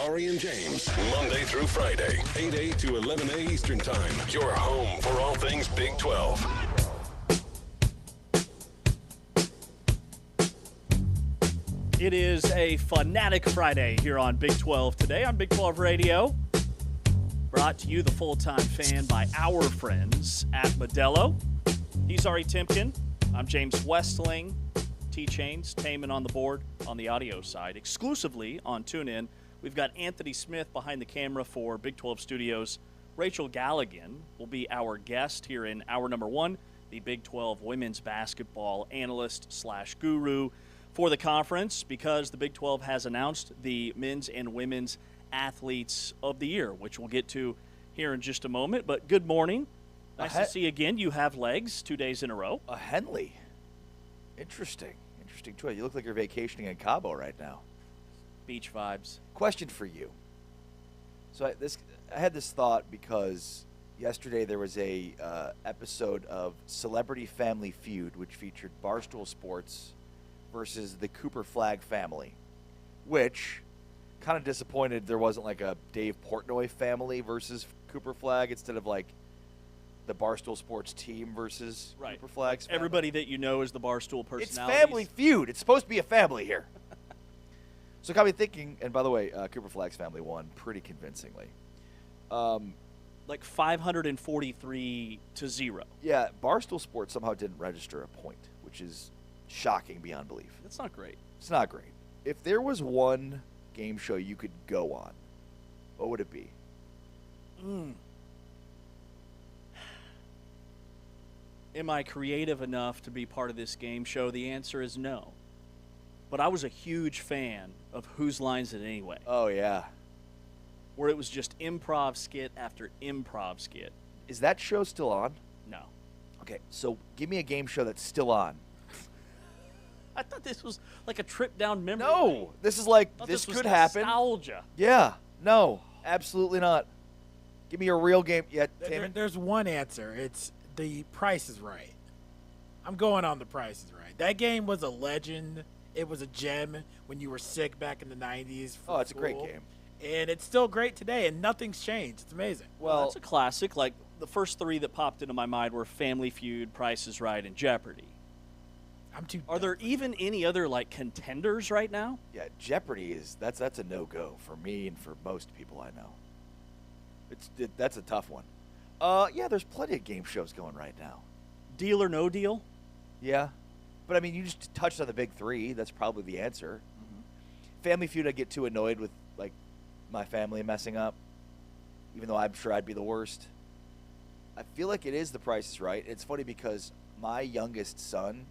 Ari and James, Monday through Friday, 8A to 11A Eastern Time. Your home for all things Big 12. It is a Fanatic Friday here on Big 12 today on Big 12 Radio. Brought to you, the full-time fan, by our friends at Modelo. He's Ari Timken. I'm James Westling. T-Chains, Taman on the board on the audio side. Exclusively on TuneIn, we've got Anthony Smith behind the camera for Big 12 Studios. Rachel Galligan will be our guest here in hour number one, the Big 12 women's basketball analyst / guru for the conference, because the Big 12 has announced the men's and women's athletes of the year, which we'll get to here in just a moment. But good morning. Nice to see you again. You have legs 2 days in a row. A Henley. Interesting choice. You look like you're vacationing in Cabo right now. Beach vibes. Question for you. So I had this thought because yesterday there was a episode of Celebrity Family Feud, which featured Barstool Sports versus the Cooper Flagg family, which kind of disappointed there wasn't like a Dave Portnoy family versus Cooper Flagg instead of like the Barstool Sports team versus Cooper Flagg's family. Everybody that you know is the Barstool personalities. It's Family Feud. It's supposed to be a family here. So it got me thinking, and by the way, Cooper Flagg's family won pretty convincingly. Like 543-0. Yeah, Barstool Sports somehow didn't register a point, which is shocking beyond belief. That's not great. It's not great. If there was one game show you could go on, what would it be? Am I creative enough to be part of this game show? The answer is no. But I was a huge fan of Whose Line's It Anyway? Oh, yeah. Where it was just improv skit after improv skit. Is that show still on? No. Okay, so give me a game show that's still on. I thought this was like a trip down memory lane. No, this is like, this was could happen. Nostalgia. Yeah, no, absolutely not. Give me a real game. Yeah, there's one answer. It's The Price is Right. I'm going on The Price is Right. That game was a legend. It was a gem when you were sick back in the 90s. Oh, it's a great game. And it's still great today, and nothing's changed. It's amazing. Well, that's a classic. Like, the first three that popped into my mind were Family Feud, Price is Right, and Jeopardy. Are there even any other, like, contenders right now? Yeah, Jeopardy that's a no-go for me and for most people I know. That's a tough one. Yeah, there's plenty of game shows going right now. Deal or No Deal? Yeah. But, I mean, you just touched on the big three. That's probably the answer. Mm-hmm. Family Feud, I get too annoyed with, like, my family messing up, even though I'm sure I'd be the worst. I feel like it is The Price is Right. It's funny because my youngest son,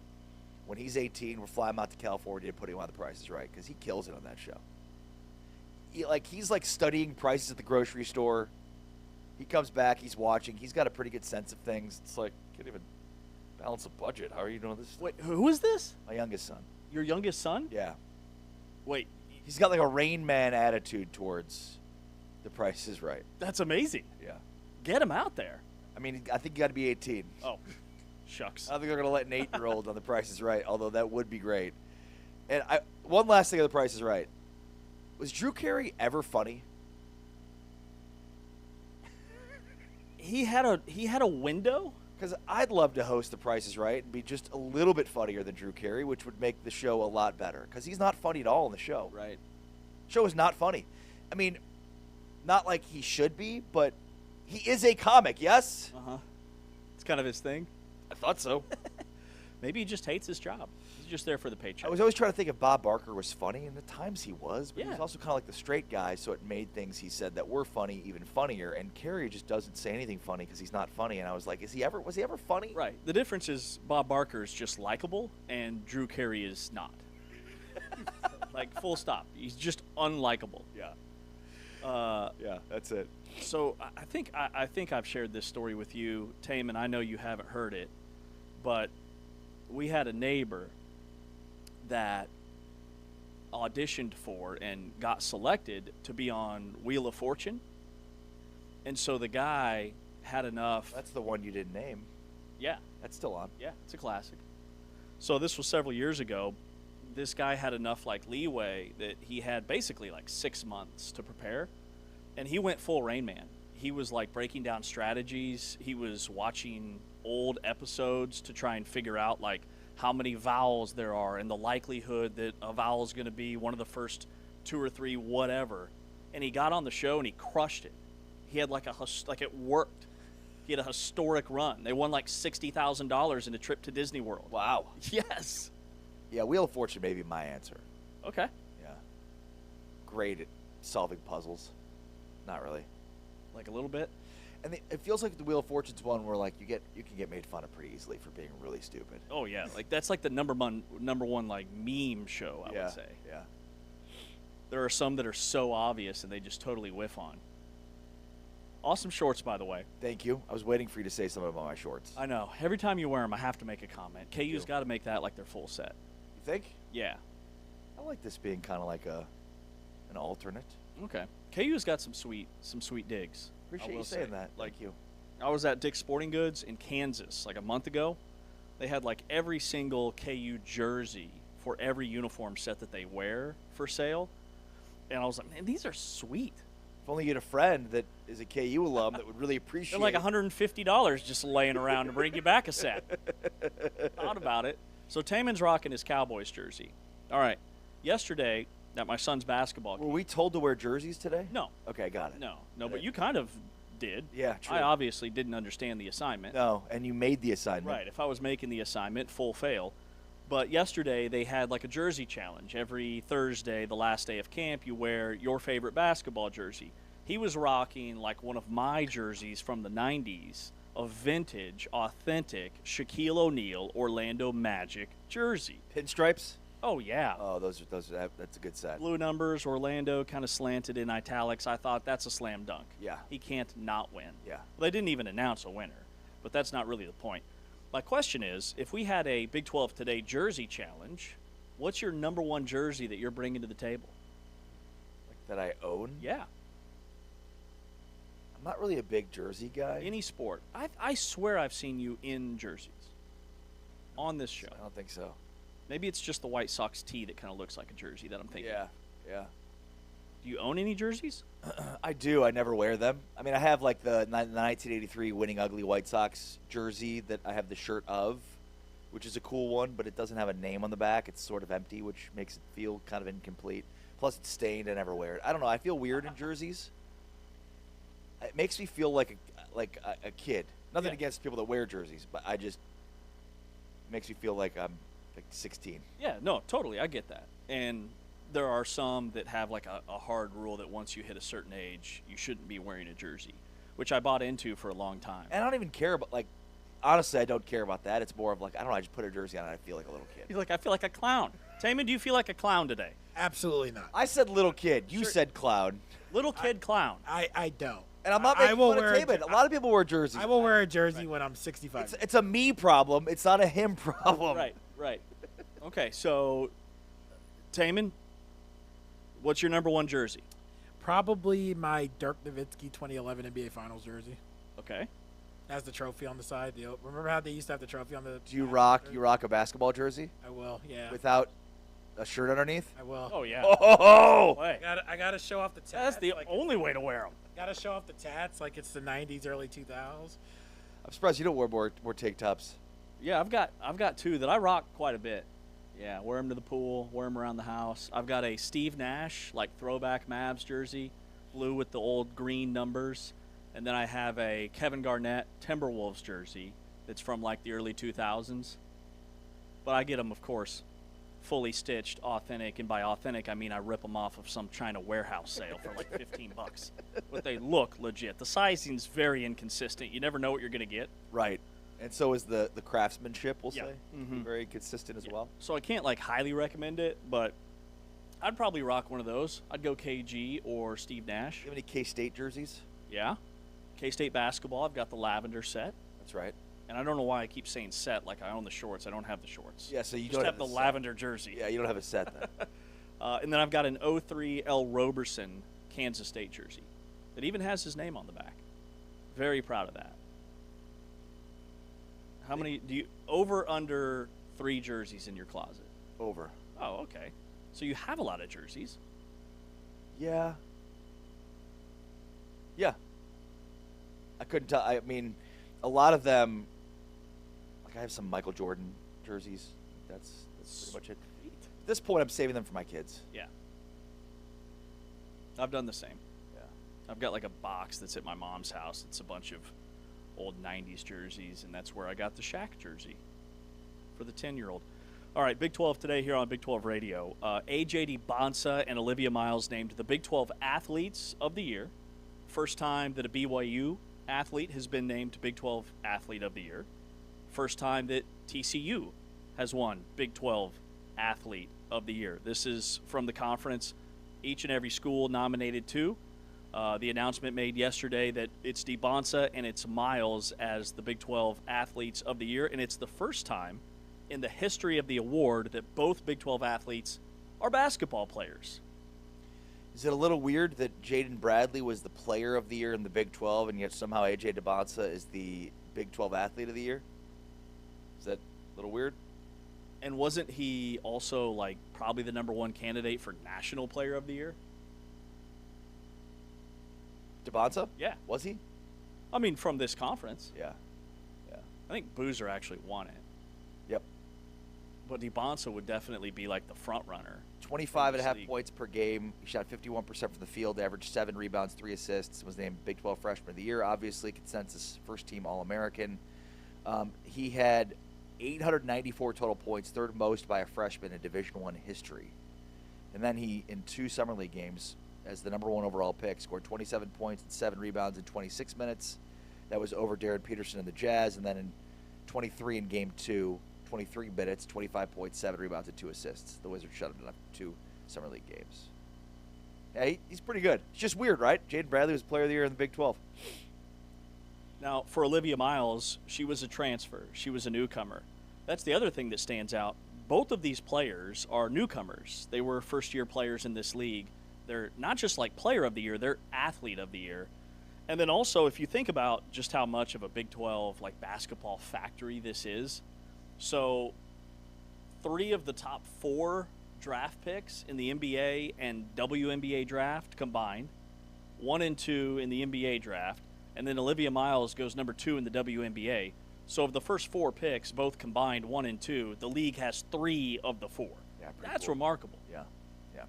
when he's 18, we're flying him out to California to put him on The Price is Right because he kills it on that show. He's studying prices at the grocery store. He comes back, he's watching. He's got a pretty good sense of things. It's like, can't even balance a budget. How are you doing this? Wait, who is this? My youngest son. Your youngest son? Yeah. Wait. He's got like a Rain Man attitude towards The Price is Right. That's amazing. Yeah. Get him out there. I mean, I think you got to be 18. Oh, shucks. I don't think they're going to let an 8-year-old on The Price is Right, although that would be great. And one last thing on The Price is Right. Was Drew Carey ever funny? He had a window? Because I'd love to host The Price is Right and be just a little bit funnier than Drew Carey, which would make the show a lot better. Because he's not funny at all in the show. Right. Show is not funny. I mean, not like he should be, but he is a comic, yes? Uh-huh. It's kind of his thing. I thought so. Maybe he just hates his job. He's just there for the paycheck. I was always trying to think if Bob Barker was funny, and at times he was, but yeah. he was also kind of like the straight guy, so it made things he said that were funny even funnier, and Carey just doesn't say anything funny because he's not funny, and I was like, was he ever funny? Right. The difference is Bob Barker is just likable, and Drew Carey is not. Like, full stop. He's just unlikable. Yeah. Yeah, that's it. So I think I've shared this story with you, Tame, and I know you haven't heard it, but we had a neighbor that auditioned for and got selected to be on Wheel of Fortune. And so the guy had enough. That's the one you didn't name. Yeah. That's still on. Yeah, it's a classic. So this was several years ago. this guy had enough like leeway that he had basically like 6 months to prepare, and he went full Rain Man. He was like breaking down strategies. He was watching old episodes to try and figure out like how many vowels there are and the likelihood that a vowel is going to be one of the first 2 or 3 whatever. And he got on the show and he crushed it. He had like it worked. He had a historic run. They won like $60,000 in a trip to Disney World. Wow. Yes. Yeah, Wheel of Fortune may be my answer. Okay. Yeah. Great at solving puzzles. Not really. Like a little bit. And it feels like the Wheel of Fortune's one where like you can get made fun of pretty easily for being really stupid. Oh yeah, like that's like the number one like meme show, I would say. Yeah. There are some that are so obvious and they just totally whiff on. Awesome shorts, by the way. Thank you. I was waiting for you to say something about my shorts. I know. Every time you wear them, I have to make a comment. KU's got to make that like their full set. You think? Yeah. I like this being kind of like an alternate. Okay. KU's got some sweet digs. Appreciate I you will saying say. that. Like, Thank you. I was at Dick's Sporting Goods in Kansas like a month ago. They had like every single KU jersey for every uniform set that they wear for sale. And I was like, man, these are sweet. If only you had a friend that is a KU alum that would really appreciate. They're like $150 just laying around to bring you back a set. Thought about it. So Taman's rocking his Cowboys jersey. All right. Yesterday at my son's basketball game. Were we told to wear jerseys today? No. Okay, got it. No, but you kind of did. Yeah, true. I obviously didn't understand the assignment. No, and you made the assignment. Right. If I was making the assignment, full fail. But yesterday they had like a jersey challenge. Every Thursday, the last day of camp, you wear your favorite basketball jersey. He was rocking like one of my jerseys from the 90s, a vintage, authentic Shaquille O'Neal Orlando Magic jersey. Pinstripes? Oh, yeah. Oh, that's a good set. Blue numbers, Orlando, kind of slanted in italics. I thought that's a slam dunk. Yeah. He can't not win. Yeah. Well, they didn't even announce a winner, but that's not really the point. My question is, if we had a Big 12 Today jersey challenge, what's your number one jersey that you're bringing to the table? Like that I own? Yeah. I'm not really a big jersey guy. Any sport. I swear I've seen you in jerseys on this show. I don't think so. Maybe it's just the White Sox tee that kind of looks like a jersey that I'm thinking. Yeah. Do you own any jerseys? I do. I never wear them. I mean, I have like the 1983 Winning Ugly White Sox jersey that I have the shirt of, which is a cool one, but it doesn't have a name on the back. It's sort of empty, which makes it feel kind of incomplete. Plus, it's stained. I never wear it. I don't know. I feel weird in jerseys. It makes me feel like a kid. Nothing Yeah. against people that wear jerseys, but it makes me feel like I'm like 16. Yeah, no, totally. I get that. And there are some that have like a hard rule that once you hit a certain age, you shouldn't be wearing a jersey, which I bought into for a long time. And I don't even care about, like, honestly, I don't care about that. It's more of like, I don't know, I just put a jersey on and I feel like a little kid. You're like, I feel like a clown. Taman, do you feel like a clown today? Absolutely not. I said little kid. You said clown. Little kid clown. I don't. And I'm not I making will fun of wear a Taman. A lot of people wear jerseys. I will wear a jersey when I'm 65. It's a me problem. It's not a him problem. Right. Okay, so Taman, what's your number one jersey? Probably my Dirk Nowitzki 2011 NBA Finals jersey. Okay. Has the trophy on the side. Remember how they used to have the trophy on the? Do you rock a basketball jersey I will. Yeah. without a shirt underneath? I will. Oh, yeah. Oh! Way. I gotta show off the tats. That's the like, only way to wear them. Gotta show off the tats like it's the 90s, early 2000s. I'm surprised you don't wear more tank tops. Yeah, I've got two that I rock quite a bit. Yeah, wear them to the pool, wear them around the house. I've got a Steve Nash, like throwback Mavs jersey, blue with the old green numbers. And then I have a Kevin Garnett Timberwolves jersey that's from like the early 2000s. But I get them, of course, fully stitched, authentic. And by authentic, I mean I rip them off of some China warehouse sale for like $15. But they look legit. The sizing's very inconsistent. You never know what you're going to get. Right. And so is the craftsmanship, we'll Yeah. say. Mhm. Very consistent as well. So I can't like highly recommend it, but I'd probably rock one of those. I'd go KG or Steve Nash. Do you have any K-State jerseys? Yeah. K-State basketball, I've got the lavender set. That's right. And I don't know why I keep saying set like I own the shorts. I don't have the shorts. Yeah, so you Just don't have have the the set. lavender jersey. Yeah, you don't have a set then. And then I've got an 03 L. Roberson Kansas State jersey that even has his name on the back. Very proud of that. How many do you over under 3 jerseys in your closet? Over. Oh, okay. So you have a lot of jerseys. Yeah. Yeah. I couldn't tell. I mean, a lot of them, like I have some Michael Jordan jerseys. That's pretty much it. Sweet. At this point, I'm saving them for my kids. Yeah. I've done the same. Yeah. I've got like a box that's at my mom's house. It's a bunch of old 90s jerseys, and that's where I got the Shaq jersey for the 10-year-old. All right, Big 12 today here on Big 12 Radio. A.J. DiBonsa and Olivia Miles named the Big 12 Athletes of the Year. First time that a BYU athlete has been named Big 12 Athlete of the Year. First time that TCU has won Big 12 Athlete of the Year. This is from the conference. Each and every school nominated two. The announcement made yesterday that it's DiBonsa and it's Miles as the Big 12 Athletes of the Year, and it's the first time in the history of the award that both Big 12 athletes are basketball players. Is it a little weird that Jaden Bradley was the Player of the Year in the Big 12, and yet somehow A.J. DiBonsa is the Big 12 Athlete of the Year? Is that a little weird? And wasn't he also like probably the number one candidate for National Player of the Year? DiBonsa? Yeah. Was he? I mean, from this conference. Yeah. Yeah. I think Boozer actually won it. Yep. But DiBonsa would definitely be like the front runner. 25.5 league. points per game. He shot 51% from the field, averaged 7 rebounds, 3 assists, was named Big 12 Freshman of the Year, obviously consensus first-team All-American. He had 894 total points, third most by a freshman in Division I history. And then he, in 2 Summer League games, as the number 1 overall pick, scored 27 points and 7 rebounds in 26 minutes. That was over Darren Peterson and the Jazz. And then in 23 in Game 2, 23 minutes, 25 points, 7 rebounds, and 2 assists. The Wizards shut him down for 2 Summer League games. Yeah, he's pretty good. It's just weird, right? Jaden Bradley was Player of the Year in the Big 12. Now, for Olivia Miles, she was a transfer. She was a newcomer. That's the other thing that stands out. Both of these players are newcomers. They were first-year players in this league. They're not just like Player of the Year, they're Athlete of the Year. And then also, if you think about just how much of a Big 12 like basketball factory this is, so 3 of the top 4 draft picks in the NBA and WNBA draft combined, 1 and 2 in the NBA draft, and then Olivia Miles goes number 2 in the WNBA. So of the first 4 picks, both combined, 1 and 2, the league has 3 of the 4. Yeah, That's cool. remarkable. Yeah,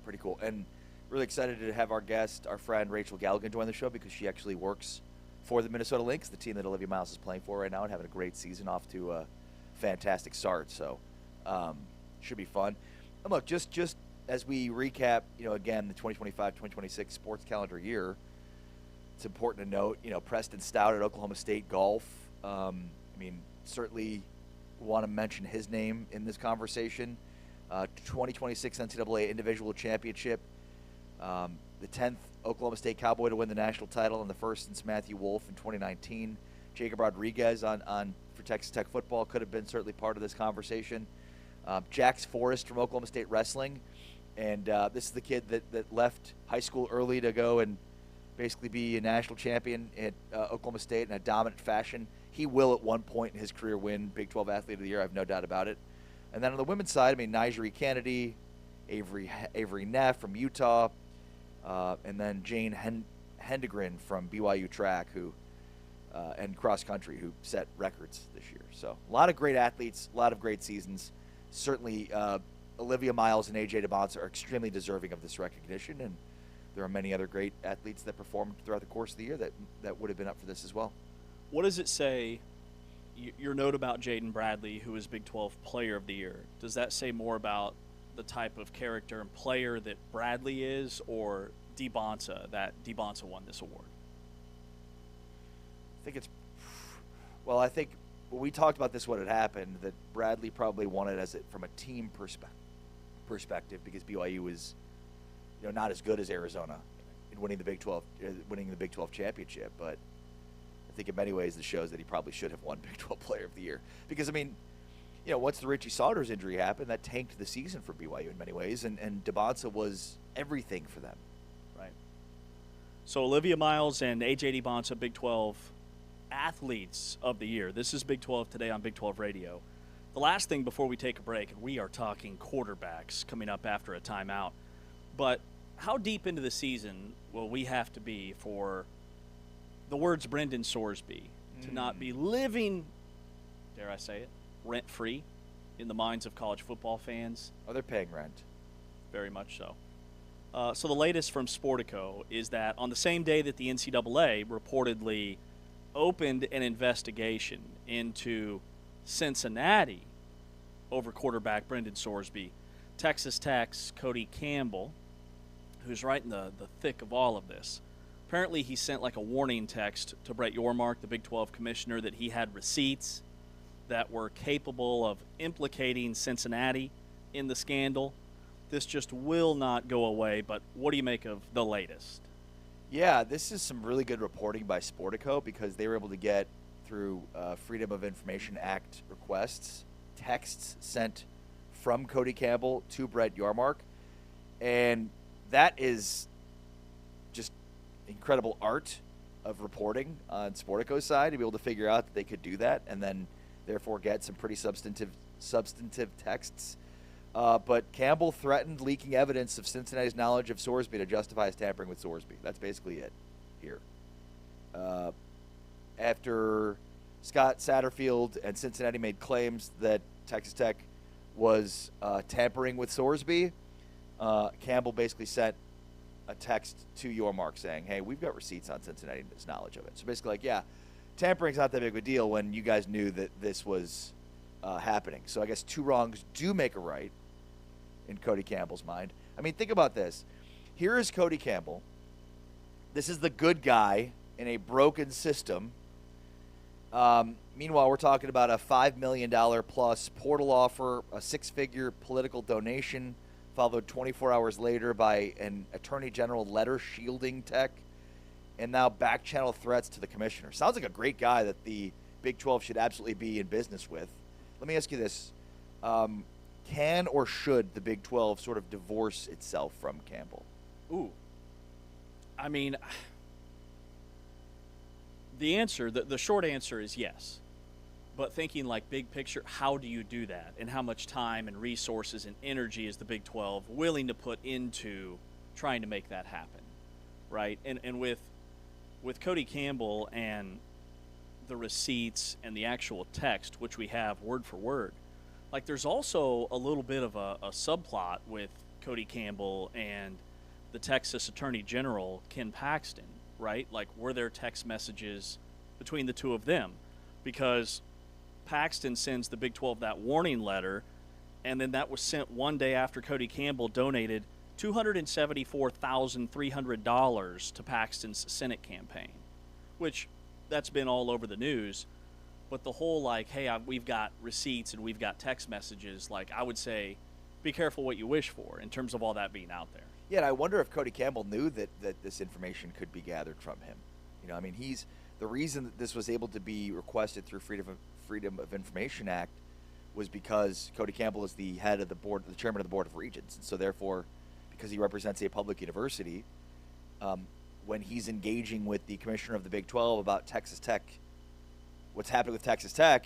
pretty cool. And really excited to have our guest, our friend Rachel Galligan, join the show because she actually works for the Minnesota Lynx, the team that Olivia Miles is playing for right now, and having a great season, off to a fantastic start. So should be fun. And look, just as we recap, again, the 2025-2026 sports calendar year, it's important to note, Preston Stout at Oklahoma State golf. Certainly want to mention his name in this conversation. 2026 NCAA Individual Championship. The 10th Oklahoma State Cowboy to win the national title, and the first since Matthew Wolf in 2019. Jacob Rodriguez on for Texas Tech football could have been certainly part of this conversation. Jax Forrest from Oklahoma State Wrestling. And this is the kid that left high school early to go and basically be a national champion at Oklahoma State in a dominant fashion. He will at one point in his career win Big 12 Athlete of the Year. I have no doubt about it. And then on the women's side, Nigeri Kennedy, Avery Neff from Utah, and then Jane Hendegren from BYU track and cross country who set records this year. So a lot of great athletes, a lot of great seasons. Certainly Olivia Miles and A.J. DiBonsa are extremely deserving of this recognition, and there are many other great athletes that performed throughout the course of the year that would have been up for this as well. What does it say, your note about Jaden Bradley, who is Big 12 Player of the Year? Does that say more about the type of character and player that Bradley is, or DiBonsa, that DiBonsa won this award? I think when we talked about this when it happened, that Bradley probably won it from a team perspective because BYU was not as good as Arizona in winning the Big 12 championship, but I think in many ways this shows that he probably should have won Big 12 Player of the Year because once the Richie Saunders injury happened, that tanked the season for BYU in many ways, and DiBonsa was everything for them. Right. So Olivia Miles and A.J. DiBonsa, Big 12 Athletes of the Year. This is Big 12 today on Big 12 Radio. The last thing before we take a break, and we are talking quarterbacks coming up after a timeout, but how deep into the season will we have to be for the words Brendan Sorsby to not be living, dare I say it, rent-free in the minds of college football fans? Oh, they're paying rent. Very much so. So the latest from Sportico is that on the same day that the NCAA reportedly opened an investigation into Cincinnati over quarterback Brendan Sorsby, Texas Tech's Cody Campbell, who's right in the thick of all of this, apparently he sent like a warning text to Brett Yormark, the Big 12 commissioner, that he had receipts that were capable of implicating Cincinnati in the scandal. This just will not go away, but what do you make of the latest? Yeah, this is some really good reporting by Sportico because they were able to get, through Freedom of Information Act requests, texts sent from Cody Campbell to Brett Yormark. And that is just incredible art of reporting on Sportico's side to be able to figure out that they could do that and then therefore get some pretty substantive texts. But Campbell threatened leaking evidence of Cincinnati's knowledge of Sorsby to justify his tampering with Sorsby. That's basically it here. After Scott Satterfield and Cincinnati made claims that Texas Tech was tampering with Sorsby, Campbell basically sent a text to Yormark saying, hey, we've got receipts on Cincinnati's knowledge of it. So basically like, yeah, tampering's not that big of a deal when you guys knew that this was happening. So I guess two wrongs do make a right in Cody Campbell's mind. I mean, think about this. Here is Cody Campbell. This is the good guy in a broken system. Meanwhile, we're talking about a $5 million plus portal offer, a six-figure political donation, followed 24 hours later by an attorney general letter shielding Tech, and now back channel threats to the commissioner. Sounds like a great guy that the Big 12 should absolutely be in business with. Let me ask you this. Can or should the Big 12 sort of divorce itself from Campbell? Ooh. I mean, the short answer is yes. But thinking like big picture, how do you do that? And how much time and resources and energy is the Big 12 willing to put into trying to make that happen, right? And with Cody Campbell and the receipts and the actual text, which we have word for word, like there's also a little bit of a subplot with Cody Campbell and the Texas Attorney General, Ken Paxton, right? Like, were there text messages between the two of them? Because Paxton sends the Big 12 that warning letter, and then that was sent one day after Cody Campbell donated $274,300 to Paxton's Senate campaign, which that's been all over the news. But the whole, like, hey, we've got receipts and we've got text messages, like, I would say be careful what you wish for in terms of all that being out there. Yeah, and I wonder if Cody Campbell knew that this information could be gathered from him. You know, I mean, the reason that this was able to be requested through Freedom of Information Act was because Cody Campbell is the head of the board, the chairman of the Board of Regents. And so therefore, because he represents a public university, when he's engaging with the commissioner of the Big 12 about Texas Tech, what's happening with Texas Tech,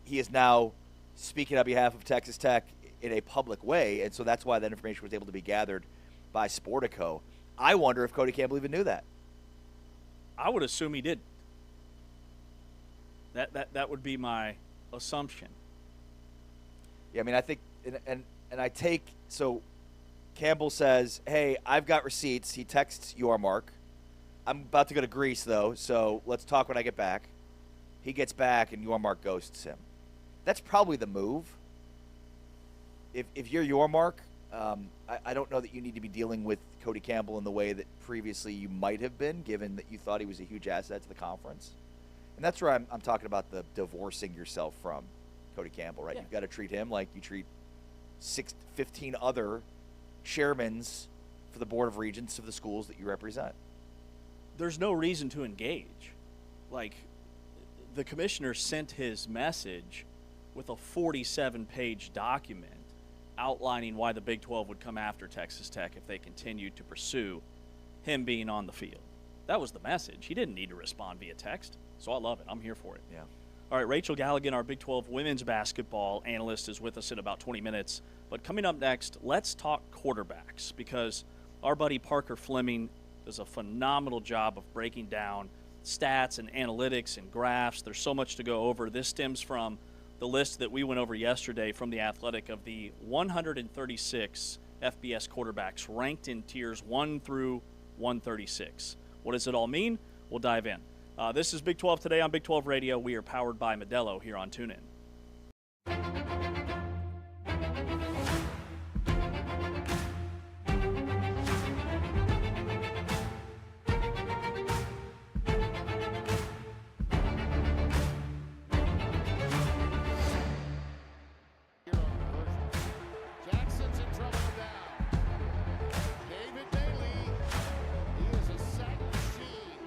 he is now speaking on behalf of Texas Tech in a public way, and so that's why that information was able to be gathered by Sportico. I wonder if Cody Campbell even knew that. I would assume he did. That would be my assumption. Yeah, I mean, I think, and I take, so Campbell says, hey, I've got receipts. He texts Yormark. I'm about to go to Greece, though, so let's talk when I get back. He gets back, and Yormark ghosts him. That's probably the move. If you're Yormark, I don't know that you need to be dealing with Cody Campbell in the way that previously you might have been, given that you thought he was a huge asset to the conference. And that's where I'm talking about the divorcing yourself from Cody Campbell, right? Yeah. You've got to treat him like you treat 15 other chairmans for the Board of Regents of the schools that you represent. There's no reason to engage. Like, the commissioner sent his message with a 47-page document outlining why the Big 12 would come after Texas Tech if they continued to pursue him being on the field. That was the message. He didn't need to respond via text, so I love it. I'm here for it. Yeah. All right, Rachel Galligan, our Big 12 women's basketball analyst, is with us in about 20 minutes. But coming up next, let's talk quarterbacks, because our buddy Parker Fleming does a phenomenal job of breaking down stats and analytics and graphs. There's so much to go over. This stems from the list that we went over yesterday from The Athletic of the 136 FBS quarterbacks ranked in tiers 1 through 136. What does it all mean? We'll dive in. This is Big 12 Today on Big 12 Radio. We are powered by Modelo here on TuneIn. Jackson's in trouble now. David Bailey, he is a sack machine.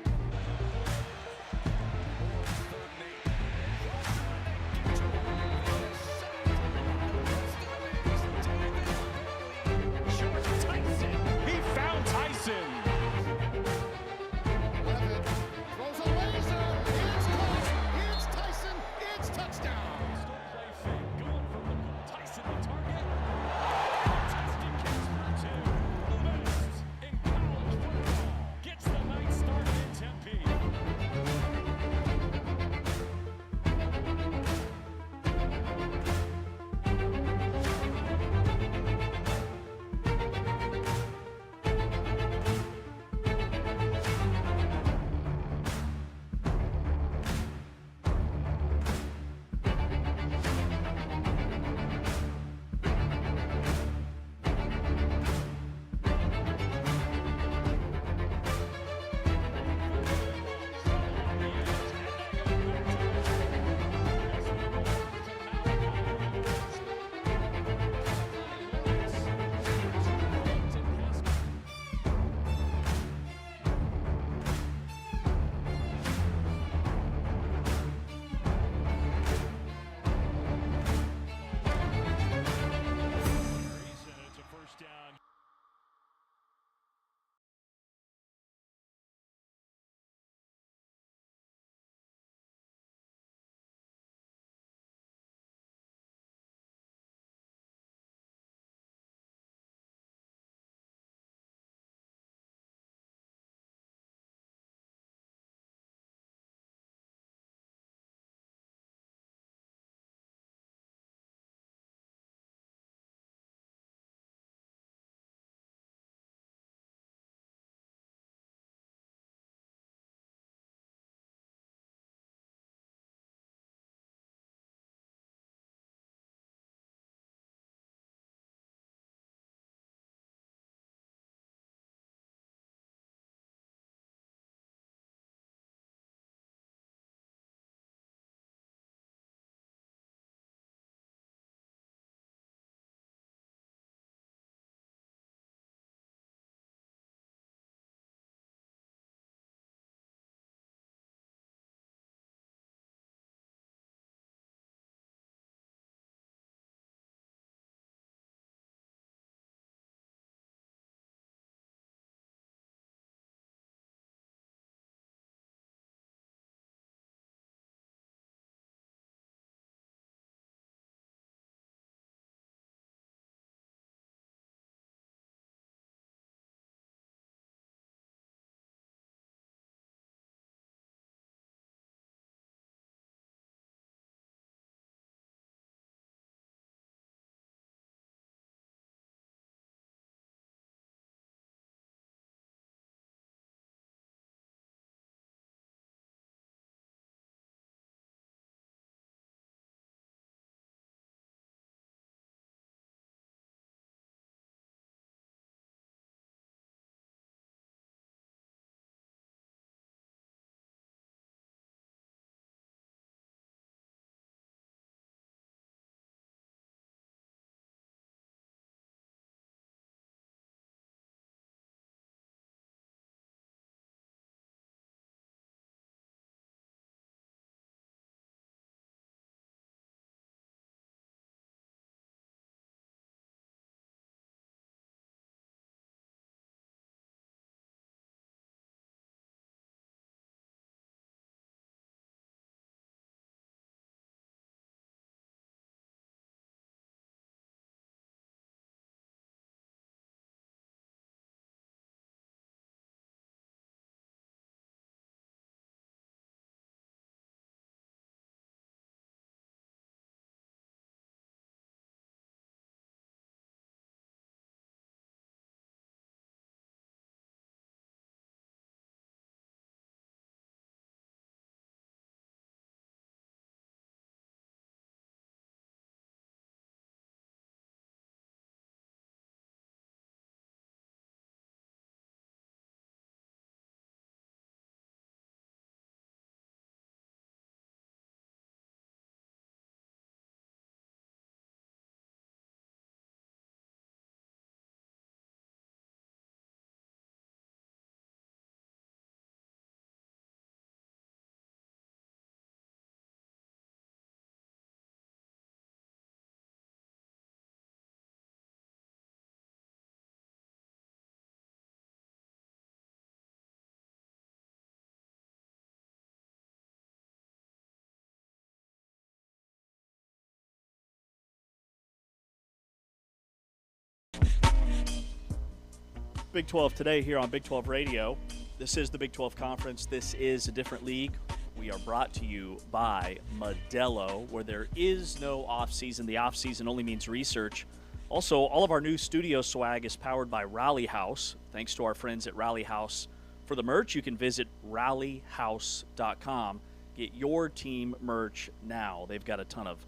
Big 12 today here on Big 12 Radio. This is the Big 12 Conference. This is a different league. We are brought to you by Modelo, where there is no off-season. The off-season only means research. Also, all of our new studio swag is powered by Rally House. Thanks to our friends at Rally House. For the merch, you can visit rallyhouse.com. Get your team merch now. They've got a ton of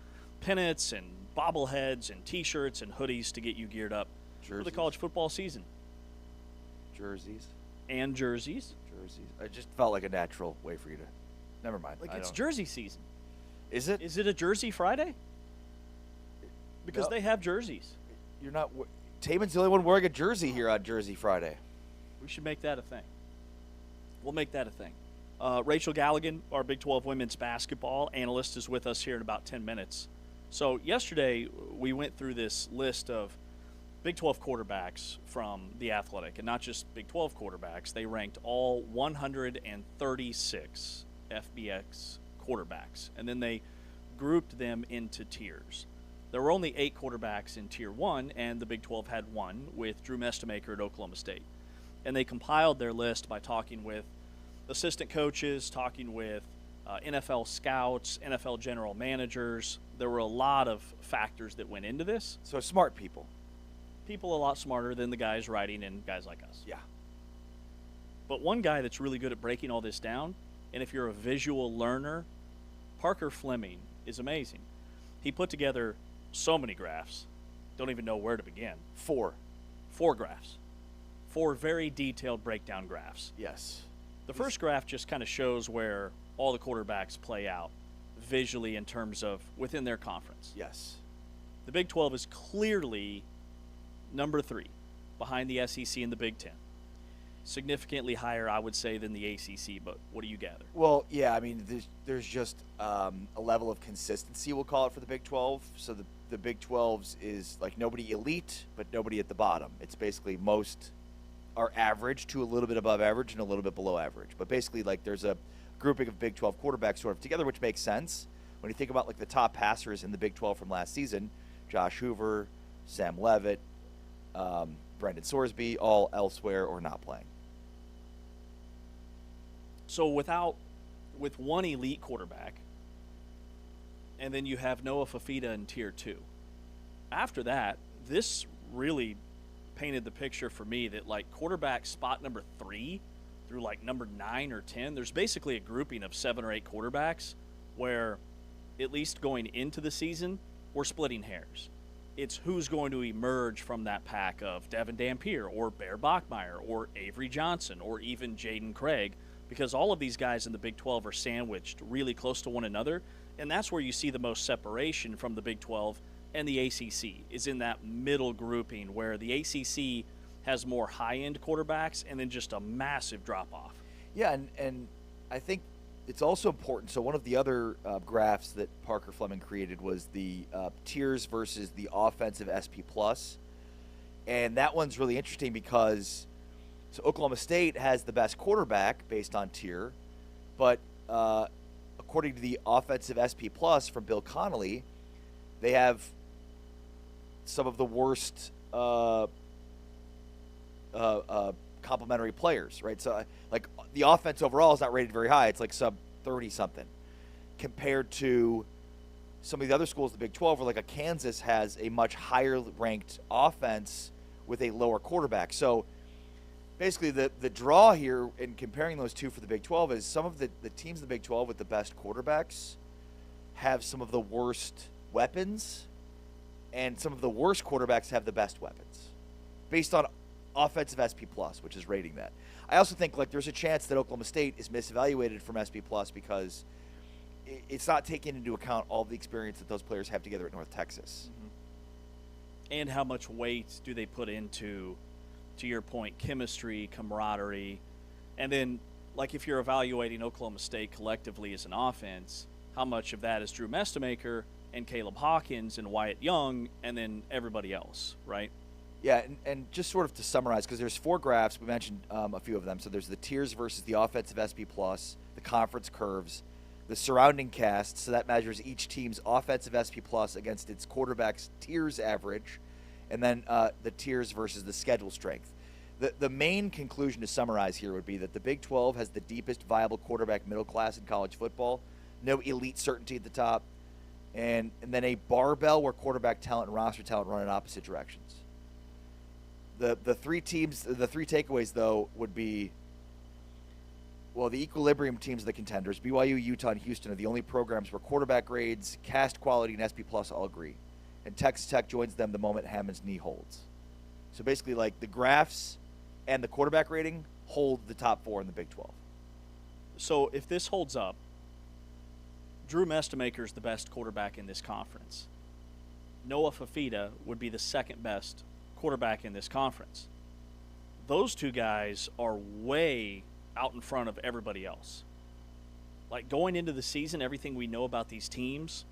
pennants and bobbleheads and T-shirts and hoodies to get you geared up for the college football season. Jerseys. And jerseys. I just felt like a natural way for you to. Never mind. Like it's jersey season. Is it? Is it a Jersey Friday? Because No. they have jerseys. You're not. Taman's the only one wearing a jersey here on Jersey Friday. We should make that a thing. We'll make that a thing. Rachel Galligan, our Big 12 women's basketball analyst, is with us here in about 10 minutes. So yesterday we went through this list of Big 12 quarterbacks from The Athletic, and not just Big 12 quarterbacks. They ranked all 136 FBX quarterbacks, and then they grouped them into tiers. There were only 8 quarterbacks in Tier 1, and the Big 12 had one with Drew Mestemaker at Oklahoma State. And they compiled their list by talking with assistant coaches, talking with NFL scouts, NFL general managers. There were a lot of factors that went into this. So smart people. People a lot smarter than the guys writing and guys like us. Yeah. But one guy that's really good at breaking all this down, and if you're a visual learner, Parker Fleming is amazing. He put together so many graphs. Don't even know where to begin. 4. 4 graphs. 4 very detailed breakdown graphs. Yes. The first graph just kind of shows where all the quarterbacks play out visually in terms of within their conference. Yes. The Big 12 is clearly number 3 behind the SEC and the Big 10. Significantly higher, I would say, than the ACC, but what do you gather? Well, yeah, I mean, there's just a level of consistency, we'll call it, for the Big 12. So the Big 12's is like nobody elite, but nobody at the bottom. It's basically most are average to a little bit above average and a little bit below average. But basically, like, there's a grouping of Big 12 quarterbacks sort of together, which makes sense. When you think about, like, the top passers in the Big 12 from last season, Josh Hoover, Sam Levitt, Brendan Sorsby, all elsewhere or not playing. So with one elite quarterback, and then you have Noah Fafita in Tier 2. After that, this really painted the picture for me that, like, quarterback spot number 3 through, like, number 9 or 10, there's basically a grouping of 7 or 8 quarterbacks where, at least going into the season, we're splitting hairs. It's who's going to emerge from that pack of Devin Dampier or Bear Bachmeier or Avery Johnson or even Jaden Craig, because all of these guys in the Big 12 are sandwiched really close to one another, and that's where you see the most separation from the Big 12 and the ACC, is in that middle grouping where the ACC has more high-end quarterbacks and then just a massive drop-off. Yeah, and I think it's also important. So one of the other graphs that Parker Fleming created was the tiers versus the offensive SP+. And that one's really interesting because so Oklahoma State has the best quarterback based on tier, but according to the offensive SP+ from Bill Connolly, they have some of the worst complementary players, right? So, like, the offense overall is not rated very high. It's like sub 30 something compared to some of the other schools in the Big 12, where like a Kansas has a much higher ranked offense with a lower quarterback. So basically the draw here in comparing those two for the Big 12 is some of the teams in the Big 12 with the best quarterbacks have some of the worst weapons, and some of the worst quarterbacks have the best weapons based on offensive SP+, which is rating that. I also think, like, there's a chance that Oklahoma State is misevaluated from SP+ because it's not taking into account all the experience that those players have together at North Texas. And how much weight do they put into, to your point, chemistry, camaraderie, and then, like, if you're evaluating Oklahoma State collectively as an offense, how much of that is Drew Mestemaker and Caleb Hawkins and Wyatt Young and then everybody else, right? Yeah, and just sort of to summarize, because there's 4 graphs, we mentioned a few of them. So there's the tiers versus the offensive SP+, the conference curves, the surrounding cast, so that measures each team's offensive SP+ against its quarterback's tiers average, and then the tiers versus the schedule strength. The main conclusion to summarize here would be that the Big 12 has the deepest viable quarterback middle class in college football, no elite certainty at the top, and then a barbell where quarterback talent and roster talent run in opposite directions. The three takeaways, though, would be, well, the equilibrium teams are the contenders. BYU, Utah, and Houston are the only programs where quarterback grades, cast quality, and SP Plus all agree. And Texas Tech joins them the moment Hammond's knee holds. So basically, like, the graphs and the quarterback rating hold the top 4 in the Big 12. So if this holds up, Drew Mestemaker is the best quarterback in this conference. Noah Fafita would be the second best quarterback in this conference. Those two guys are way out in front of everybody else. Like, going into the season, everything we know about these teams,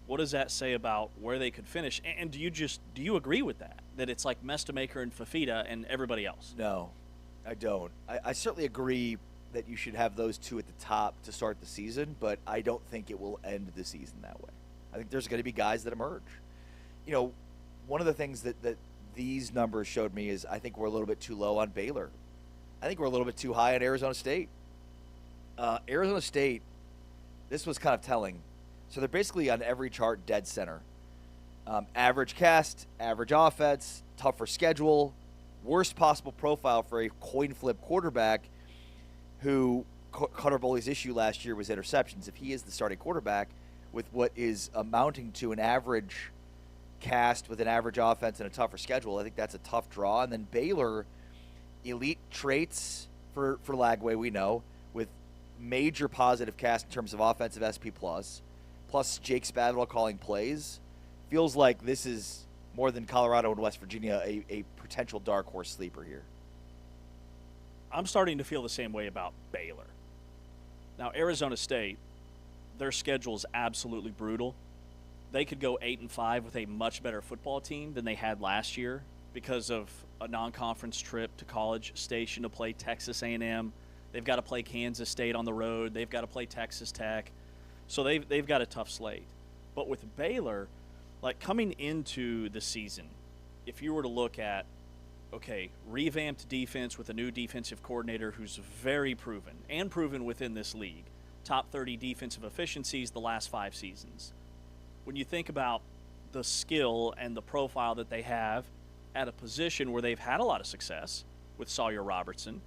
what does that say about where they could finish? And do you agree with that? That it's like Mestemaker and Fafita and everybody else? No, I don't. I certainly agree that you should have those two at the top to start the season, but I don't think it will end the season that way. I think there's going to be guys that emerge. You know, one of the things that these numbers showed me is I think we're a little bit too low on Baylor. I think we're a little bit too high on Arizona State. Arizona State, this was kind of telling. So they're basically on every chart dead center. Average cast, average offense, tougher schedule, worst possible profile for a coin flip quarterback who Cutter Boley's issue last year was interceptions. If he is the starting quarterback with what is amounting to an average cast with an average offense and a tougher schedule, I think that's a tough draw. And then Baylor, elite traits for Lagway, we know, with major positive cast in terms of offensive SP+, plus Jake Spavital calling plays, feels like this is more than Colorado and West Virginia, a potential dark horse sleeper here. I'm starting to feel the same way about Baylor. Now, Arizona State, their schedule is absolutely brutal. They could go 8-5 with a much better football team than they had last year because of a non-conference trip to College Station to play Texas A&M. They've got to play Kansas State on the road. They've got to play Texas Tech. So they've got a tough slate. But with Baylor, like, coming into the season, if you were to look at, okay, revamped defense with a new defensive coordinator who's very proven and proven within this league, top 30 defensive efficiencies the last 5 seasons. When you think about the skill and the profile that they have at a position where they've had a lot of success with Sawyer Robertson,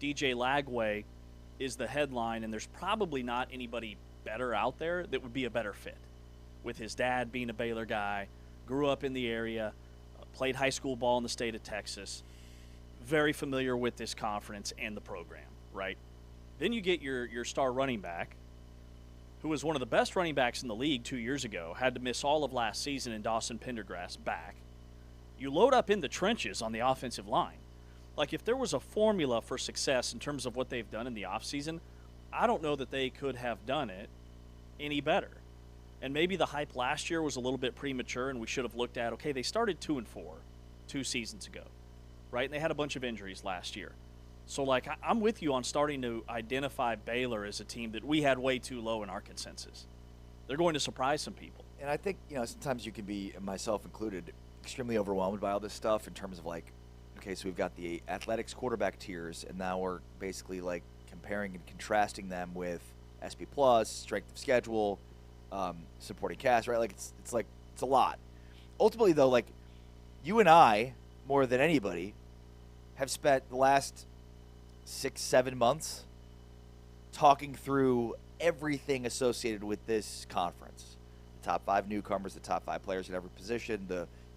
DJ Lagway is the headline, and there's probably not anybody better out there that would be a better fit. With his dad being a Baylor guy, grew up in the area, played high school ball in the state of Texas, very familiar with this conference and the program, right? Then you get your star running back, who was one of the best running backs in the league 2 years ago, had to miss all of last season, in Dawson Pendergrass back. You load up in the trenches on the offensive line. Like, if there was a formula for success in terms of what they've done in the offseason, I don't know that they could have done it any better. And maybe the hype last year was a little bit premature, and we should have looked at, okay, they started 2-4 2 seasons ago, right? And they had a bunch of injuries last year. So, like, I'm with you on starting to identify Baylor as a team that we had way too low in our consensus. They're going to surprise some people. And I think, sometimes you can be, myself included, extremely overwhelmed by all this stuff in terms of, like, okay, so we've got the athletics quarterback tiers, and now we're basically, like, comparing and contrasting them with SP+, strength of schedule, supporting cast, right? Like, it's a lot. Ultimately, though, like, you and I, more than anybody, have spent the last 6-7 months talking through everything associated with this conference. The top 5 newcomers, the top 5 players at every position,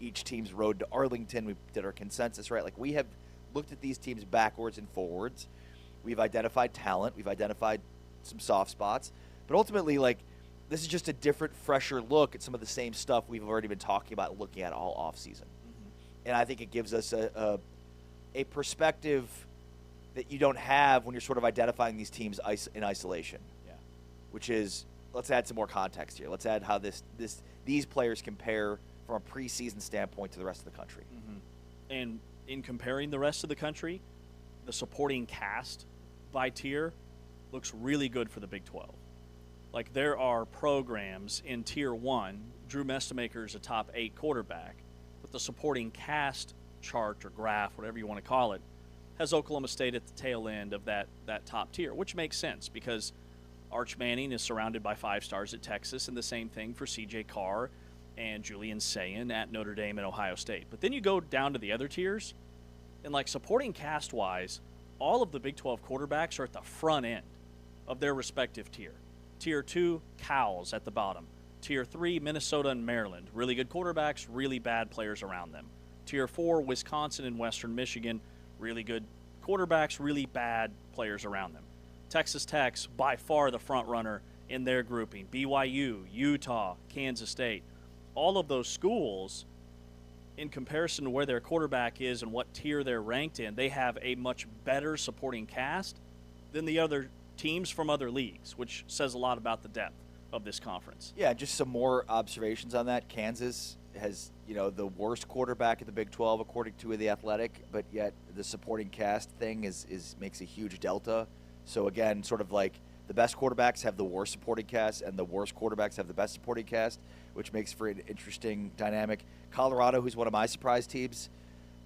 each team's road to Arlington. We did our consensus, right? Like, we have looked at these teams backwards and forwards. We've identified talent. We've identified some soft spots. But ultimately, like, this is just a different, fresher look at some of the same stuff we've already been talking about and looking at all offseason. And I think it gives us a perspective that you don't have when you're sort of identifying these teams in isolation. Yeah. Which is, let's add some more context here. Let's add how these players compare from a preseason standpoint to the rest of the country. Mm-hmm. And in comparing the rest of the country, the supporting cast by tier looks really good for the Big 12. Like, there are programs in Tier 1, Drew Mestemaker is a top 8 quarterback, but the supporting cast chart or graph, whatever you want to call it, has Oklahoma State at the tail end of that top tier, which makes sense because Arch Manning is surrounded by 5 stars at Texas, and the same thing for C.J. Carr and Julian Sayin at Notre Dame and Ohio State. But then you go down to the other tiers, and like supporting cast-wise, all of the Big 12 quarterbacks are at the front end of their respective tier. Tier 2, Cow's at the bottom. Tier 3, Minnesota and Maryland. Really good quarterbacks, really bad players around them. Tier 4, Wisconsin and Western Michigan. Really good quarterbacks, really bad players around them. Texas Tech's by far the front runner in their grouping. BYU, Utah, Kansas State. All of those schools, in comparison to where their quarterback is and what tier they're ranked in, they have a much better supporting cast than the other teams from other leagues, which says a lot about the depth of this conference. Yeah, just some more observations on that. Kansas has, the worst quarterback in the Big 12 according to The Athletic, but yet the supporting cast thing makes a huge delta. So again, sort of like the best quarterbacks have the worst supporting cast and the worst quarterbacks have the best supporting cast, which makes for an interesting dynamic. Colorado, who's one of my surprise teams,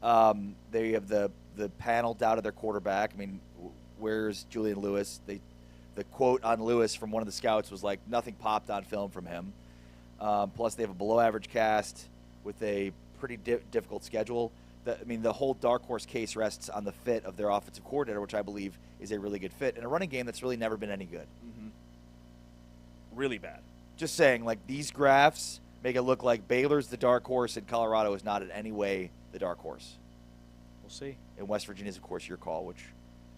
they have the panel doubted their quarterback. I mean, where's Julian Lewis? The quote on Lewis from one of the scouts was like, nothing popped on film from him. Plus, they have a below-average cast with a pretty difficult schedule. The whole dark horse case rests on the fit of their offensive coordinator, which I believe is a really good fit, and a running game that's really never been any good. Mm-hmm. Really bad. Just saying, like, these graphs make it look like Baylor's the dark horse and Colorado is not in any way the dark horse. We'll see. And West Virginia is, of course, your call, which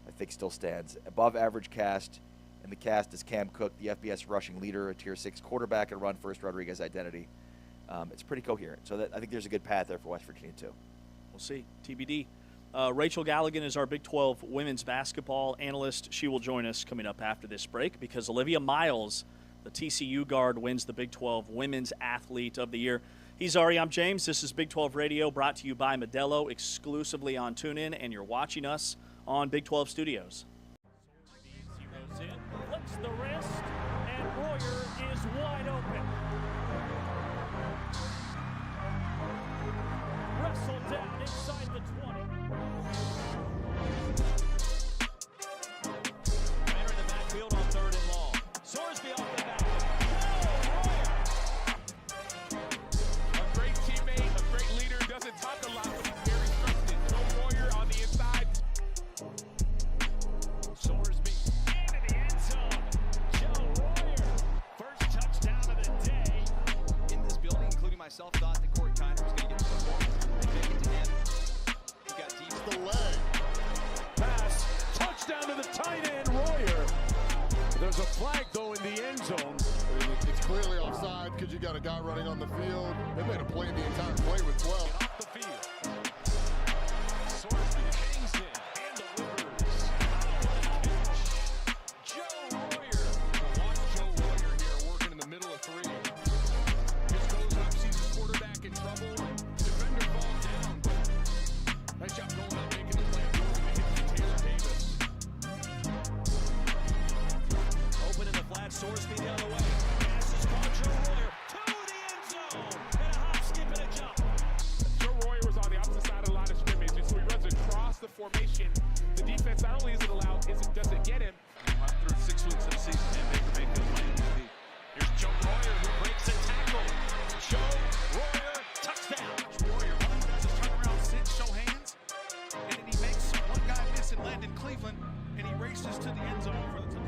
I think still stands. Above average cast, and the cast is Cam Cook, the FBS rushing leader, a Tier 6 quarterback, and Run First Rodriguez identity. It's pretty coherent. So I think there's a good path there for West Virginia, too. We'll see. TBD. Rachel Galligan is our Big 12 women's basketball analyst. She will join us coming up after this break because Olivia Miles, the TCU guard, wins the Big 12 Women's Athlete of the Year. He's Ari. I'm James. This is Big 12 Radio, brought to you by Modelo, exclusively on TuneIn, and you're watching us on Big 12 Studios. Zeroes in, flicks the wrist, and Royer is wide open. Wrestled down inside the 20. Runner in the backfield on 3rd and long. Sorsby off the back. A great teammate, a great leader, doesn't talk a lot, but he's very trusted. Joe Royer on the inside. Sorsby into the end zone. Joe Royer, first touchdown of the day. In this building, including myself, thought that Corey Kiner was going to get the football. They take it to him. He got deep. The leg. Pass, touchdown to the tight end, Royer. There's a flag, though, in the end zone. It's clearly offside because you got a guy running on the field. They made a play the entire play with 12. Off the field. Sorsby hangs in and delivers. Joe Royer. Watch Joe Royer here working in the middle of 3. Just goes up, sees his quarterback in trouble. Defender falls down. Nice job going up, making the play. Taylor Davis. Open in the flat, Sorsby the other way. Pass is caught, Joe Royer to the end zone. And a hop, skip, and a jump. Joe Royer was on the opposite side of the line of scrimmage, and so he runs across the formation. The defense not only is it allowed, does it get him. Through 6 weeks of the season, and Baker Mayfield might MVP. Here's Joe Royer who breaks a tackle. Joe Royer, touchdown. Warrior, all he does is turn around, sit, show hands, and then he makes one guy miss and land in Cleveland, and he races to the end zone for the touchdown.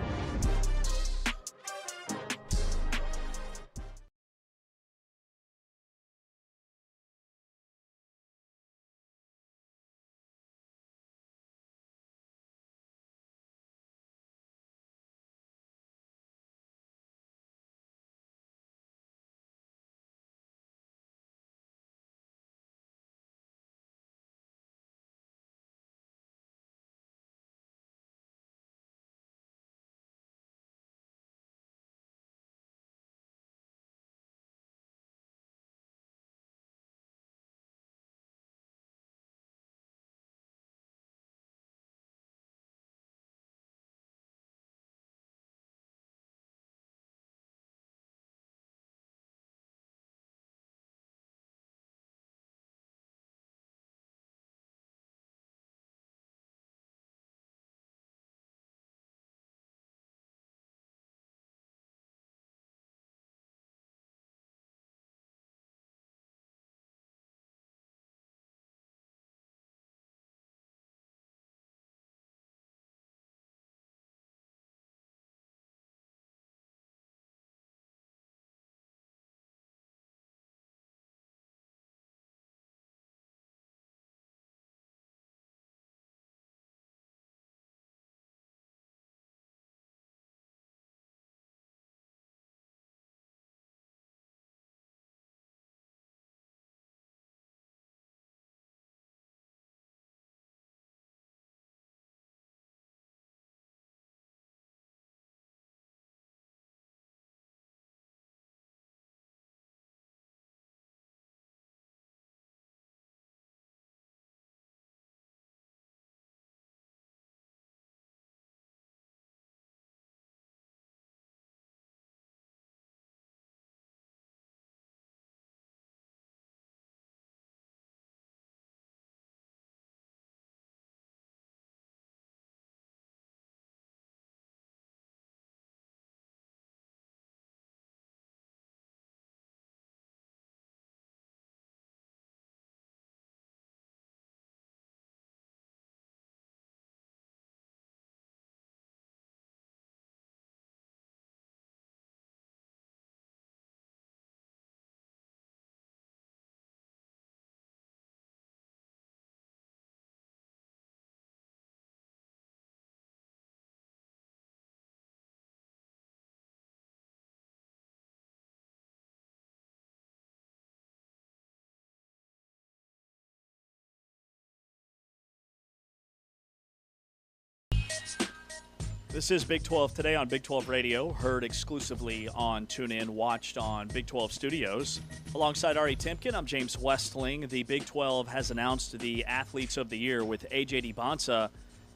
This is Big 12 Today on Big 12 Radio, heard exclusively on TuneIn, watched on Big 12 Studios. Alongside Ari Timken, I'm James Westling. The Big 12 has announced the Athletes of the Year with A.J. DeBonsa,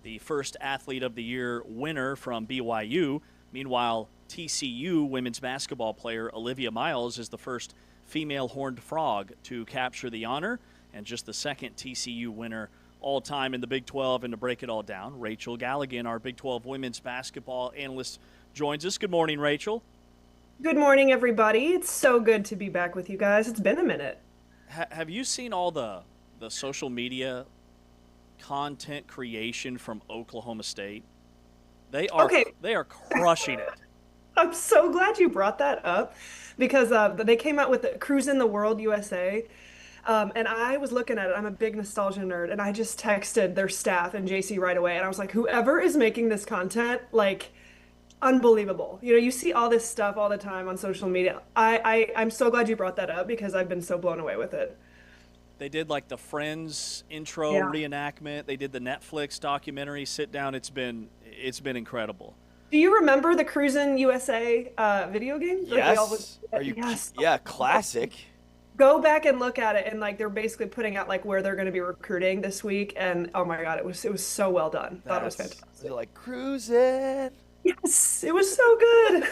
the first Athlete of the Year winner from BYU. Meanwhile, TCU women's basketball player Olivia Miles is the first female horned frog to capture the honor and just the second TCU winner all time in the Big 12. And to break it all down, Rachel Galligan, our Big 12 women's basketball analyst, joins us. Good morning, Rachel. Good morning, everybody. It's so good to be back with you guys. It's been a minute. Have you seen all the social media content creation from Oklahoma State? They are crushing it. I'm so glad you brought that up because they came out with the Cruising the World USA. And I was looking at it. I'm a big nostalgia nerd, and I just texted their staff and JC right away. And I was like, whoever is making this content, like, unbelievable. You know, you see all this stuff all the time on social media. I'm so glad you brought that up because I've been so blown away with it. They did like the Friends intro reenactment. They did the Netflix documentary sit down. It's been incredible. Do you remember the Cruisin' USA video game? Yes. Yes. Yeah, classic. Go back and look at it, and like they're basically putting out like where they're going to be recruiting this week, and oh my god, it was so well done. Thought it was fantastic. They're like cruising. Yes, it was so good.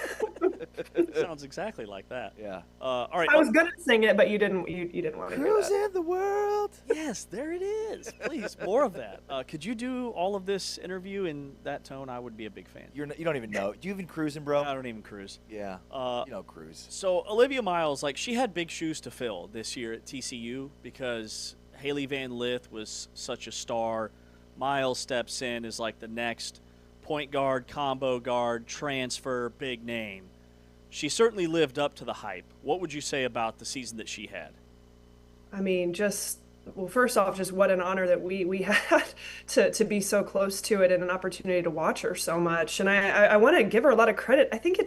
Sounds exactly like that. Yeah. All right. I was gonna sing it, but you didn't. You didn't want to hear that. Cruising the world. Yes, there it is. Please, more of that. Could you do all of this interview in that tone? I would be a big fan. You don't even know. Do you even cruising, bro? I don't even cruise. Yeah. You don't cruise. So Olivia Miles, like, she had big shoes to fill this year at TCU because Haley Van Lith was such a star. Miles steps in as like the next point guard, combo guard, transfer, big name. She certainly lived up to the hype. What would you say about the season that she had? I mean, first off, just what an honor that we had to be so close to it and an opportunity to watch her so much. And I want to give her a lot of credit. I think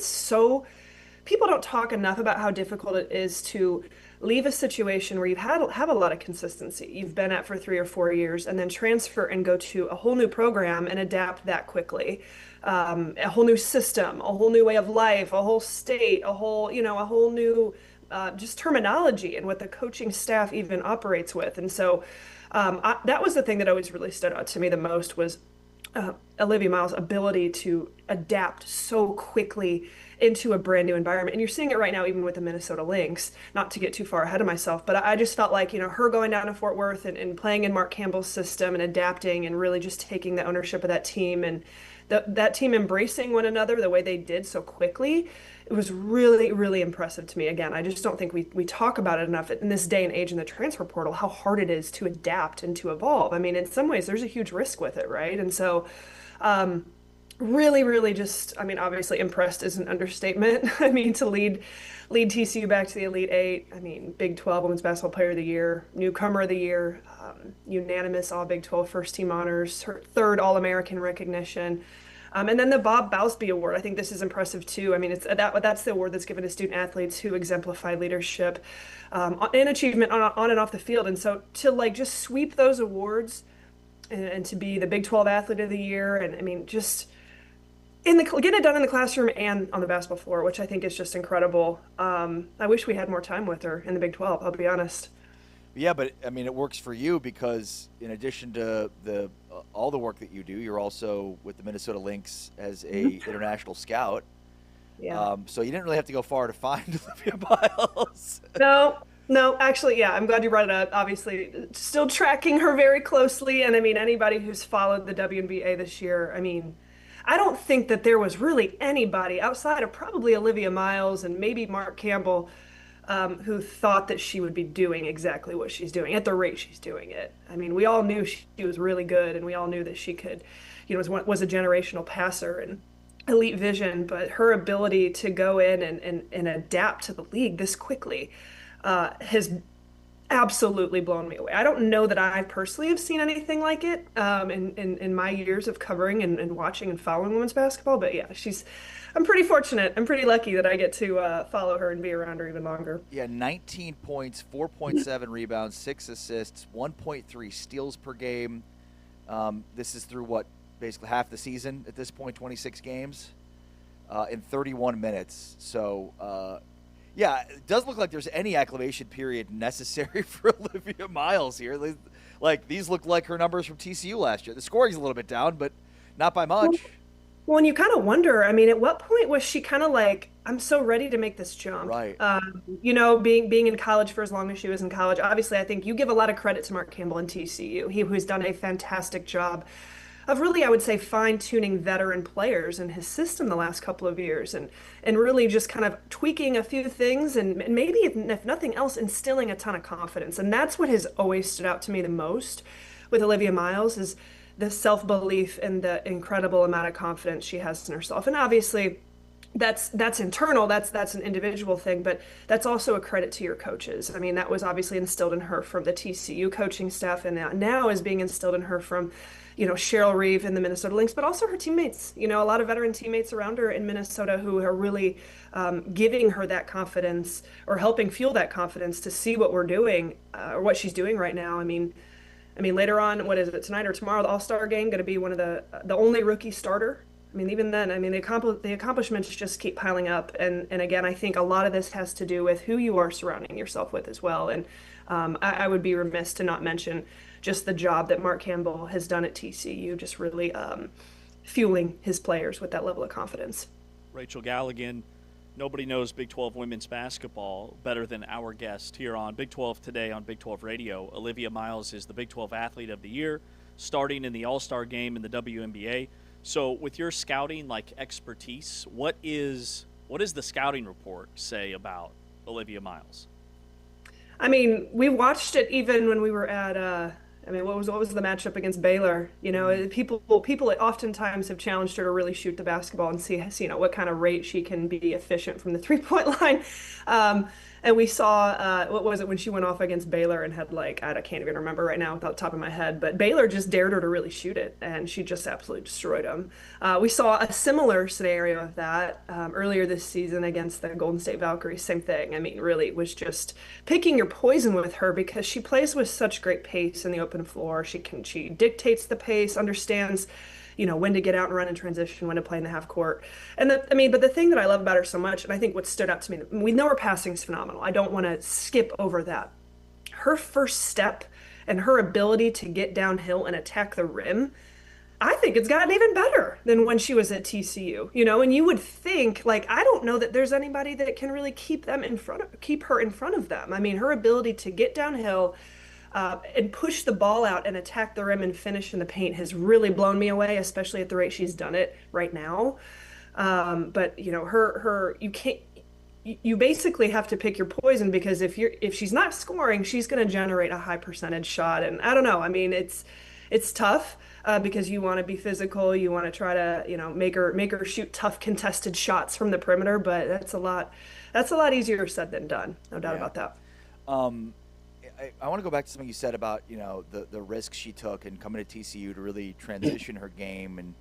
people don't talk enough about how difficult it is to leave a situation where have a lot of consistency you've been at for 3 or 4 years and then transfer and go to a whole new program and adapt that quickly. A whole new system, a whole new way of life, a whole state, a whole new just terminology and what the coaching staff even operates with. And so that was the thing that always really stood out to me the most was Olivia Miles' ability to adapt so quickly into a brand new environment. And you're seeing it right now, even with the Minnesota Lynx, not to get too far ahead of myself, but I just felt like, her going down to Fort Worth and playing in Mark Campbell's system and adapting and really just taking the ownership of that team and that team embracing one another the way they did so quickly, it was really, really impressive to me. Again, I just don't think we talk about it enough in this day and age in the transfer portal, how hard it is to adapt and to evolve. I mean, in some ways, there's a huge risk with it, right? And so really, really just, I mean, obviously impressed is an understatement. I mean, to lead TCU back to the Elite Eight. I mean, Big 12 Women's Basketball Player of the Year, Newcomer of the Year, unanimous All Big 12 First Team honors, her third All-American recognition. And then the Bob Bowsby Award. I think this is impressive too. I mean, that's the award that's given to student athletes who exemplify leadership and achievement on and off the field. And so to like just sweep those awards and to be the Big 12 Athlete of the Year, and I mean, just getting it done in the classroom and on the basketball floor, which I think is just incredible. I wish we had more time with her in the Big 12, I'll be honest. Yeah, but I mean, it works for you because in addition to all the work that you do, you're also with the Minnesota Lynx as a international scout. Yeah. So you didn't really have to go far to find Olivia Miles. No, actually, yeah, I'm glad you brought it up. Obviously, still tracking her very closely. And I mean, anybody who's followed the WNBA this year, I mean, I don't think that there was really anybody outside of probably Olivia Miles and maybe Mark Campbell who thought that she would be doing exactly what she's doing at the rate she's doing it. I mean, we all knew she was really good, and we all knew that she could, was a generational passer and elite vision, but her ability to go in and adapt to the league this quickly has absolutely blown me away. I don't know that I personally have seen anything like it in my years of covering and watching and following women's basketball, but yeah, I'm pretty fortunate. I'm pretty lucky that I get to follow her and be around her even longer. Yeah, 19 points, 4.7 rebounds, 6 assists, 1.3 steals per game. This is through basically half the season at this point, 26 games in 31 minutes. So, yeah, it does look like there's any acclimation period necessary for Olivia Miles here. Like, these look like her numbers from TCU last year. The scoring's a little bit down, but not by much. Well, and you kind of wonder, I mean, at what point was she kind of like, I'm so ready to make this jump? Right. You know, being in college for as long as she was in college. Obviously, I think you give a lot of credit to Mark Campbell and TCU. Who's done a fantastic job of really, I would say, fine-tuning veteran players in his system the last couple of years, and really just kind of tweaking a few things, and maybe, if nothing else, instilling a ton of confidence. And that's what has always stood out to me the most with Olivia Miles, is the self-belief and the incredible amount of confidence she has in herself. And obviously, that's internal, that's an individual thing, but that's also a credit to your coaches. I mean, that was obviously instilled in her from the TCU coaching staff, and now is being instilled in her from, you know, Cheryl Reeve and the Minnesota Lynx, but also her teammates. You know, a lot of veteran teammates around her in Minnesota who are really giving her that confidence, or helping fuel that confidence to see what we're doing, or what she's doing right now. I mean, later on, what is it, tonight or tomorrow, the All-Star game, going to be one of the only rookie starter. I mean, even then, I mean, the accomplishments just keep piling up. And again, I think a lot of this has to do with who you are surrounding yourself with as well. And I would be remiss to not mention just the job that Mark Campbell has done at TCU, just really fueling his players with that level of confidence. Rachel Galligan, nobody knows Big 12 women's basketball better than our guest here on Big 12 Today on Big 12 Radio. Olivia Miles is the Big 12 Athlete of the Year, starting in the All-Star game in the WNBA. So with your scouting expertise, what is the scouting report say about Olivia Miles? I mean, we watched it even when we were at what was the matchup against Baylor? You know, people oftentimes have challenged her to really shoot the basketball and see you know, what kind of rate she can be efficient from the 3-point line. And we saw, what was it, when she went off against Baylor and had I can't even remember right now without the top of my head, but Baylor just dared her to really shoot it, and she just absolutely destroyed them. We saw a similar scenario of that earlier this season against the Golden State Valkyries. Same thing. I mean, really, it was just picking your poison with her, because she plays with such great pace in the open floor. She dictates the pace, understands, you know, when to get out and run in transition, when to play in the half court. And but the thing that I love about her so much, and I think what stood out to me, we know her passing is phenomenal. I don't want to skip over that. Her first step and her ability to get downhill and attack the rim, I think it's gotten even better than when she was at TCU, you know. And you would think, I don't know that there's anybody that can really keep her in front of them. I mean, her ability to get downhill, and push the ball out and attack the rim and finish in the paint has really blown me away, especially at the rate she's done it right now. But you know, you basically have to pick your poison, because if she's not scoring, she's going to generate a high percentage shot. And I don't know. I mean, it's tough because you want to be physical, you want to try to, you know, make her shoot tough contested shots from the perimeter. But that's a lot easier said than done. No doubt about that. I want to go back to something you said about, you know, the risk she took in coming to TCU to really transition her game and,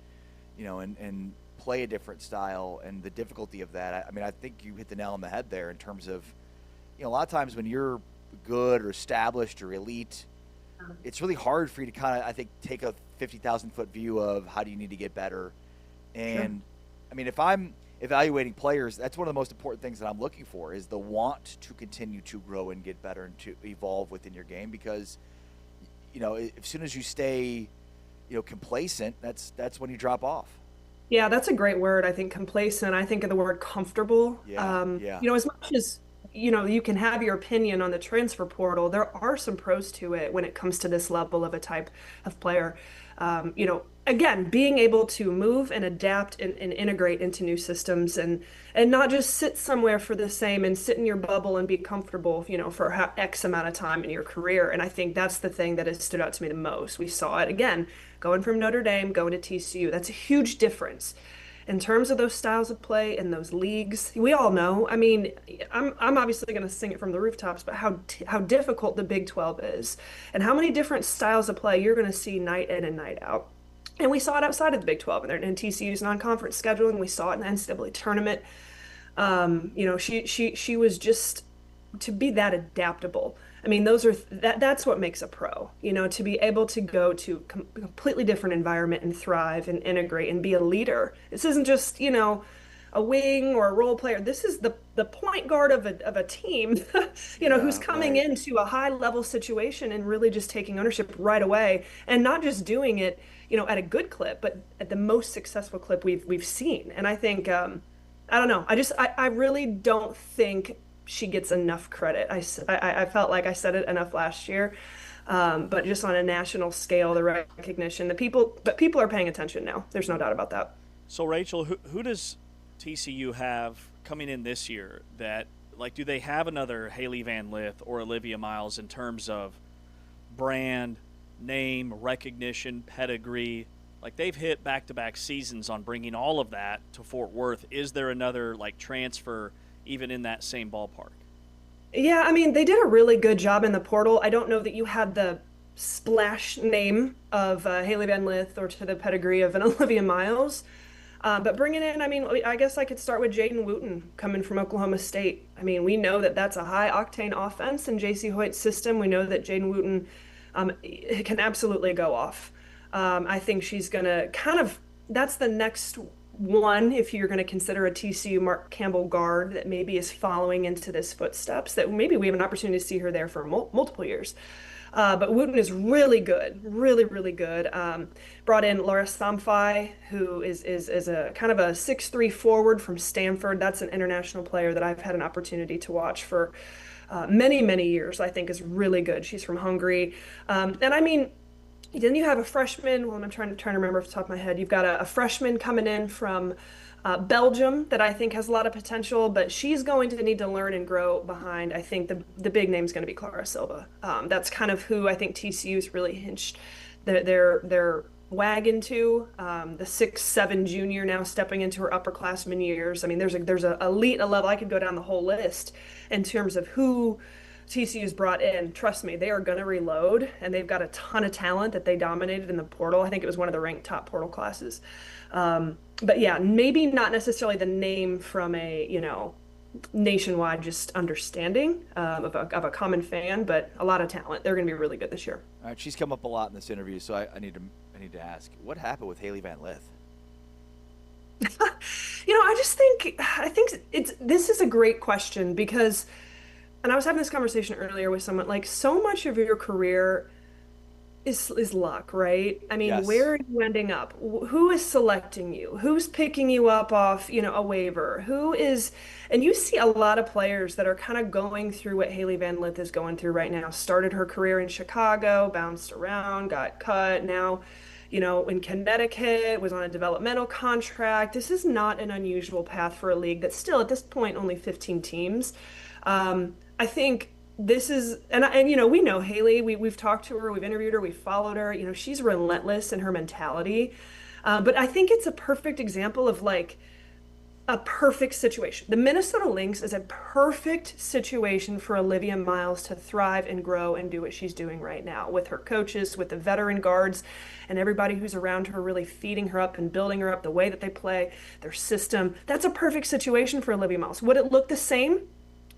you know, and play a different style, and the difficulty of that. I mean, I think you hit the nail on the head there in terms of, you know, a lot of times when you're good or established or elite, it's really hard for you to kind of, I think, take a 50,000-foot view of how do you need to get better. And, I mean, if I'm evaluating players, that's one of the most important things that I'm looking for, is the want to continue to grow and get better and to evolve within your game. Because, you know, as soon as you stay, you know, complacent, that's when you drop off. Yeah, that's a great word. I think complacent. I think of the word comfortable. You know, as much as, you know, you can have your opinion on the transfer portal, there are some pros to it when it comes to this level of a type of player. You know, again, being able to move and adapt and integrate into new systems, and not just sit somewhere for the same and sit in your bubble and be comfortable, you know, for X amount of time in your career. And I think that's the thing that has stood out to me the most. We saw it again, going from Notre Dame, going to TCU. That's a huge difference in terms of those styles of play and those leagues. We all know, I mean, I'm obviously going to sing it from the rooftops, but how difficult the Big 12 is, and how many different styles of play you're going to see night in and night out. And we saw it outside of the Big 12 and TCU's non-conference scheduling. We saw it in the NCAA tournament. You know, she was just to be that adaptable. I mean, that's what makes a pro, to be able to go to a completely different environment and thrive and integrate and be a leader. This isn't just, a wing or a role player. This is the point guard of a team, who's coming into a high level situation and really just taking ownership right away, and not just doing it, at a good clip, but at the most successful clip we've seen. And I think, I don't know. I really don't think she gets enough credit. I felt like I said it enough last year, but just on a national scale, the recognition, but people are paying attention now. There's no doubt about that. So Rachel, who does TCU have coming in this year that, like, do they have another Haley Van Lith or Olivia Miles in terms of brand, name, recognition, pedigree? Like, they've hit back-to-back seasons on bringing all of that to Fort Worth. Is there another, like, transfer even in that same ballpark? Yeah, I mean, they did a really good job in the portal. I don't know that you had the splash name of Haley Van Lith or to the pedigree of an Olivia Miles. But bringing in, I mean, I guess I could start with Jaden Wooten coming from Oklahoma State. I mean, we know that that's a high-octane offense in J.C. Hoyt's system. We know that Jaden Wooten can absolutely go off. I think she's going to that's the next one, if you're going to consider a TCU Mark Campbell guard that maybe is following into this footsteps, that maybe we have an opportunity to see her there for multiple years. But Wooten is really good, really, really good. Brought in Laura Samfai, who is a kind of a 6'3" forward from Stanford. That's an international player that I've had an opportunity to watch for many, many years. I think is really good. She's from Hungary. And I mean, then you have a freshman. Well, I'm trying to remember off the top of my head. You've got a freshman coming in from Belgium that I think has a lot of potential, but she's going to need to learn and grow behind. I think the big name is going to be Clara Silva. That's kind of who I think TCU's really hinched their wagon to. The 6'7" junior now stepping into her upperclassman years. I mean, there's a elite level. I could go down the whole list in terms of who TCU's brought in. Trust me, they are going to reload, and they've got a ton of talent that they dominated in the portal. I think it was one of the ranked top portal classes. But yeah, maybe not necessarily the name from a, nationwide just understanding of a common fan, but a lot of talent. They're going to be really good this year. All right, she's come up a lot in this interview, so I need to ask, what happened with Haley Van Lith? I think this is a great question because, and I was having this conversation earlier with someone, like, so much of your career is luck, right? I mean, Yes. Where are you ending up? Who is selecting you? Who's picking you up off, a waiver? And you see a lot of players that are kind of going through what Haley Van Lith is going through right now. Started her career in Chicago, bounced around, got cut. Now, in Connecticut, was on a developmental contract. This is not an unusual path for a league that's still, at this point, only 15 teams. I think this is, and we know Haley, we've talked to her, we've interviewed her, we've followed her, she's relentless in her mentality. But I think it's a perfect example of, like, a perfect situation. The Minnesota Lynx is a perfect situation for Olivia Miles to thrive and grow and do what she's doing right now with her coaches, with the veteran guards, and everybody who's around her really feeding her up and building her up, the way that they play, their system. That's a perfect situation for Olivia Miles. Would it look the same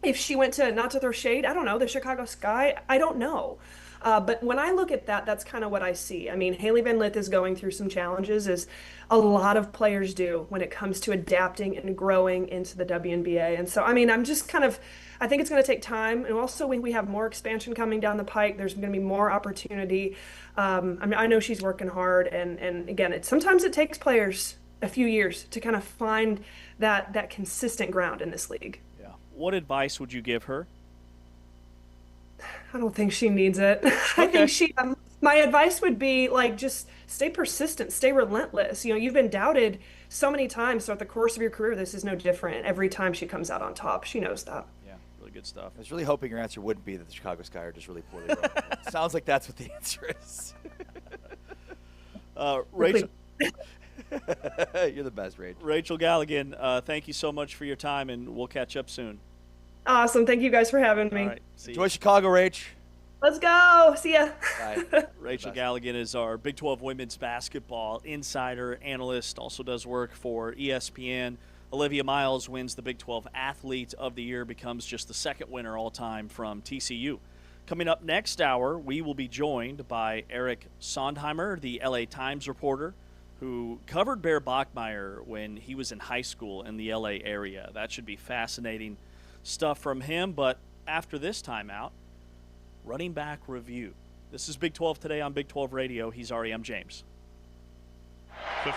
if she went to, not to throw shade, I don't know, the Chicago Sky? I don't know. But when I look at that, that's kind of what I see. I mean, Haley Van Lith is going through some challenges, as a lot of players do when it comes to adapting and growing into the WNBA. And so, I mean, I think it's going to take time. And also, when we have more expansion coming down the pike, there's going to be more opportunity. I know she's working hard. And again, sometimes it takes players a few years to kind of find that consistent ground in this league. Yeah. What advice would you give her? I don't think she needs it. I think my advice would be, like, just stay persistent, stay relentless. You've been doubted so many times throughout the course of your career. This is no different. Every time she comes out on top, she knows that. Yeah, really good stuff. I was really hoping your answer wouldn't be that the Chicago Sky are just really poorly run. Sounds like that's what the answer is. Rachel, you're the best, Rachel. Rachel Galligan, thank you so much for your time, and we'll catch up soon. Awesome. Thank you guys for having me. All right. See Enjoy you. Chicago, Rach. Let's go. See ya. Bye. Rachel Galligan is our Big 12 women's basketball insider, analyst, also does work for ESPN. Olivia Miles wins the Big 12 Athlete of the Year, becomes just the second winner all time from TCU. Coming up next hour, we will be joined by Eric Sondheimer, the LA Times reporter, who covered Bear Bachmeier when he was in high school in the LA area. That should be fascinating stuff from him. But after this timeout, running back review. This is Big 12 Today on Big 12 Radio. He's REM James. Clear.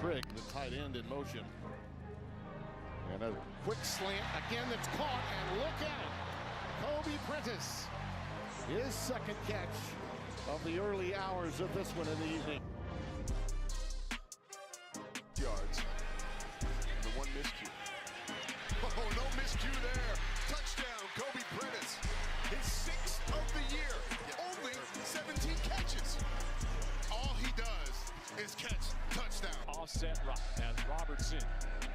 Trigg, the tight end in motion. And a quick slant again that's caught, and look out. Kobe Prentice, his second catch of the early hours of this one in the evening. Yards. The one miscue. Oh, no miscue there. Touchdown, Kobe Prentice. His 6th of the year. Only 17 catches. All he does is catch touchdown. Offset right as Robertson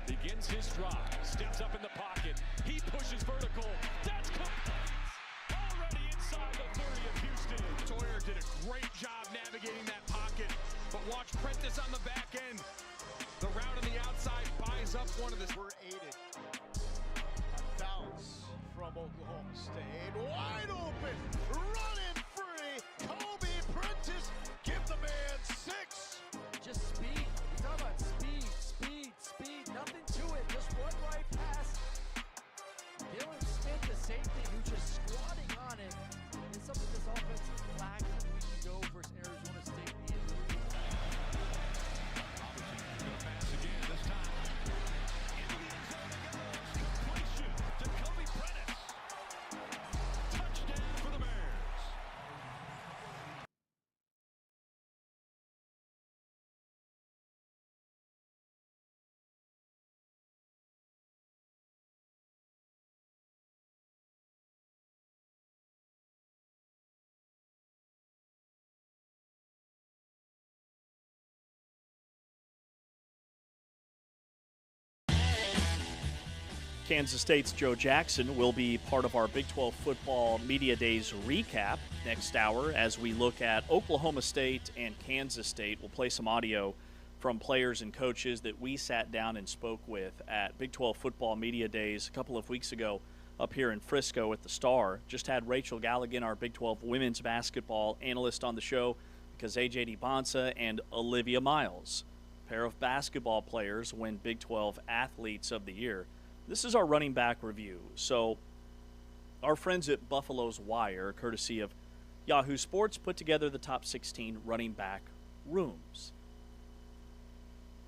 begins his drive, steps up in the pocket, he pushes vertical, that's complete! Already inside the 30 of Houston. Sawyer did a great job navigating that pocket, but watch Prentice on the back end. The route on the outside buys up one of the... We're aided. A bounce from Oklahoma State. Wide open, running free. Kobe Prentice, give the man 6. Just speed. We're talking about speed, speed, speed. Nothing to it. Just one right pass. Dylan Smith, the safety, who just squatting on it. It's something this offense lacks a week ago versus Arizona State in the end. Robertson gonna pass again this time. Into the end zone it goes. Completion to Kobe Prentice. Touchdown for Kansas State's Joe Jackson will be part of our Big 12 Football Media Days recap next hour as we look at Oklahoma State and Kansas State. We'll play some audio from players and coaches that we sat down and spoke with at Big 12 Football Media Days a couple of weeks ago up here in Frisco at the Star. Just had Rachel Galligan, our Big 12 women's basketball analyst, on the show because AJ DeBonsa and Olivia Miles, a pair of basketball players, win Big 12 Athletes of the Year. This is our running back review. So our friends at Buffalo's Wire, courtesy of Yahoo Sports, put together the top 16 running back rooms.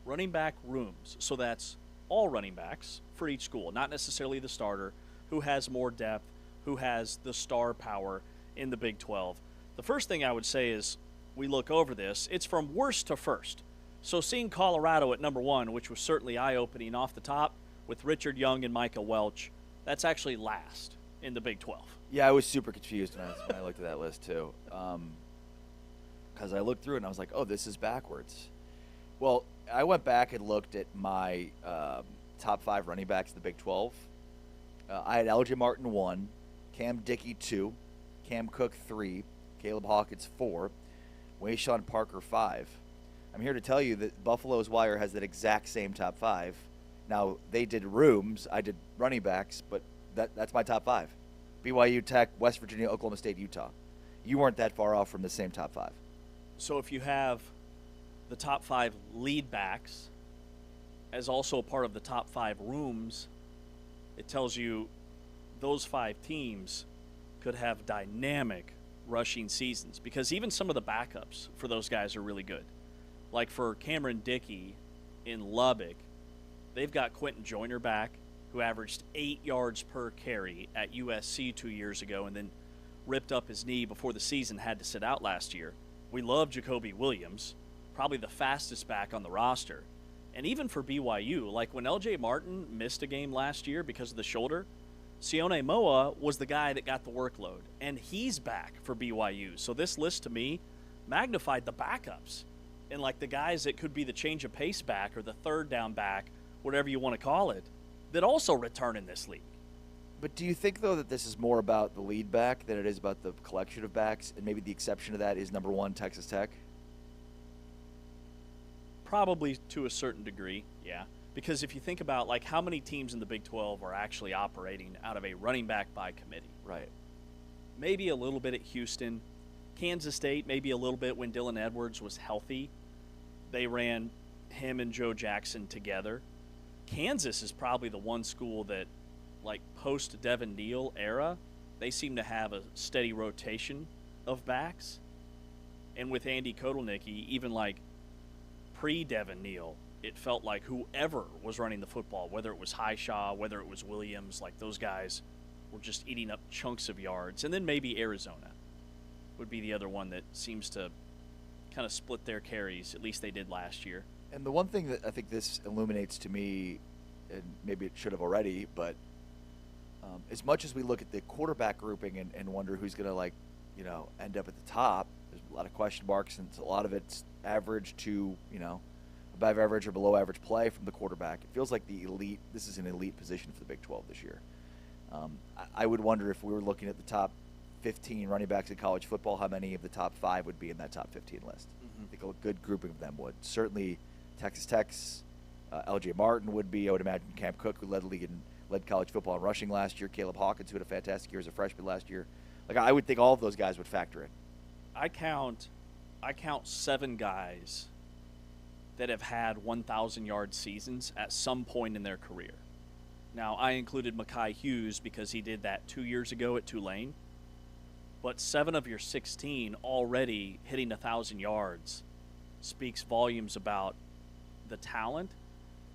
Running back rooms. So that's all running backs for each school, not necessarily the starter, who has more depth, who has the star power in the Big 12. The first thing I would say is we look over this, it's from worst to first. So seeing Colorado at number 1, which was certainly eye-opening off the top, with Richard Young and Micah Welch, that's actually last in the Big 12. Yeah, I was super confused when I looked at that list, too. Because I looked through it and I was like, oh, this is backwards. Well, I went back and looked at my top 5 running backs in the Big 12. I had LJ Martin 1, Cam Dickey 2, Cam Cook 3, Caleb Hawkins 4, Wayshawn Parker 5. I'm here to tell you that Buffalo's Wire has that exact same top 5. Now, they did rooms, I did running backs, but that's my top 5. BYU, Tech, West Virginia, Oklahoma State, Utah. You weren't that far off from the same top 5. So if you have the top 5 lead backs as also a part of the top 5 rooms, it tells you those 5 teams could have dynamic rushing seasons because even some of the backups for those guys are really good. Like for Cameron Dickey in Lubbock, they've got Quentin Joyner back, who averaged 8 yards per carry at USC 2 years ago and then ripped up his knee before the season, had to sit out last year. We love Jacoby Williams, probably the fastest back on the roster. And even for BYU, like when LJ Martin missed a game last year because of the shoulder, Sione Moa was the guy that got the workload, and he's back for BYU. So this list to me magnified the backups and like the guys that could be the change of pace back or the third down back, whatever you want to call it, that also return in this league. But do you think, though, that this is more about the lead back than it is about the collection of backs, and maybe the exception to that is number 1, Texas Tech? Probably to a certain degree, yeah. Because if you think about, like, how many teams in the Big 12 are actually operating out of a running back by committee? Right. Maybe a little bit at Houston. Kansas State, maybe a little bit when Dylan Edwards was healthy. They ran him and Joe Jackson together. Kansas is probably the one school that, like, post-Devin Neal era, they seem to have a steady rotation of backs. And with Andy Kotelnicki, even, like, pre-Devin Neal, it felt like whoever was running the football, whether it was Highshaw, whether it was Williams, like those guys were just eating up chunks of yards. And then maybe Arizona would be the other one that seems to kind of split their carries, at least they did last year. And the one thing that I think this illuminates to me, and maybe it should have already, but as much as we look at the quarterback grouping and wonder who's going to, end up at the top, there's a lot of question marks, and a lot of it's average to, above average or below average play from the quarterback. It feels like this is an elite position for the Big 12 this year. I would wonder if we were looking at the top 15 running backs in college football, how many of the top 5 would be in that top 15 list. I think a good grouping of them would. Certainly Texas Tech's LJ Martin would be. I would imagine Cam Cook, who led the league and led college football in rushing last year. Caleb Hawkins, who had a fantastic year as a freshman last year. Like, I would think all of those guys would factor in. I count 7 guys that have had 1,000-yard seasons at some point in their career. Now, I included Mekhi Hughes because he did that 2 years ago at Tulane. But 7 of your 16 already hitting 1,000 yards speaks volumes about the talent.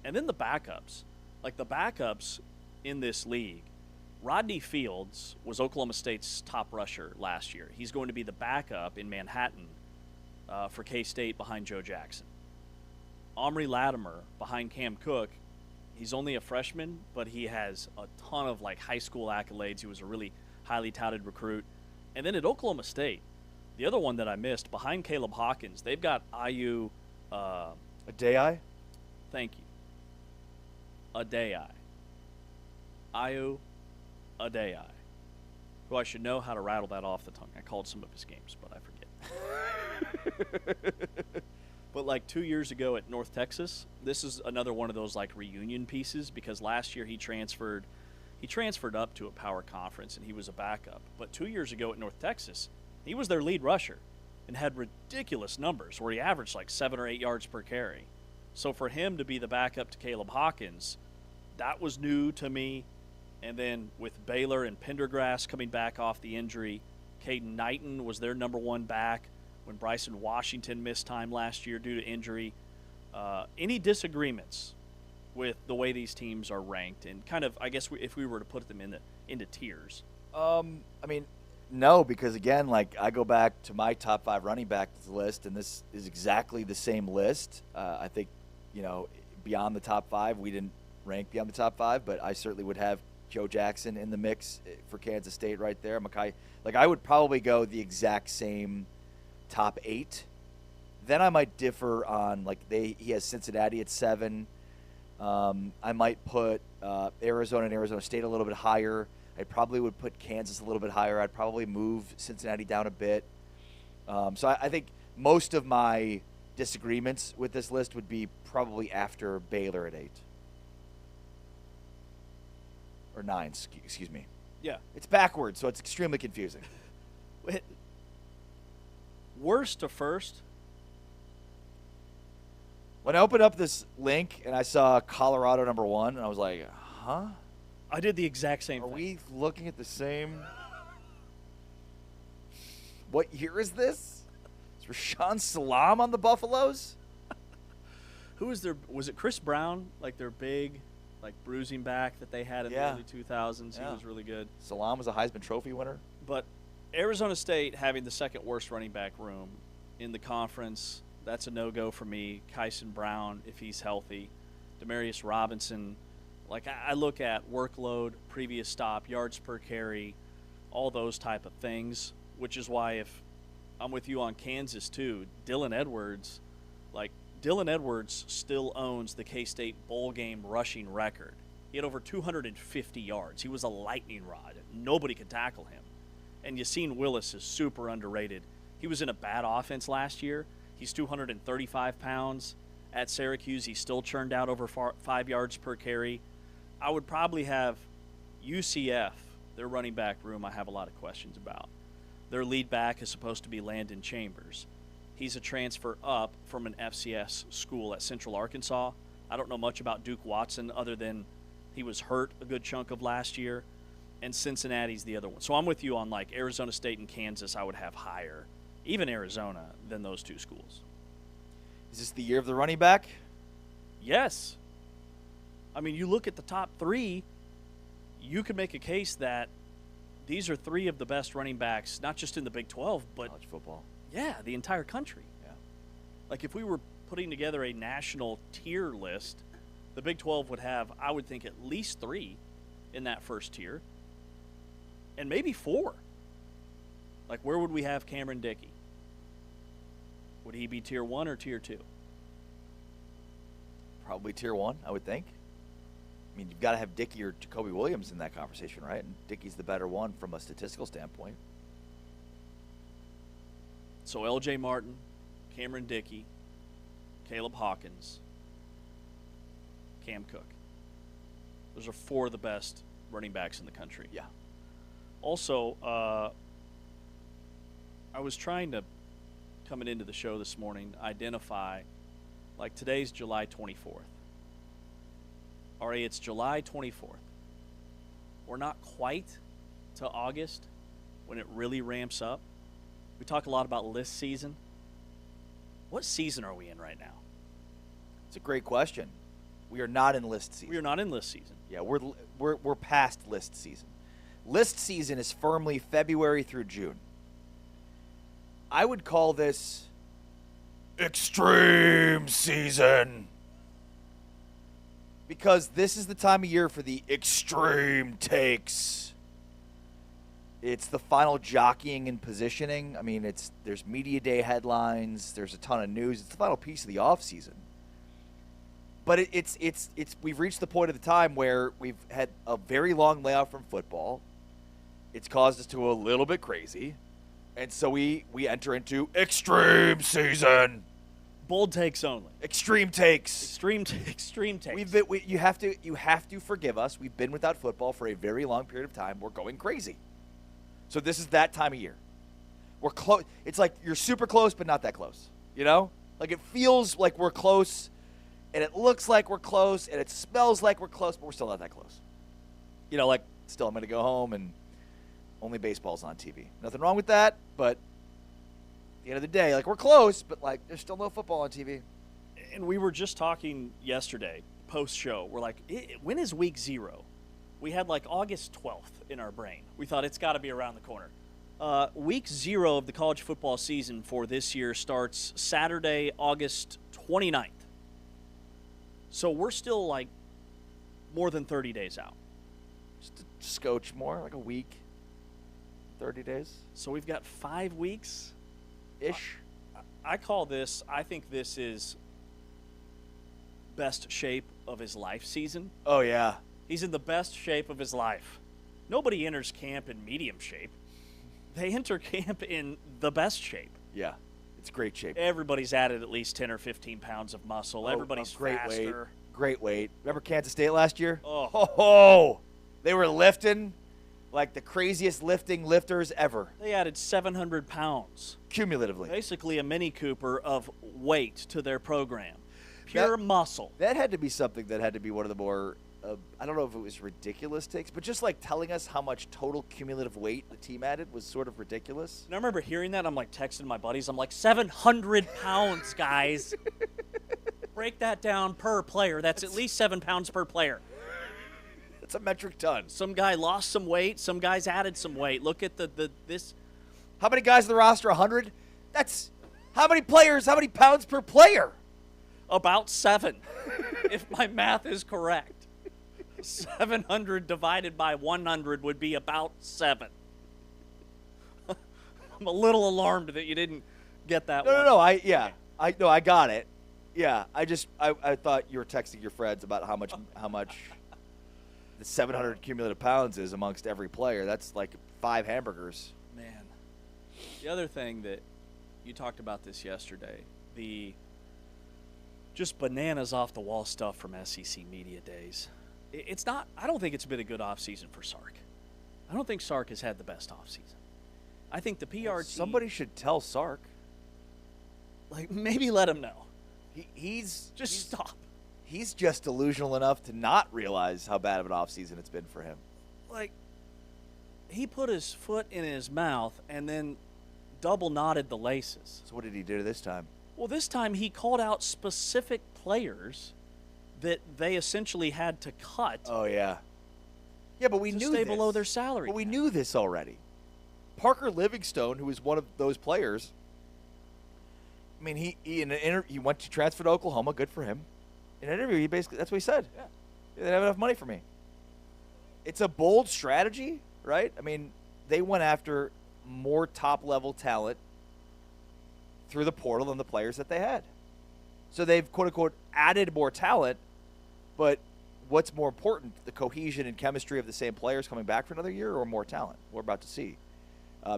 And then the backups. Like the backups in this league, Rodney Fields was Oklahoma State's top rusher last year. He's going to be the backup in Manhattan for K-State behind Joe Jackson. Omri Latimer behind Cam Cook. He's only a freshman, but he has a ton of high school accolades. He was a really highly touted recruit. And then at Oklahoma State, the other one that I missed, behind Caleb Hawkins, they've got Ayu. Adai? Thank you. Adai. Ayo Adei, who I should know how to rattle that off the tongue. I called some of his games, but I forget. But like 2 years ago at North Texas, this is another one of those like reunion pieces because last year he transferred up to a power conference and he was a backup. But 2 years ago at North Texas, he was their lead rusher and had ridiculous numbers where he averaged like 7 or 8 yards per carry. So for him to be the backup to Caleb Hawkins, that was new to me. And then with Baylor and Pendergrass coming back off the injury, Caden Knighton was their number one back when Bryson Washington missed time last year due to injury. Any disagreements with the way these teams are ranked and kind of, I guess, if we were to put them into tiers? I mean, no, because again, like I go back to my top 5 running back list, and this is exactly the same list. I think, beyond the top 5, we didn't rank beyond the top 5, but I certainly would have Joe Jackson in the mix for Kansas State right there. Mekhi, like I would probably go the exact same top 8. Then I might differ on he has Cincinnati at 7. I might put Arizona and Arizona State a little bit higher. I probably would put Kansas a little bit higher. I'd probably move Cincinnati down a bit. So I think most of my disagreements with this list would be probably after Baylor at 8. Or 9, excuse me. Yeah. It's backwards, so it's extremely confusing. Worst to first? When I opened up this link and I saw Colorado number 1, and I was like, huh? I did the exact same thing. Are we looking at the same? What year is this? Is Rashawn Salam on the Buffaloes? Who was it Chris Brown, like their big, like bruising back that they had in the early 2000s? Yeah. He was really good. Salam was a Heisman Trophy winner. But Arizona State having the second worst running back room in the conference, that's a no-go for me. Kyson Brown, if he's healthy. Demaryius Robinson. Like, I look at workload, previous stop, yards per carry, all those type of things, which is why if I'm with you on Kansas too, Dylan Edwards still owns the K-State bowl game rushing record. He had over 250 yards. He was a lightning rod. Nobody could tackle him. And Yassine Willis is super underrated. He was in a bad offense last year. He's 235 pounds. At Syracuse, he still churned out over 5 yards per carry. I would probably have UCF, their running back room, I have a lot of questions about. Their lead back is supposed to be Landon Chambers. He's a transfer up from an FCS school at Central Arkansas. I don't know much about Duke Watson other than he was hurt a good chunk of last year. And Cincinnati's the other one. So I'm with you on like Arizona State and Kansas I would have higher, even Arizona, than those two schools. Is this the year of the running back? Yes. I mean, you look at the top 3, you could make a case that these are 3 of the best running backs, not just in the Big 12, but college football. Yeah, the entire country. Yeah. Like if we were putting together a national tier list, the Big 12 would have, I would think, at least 3 in that first tier, and maybe 4. Like where would we have Cameron Dickey? Would he be tier 1 or tier 2? Probably tier 1, I would think. I mean, you've got to have Dickey or Jacoby Williams in that conversation, right? And Dickey's the better one from a statistical standpoint. So L.J. Martin, Cameron Dickey, Caleb Hawkins, Cam Cook. Those are 4 of the best running backs in the country. Yeah. Also, I was trying to, coming into the show this morning, identify, like today's July 24th. All right, it's July 24th. We're not quite to August when it really ramps up. We talk a lot about list season. What season are we in right now? It's a great question. We are not in list season. We are not in list season. Yeah, we're past list season. List season is firmly February through June. I would call this extreme season because this is the time of year for the extreme takes. It's the final jockeying and positioning. I mean, there's media day headlines. There's a ton of news. It's the final piece of the offseason. But it's we've reached the point of the time where we've had a very long layoff from football. It's caused us to go a little bit crazy. And so we enter into extreme season. Bold takes only. Extreme takes. Extreme takes. You have to forgive us. We've been without football for a very long period of time. We're going crazy. So this is that time of year. We're close. It's like you're super close, but not that close. You know? Like it feels like we're close, and it looks like we're close, and it smells like we're close, but we're still not that close. You know, like still I'm going to go home and only baseball's on TV. Nothing wrong with that, but at the end of the day, like we're close, but like there's still no football on TV. And we were just talking yesterday, post-show. We're like, when is week 0? We had like August 12th in our brain. We thought it's got to be around the corner. Week 0 of the college football season for this year starts Saturday, August 29th. So we're still like more than 30 days out. Just a scotch more, like a week, 30 days. So we've got 5 weeks. Ish. I call this, I think this is best shape of his life season. Oh, yeah. He's in the best shape of his life. Nobody enters camp in medium shape. They enter camp in the best shape. Yeah, it's great shape. Everybody's added at least 10 or 15 pounds of muscle. Everybody's great faster. Weight. Great weight. Remember Kansas State last year? Oh. They were lifting like the craziest lifters ever. They added 700 pounds. Cumulatively. Basically a Mini Cooper of weight to their program. Pure muscle. That had to be something that had to be one of the more, I don't know if it was ridiculous takes, but just like telling us how much total cumulative weight the team added was sort of ridiculous. And I remember hearing that. I'm like texting my buddies. I'm like, 700 pounds, guys. Break that down per player. That's at least 7 pounds per player. It's a metric ton. Some guy lost some weight. Some guys added some weight. Look at this. How many guys in the roster? 100? That's how many players? How many pounds per player? About 7, if my math is correct. 700 divided by 100 would be about 7. I'm a little alarmed that you didn't get that one. No. I got it. Yeah, I thought you were texting your friends about how much the 700 cumulative pounds is amongst every player. That's like 5 hamburgers. Man. The other thing that you talked about this yesterday, the just bananas off the wall stuff from SEC Media Days. It's not, I don't think it's been a good offseason for Sark. I don't think Sark has had the best offseason. I think the PR team. Somebody should tell Sark. Like, maybe let him know. He's stop. He's just delusional enough to not realize how bad of an offseason it's been for him. Like, he put his foot in his mouth and then double knotted the laces. So what did he do this time? Well, this time he called out specific players that they essentially had to cut. Oh, yeah. Yeah, but we knew stay this. below their salary. But we knew this already. Parker Livingstone, who was one of those players, I mean, he went to transfer to Oklahoma. Good for him. In an interview, that's what he said. Yeah. They didn't have enough money for me. It's a bold strategy, right? I mean, they went after more top-level talent through the portal than the players that they had. So they've, quote-unquote, added more talent, but what's more important, the cohesion and chemistry of the same players coming back for another year or more talent? We're about to see.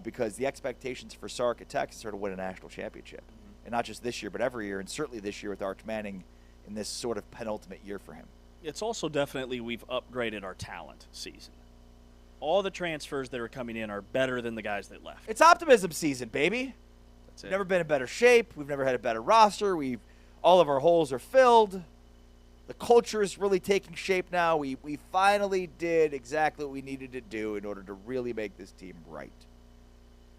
Because the expectations for Sark at Texas are to win a national championship. Mm-hmm. And not just this year, but every year, and certainly this year with Arch Manning in this sort of penultimate year for him. It's also definitely we've upgraded our talent season. All the transfers that are coming in are better than the guys that left. It's optimism season, baby. That's it. We've never been in better shape. We've never had a better roster. All of our holes are filled. The culture is really taking shape now. We finally did exactly what we needed to do in order to really make this team right.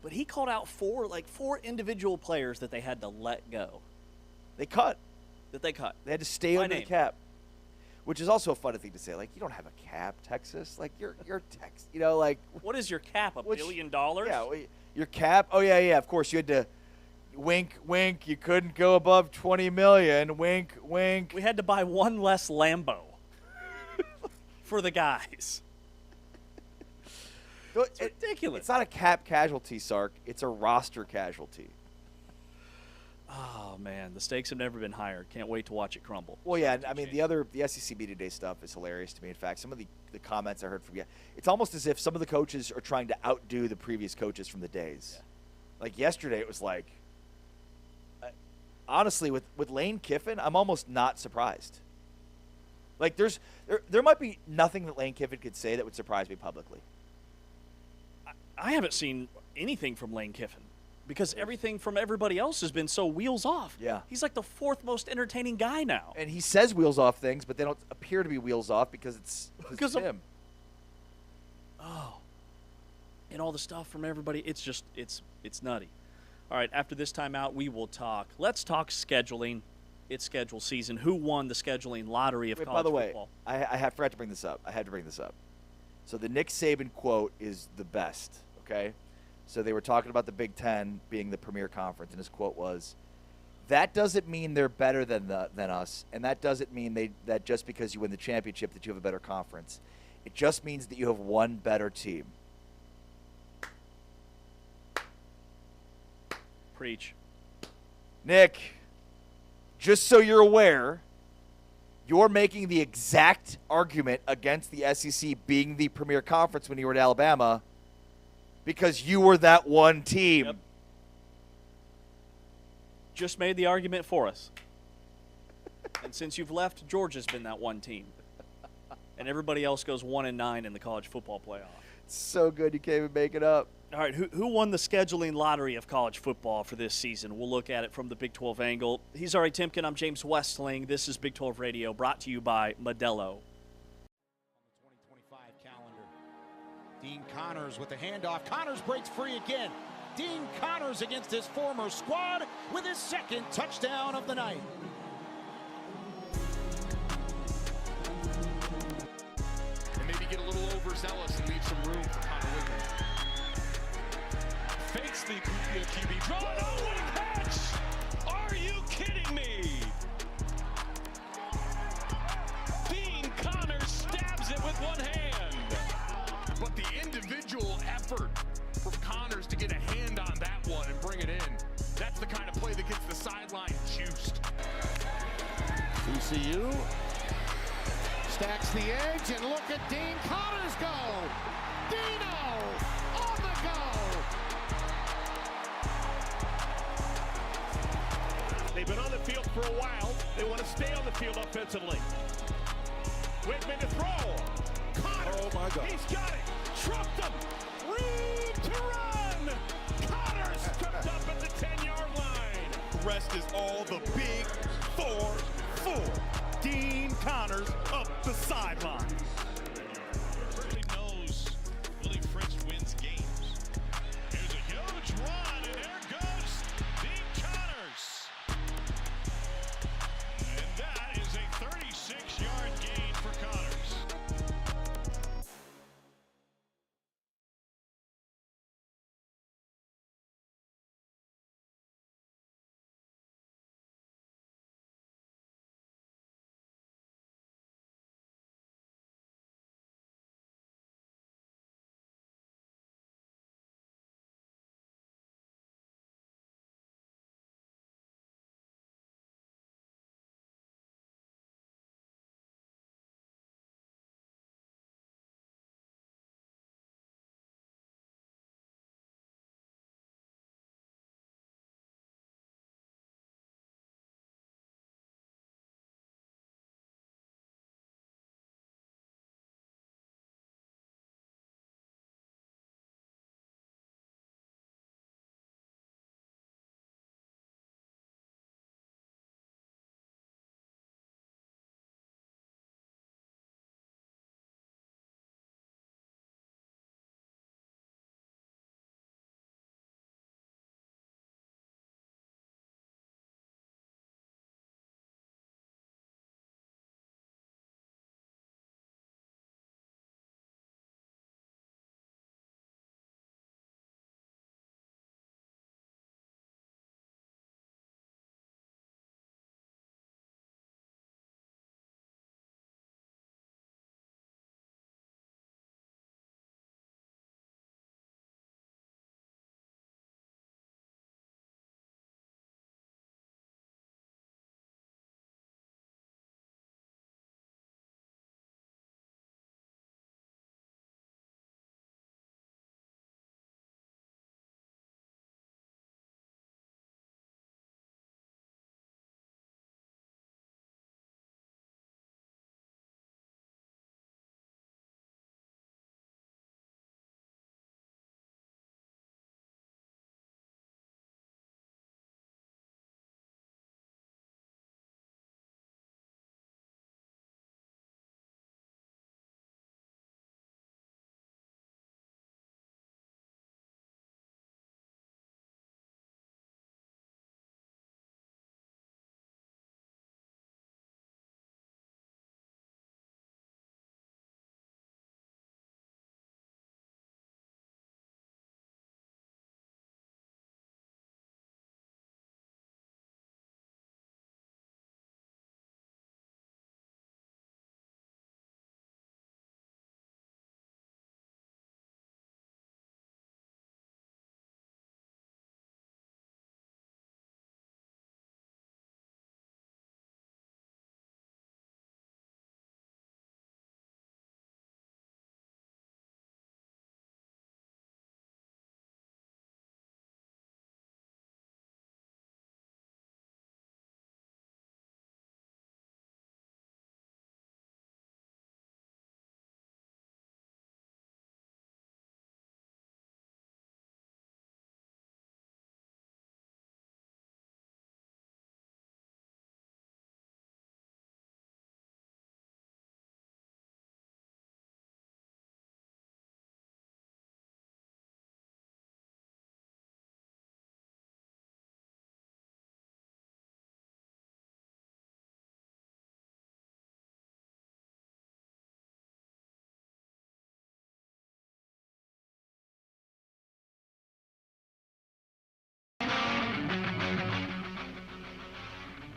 But he called out four individual players that they had to let go. They cut. They had to stay under the cap. Which is also a funny thing to say. Like, you don't have a cap, Texas. Like, you're Texas. You know, like. What is your cap? $1 billion? Yeah, your cap. Oh, yeah. Of course, you had to wink, wink. You couldn't go above $20 million. Wink, wink. We had to buy one less Lambo for the guys. It's ridiculous. It's not a cap casualty, Sark. It's a roster casualty. Oh man, the stakes have never been higher. Can't wait to watch it crumble. Well, yeah, I mean, the SEC Media Day stuff is hilarious to me. In fact, some of the comments I heard from it's almost as if some of the coaches are trying to outdo the previous coaches from the days. Yeah. Like yesterday, it was like, honestly, with Lane Kiffin, I'm almost not surprised. Like there might be nothing that Lane Kiffin could say that would surprise me publicly. I haven't seen anything from Lane Kiffin because everything from everybody else has been so wheels off. Yeah. He's like the fourth most entertaining guy now. And he says wheels off things, but they don't appear to be wheels off because it's him. Oh. And all the stuff from everybody, it's nutty. All right, after this timeout, we will talk. Let's talk scheduling. It's schedule season. Who won the scheduling lottery of college football? By the way, I forgot to bring this up. I had to bring this up. So the Nick Saban quote is the best, okay? So they were talking about the Big Ten being the premier conference, and his quote was, "That doesn't mean they're better than us, and that doesn't mean that just because you win the championship that you have a better conference. It just means that you have one better team." Preach. Nick, just so you're aware, you're making the exact argument against the SEC being the premier conference when you were at Alabama because you were that one team. Yep. Just made the argument for us. And since you've left, Georgia's been that one team. And everybody else goes 1-9 in the college football playoff. It's so good you can't even make it up. All right, who won the scheduling lottery of college football for this season? We'll look at it from the Big 12 angle. He's Ari Timken. I'm James Westling. This is Big 12 Radio, brought to you by Modelo. On the 2025 calendar, Dean Connors with the handoff. Connors breaks free again. Dean Connors against his former squad with his second touchdown of the night. And maybe get a little overzealous and leave some room for Connor Wiggins. Fakes the QB draw. Oh, what a catch! Are you kidding me? Dean Connors stabs it with one hand. But the individual effort from Connors to get a hand on that one and bring it in, that's the kind of play that gets the sideline juiced. TCU stacks the edge, and look at Dean Connors go. Dino on the go. They've been on the field for a while. They want to stay on the field offensively. Whitman to throw. Connors. Oh, my God. He's got it. Trumped him. Room to run. Connors tripped up at the 10-yard line. The rest is all the big 4-4. Dean Connors up the sideline.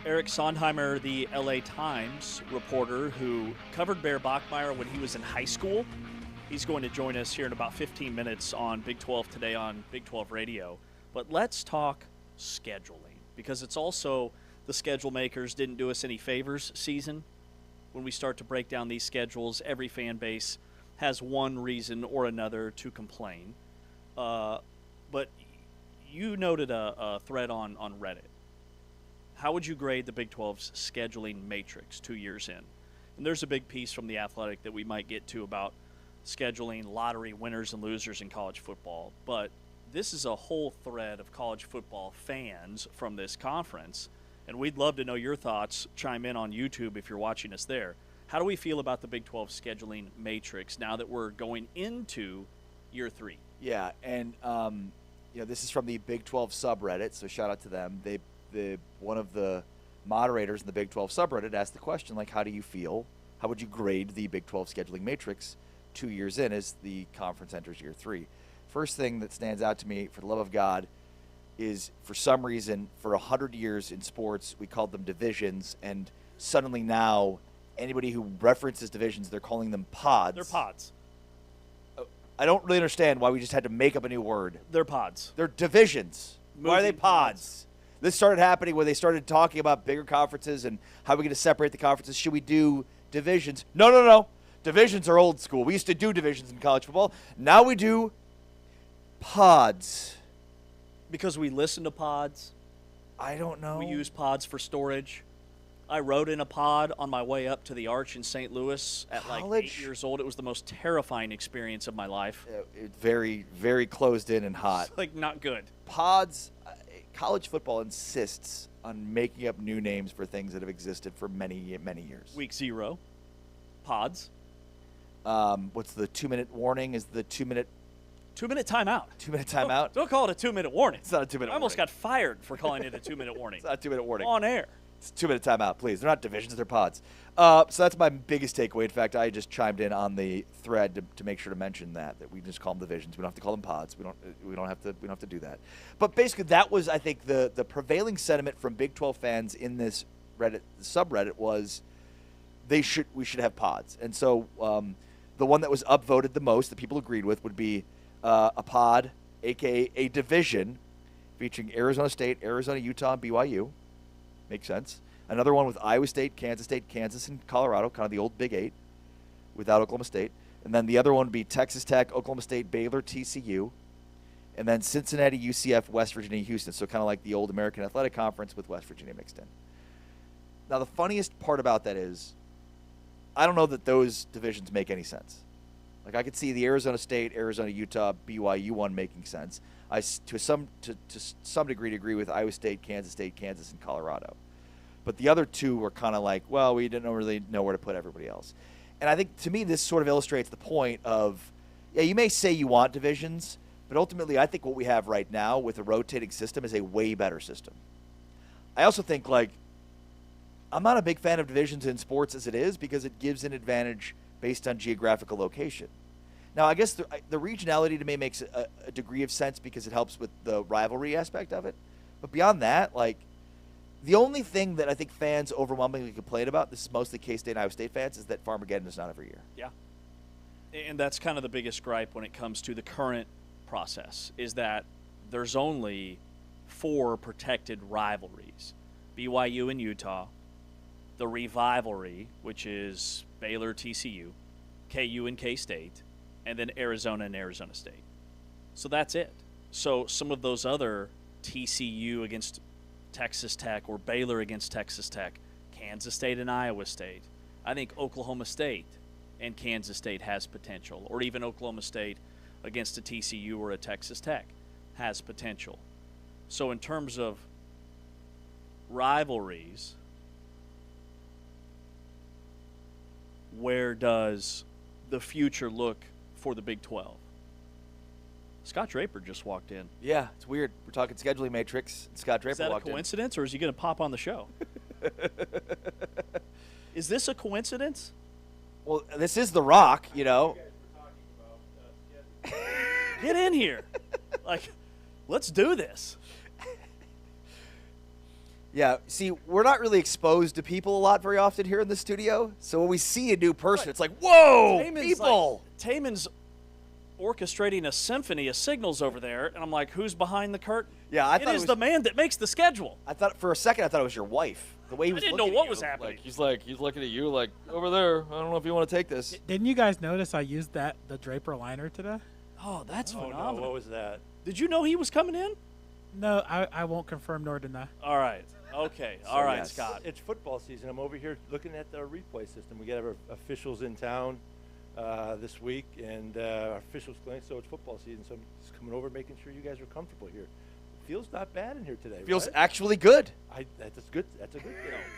Eric Sondheimer, the LA Times reporter who covered Bear Bachmeier when he was in high school. He's going to join us here in about 15 minutes on Big 12 Today on Big 12 Radio. But let's talk scheduling, because it's also the schedule makers didn't do us any favors season. When we start to break down these schedules, every fan base has one reason or another to complain. But you noted a thread on Reddit. How would you grade the Big 12's scheduling matrix 2 years in? And there's a big piece from The Athletic that we might get to about scheduling lottery winners and losers in college football. But this is a whole thread of college football fans from this conference, and we'd love to know your thoughts. Chime in on YouTube if you're watching us there. How do we feel about the Big 12 scheduling matrix now that we're going into year 3? Yeah, and this is from the Big 12 subreddit, so shout out to them. One of the moderators in the Big 12 subreddit asked the question, like, how do you feel? How would you grade the Big 12 scheduling matrix 2 years in as the conference enters year 3? First thing that stands out to me, for the love of God, is for some reason, for 100 years in sports, we called them divisions, and suddenly now, anybody who references divisions, they're calling them pods. They're pods. I don't really understand why we just had to make up a new word. They're pods. They're divisions. Why are they pods? This started happening when they started talking about bigger conferences and how we're going to separate the conferences. Should we do divisions? No. Divisions are old school. We used to do divisions in college football. Now we do pods. Because we listen to pods. I don't know. We use pods for storage. I rode in a pod on my way up to the Arch in St. Louis at like 8 years old. It was the most terrifying experience of my life. Very, very closed in and hot. Like, not good. Pods, college football insists on making up new names for things that have existed for many, many years. Week 0, pods. What's the 2-minute warning? Is the 2-minute... 2-minute timeout. 2-minute timeout? Don't call it a 2-minute warning. It's not a 2-minute warning. I almost got fired for calling it a 2-minute warning. It's not a 2-minute warning. On air. It's a 2-minute timeout, please. They're not divisions, they're pods. So that's my biggest takeaway. In fact, I just chimed in on the thread to make sure to mention that we just call them divisions. We don't have to call them pods. We don't have to do that. But basically, that was, I think, the prevailing sentiment from Big 12 fans in this Reddit subreddit was we should have pods. And so the one that was upvoted the most that people agreed with would be a pod, aka a division, featuring Arizona State, Arizona, Utah, and BYU. Makes sense. Another one with Iowa State, Kansas, and Colorado, kind of the old Big 8 without Oklahoma State. And then the other one would be Texas Tech, Oklahoma State, Baylor, TCU. And then Cincinnati, UCF, West Virginia, Houston. So kind of like the old American Athletic Conference with West Virginia mixed in. Now, the funniest part about that is I don't know that those divisions make any sense. Like, I could see the Arizona State, Arizona, Utah, BYU one making sense. I to some degree agree with Iowa State, Kansas, and Colorado. But the other two were kind of like, well, we didn't really know where to put everybody else. And I think, to me, this sort of illustrates the point of, yeah, you may say you want divisions, but ultimately I think what we have right now with a rotating system is a way better system. I also think, like, I'm not a big fan of divisions in sports as it is because it gives an advantage based on geographical location. Now, I guess the regionality to me makes a degree of sense because it helps with the rivalry aspect of it. But beyond that, like, the only thing that I think fans overwhelmingly complain about, this is mostly K-State and Iowa State fans, is that Farmageddon is not every year. Yeah. And that's kind of the biggest gripe when it comes to the current process, is that there's only 4 protected rivalries. BYU and Utah, the Revivalry, which is Baylor, TCU, KU and K-State, and then Arizona and Arizona State. So that's it. So some of those other TCU against Texas Tech or Baylor against Texas Tech, Kansas State and Iowa State, I think Oklahoma State and Kansas State has potential, or even Oklahoma State against a TCU or a Texas Tech has potential. So in terms of rivalries, where does the future look for the Big 12? Scott Draper just walked in. Yeah, it's weird. We're talking scheduling matrix. Scott Draper walked in. Is that a coincidence, or is he going to pop on the show? Is this a coincidence? Well, this is The Rock, you know. Get in here. Like, let's do this. Yeah, see, we're not really exposed to people a lot very often here in the studio. So when we see a new person, it's like, whoa, people. Taman's orchestrating a symphony of signals over there, and I'm like, who's behind the curtain? Yeah, I it thought is the man that makes the schedule. I thought for a second I thought it was your wife. The way he was I didn't know looking what at was you. happening. He's looking at you like, over there. I don't know if you want to take this. Didn't you guys notice I used the Draper liner today? Oh, that's phenomenal. No, what was that? Did you know he was coming in? No, I won't confirm nor deny. All right. Okay. All right, Scott. It's football season. I'm over here looking at the replay system. We got our officials in town this week, and our officials clinic, so it's football season. So I'm just coming over, making sure you guys are comfortable here. Feels not bad in here today. Feels right? actually good. That's good. That's a good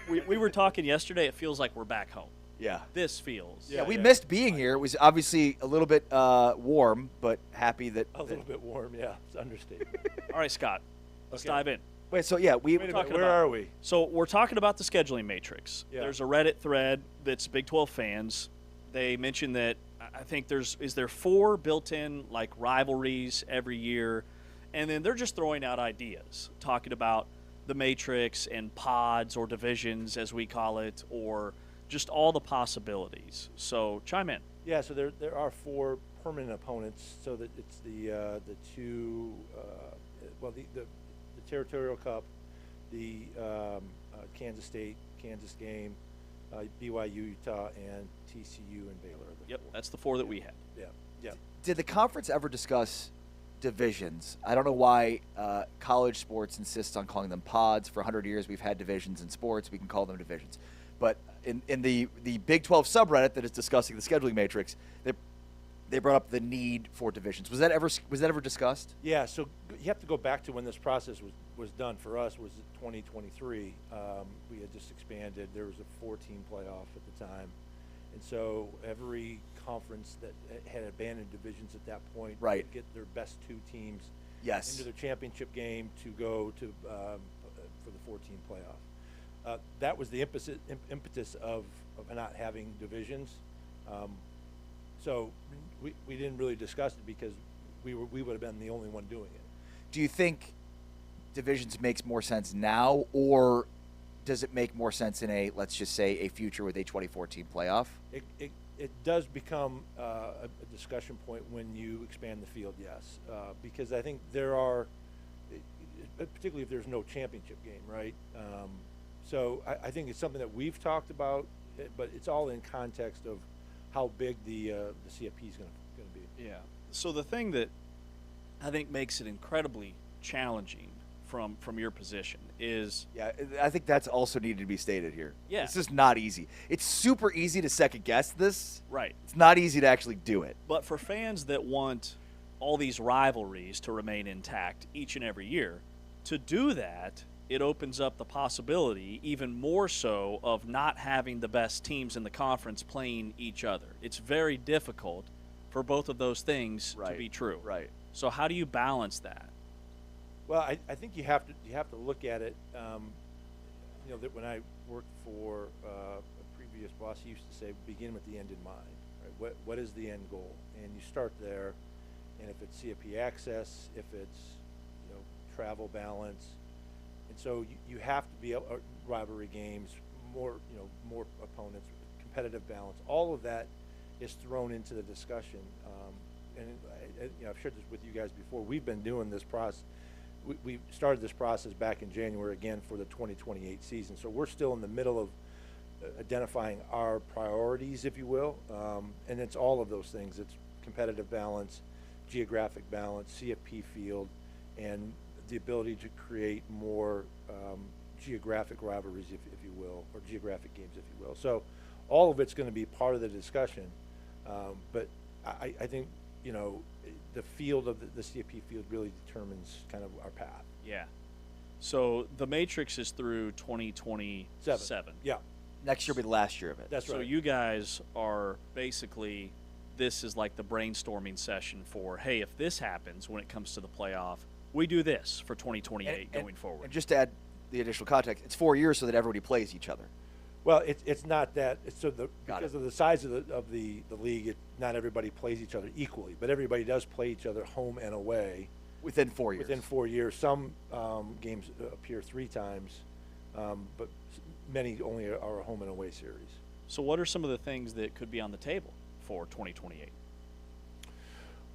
thing. We were talking yesterday. It feels like we're back home. Yeah. This feels. Yeah, we missed being here. It was obviously a little bit warm, but happy that. A little bit warm, yeah. It's an understatement. All right, Scott. Let's dive in. Wait, so yeah, Wait a minute, where are we? So we're talking about the scheduling matrix. Yeah. There's a Reddit thread that's Big 12 fans. They mentioned that I think is there 4 built-in like rivalries every year, and then they're just throwing out ideas, talking about the matrix and pods or divisions as we call it, or just all the possibilities. So chime in. Yeah, so there are 4 permanent opponents. So that it's the two, the Territorial Cup, the Kansas State, Kansas game, BYU, Utah, and TCU and Baylor. Yep, that's the 4 that we had. Yeah. Did the conference ever discuss divisions? I don't know why college sports insists on calling them pods. For 100 years, we've had divisions in sports. We can call them divisions. But in the Big 12 subreddit that is discussing the scheduling matrix, they brought up the need for divisions. Was that ever discussed? Yeah, so you have to go back to when this process was done. For us, was 2023. We had just expanded. There was a 4-team playoff at the time. And so every conference that had abandoned divisions at that point would get their best 2 teams into their championship game to go to for the 4-team playoff. That was the impetus of not having divisions. So we didn't really discuss it because we would have been the only one doing it. Do you think divisions makes more sense now, or does it make more sense in let's just say a future with a 24-team playoff? It does become a discussion point when you expand the field, yes, because I think there are, particularly if there's no championship game, right? So I think it's something that we've talked about, but it's all in context of how big the CFP is going to be. Yeah. So the thing that I think makes it incredibly challenging from your position is... Yeah, I think that's also needed to be stated here. Yeah. It's just not easy. It's super easy to second guess this. Right. It's not easy to actually do it. But for fans that want all these rivalries to remain intact each and every year, to do that, it opens up the possibility, even more so, of not having the best teams in the conference playing each other. It's very difficult for both of those things to be true. Right. So how do you balance that? Well, I think you have to look at it. That when I worked for a previous boss, he used to say, begin with the end in mind. Right? What is the end goal? And you start there. And if it's CFP access, if it's travel balance, and so you have to be rivalry games, more opponents, competitive balance. All of that is thrown into the discussion. I've shared this with you guys before. We've been doing this process. We started this process back in January again for the 2028 season. So we're still in the middle of identifying our priorities, if you will, and it's all of those things. It's competitive balance, geographic balance, CFP field, and the ability to create more geographic rivalries, if you will, or geographic games, if you will. So all of it's going to be part of the discussion, but I think the field of the CFP field really determines kind of our path. Yeah. So the matrix is through 2027. Yeah. Next year will be the last year of it. That's right. So you guys are basically, this is like the brainstorming session for, hey, if this happens when it comes to the playoff, we do this for 2028 going forward. And just to add the additional context, it's 4 years so that everybody plays each other. Well, it's not that. Because of the size of the league, not everybody plays each other equally, but everybody does play each other home and away within 4 years. Within 4 years, some games appear 3 times, but many only are a home and away series. So what are some of the things that could be on the table for 2028?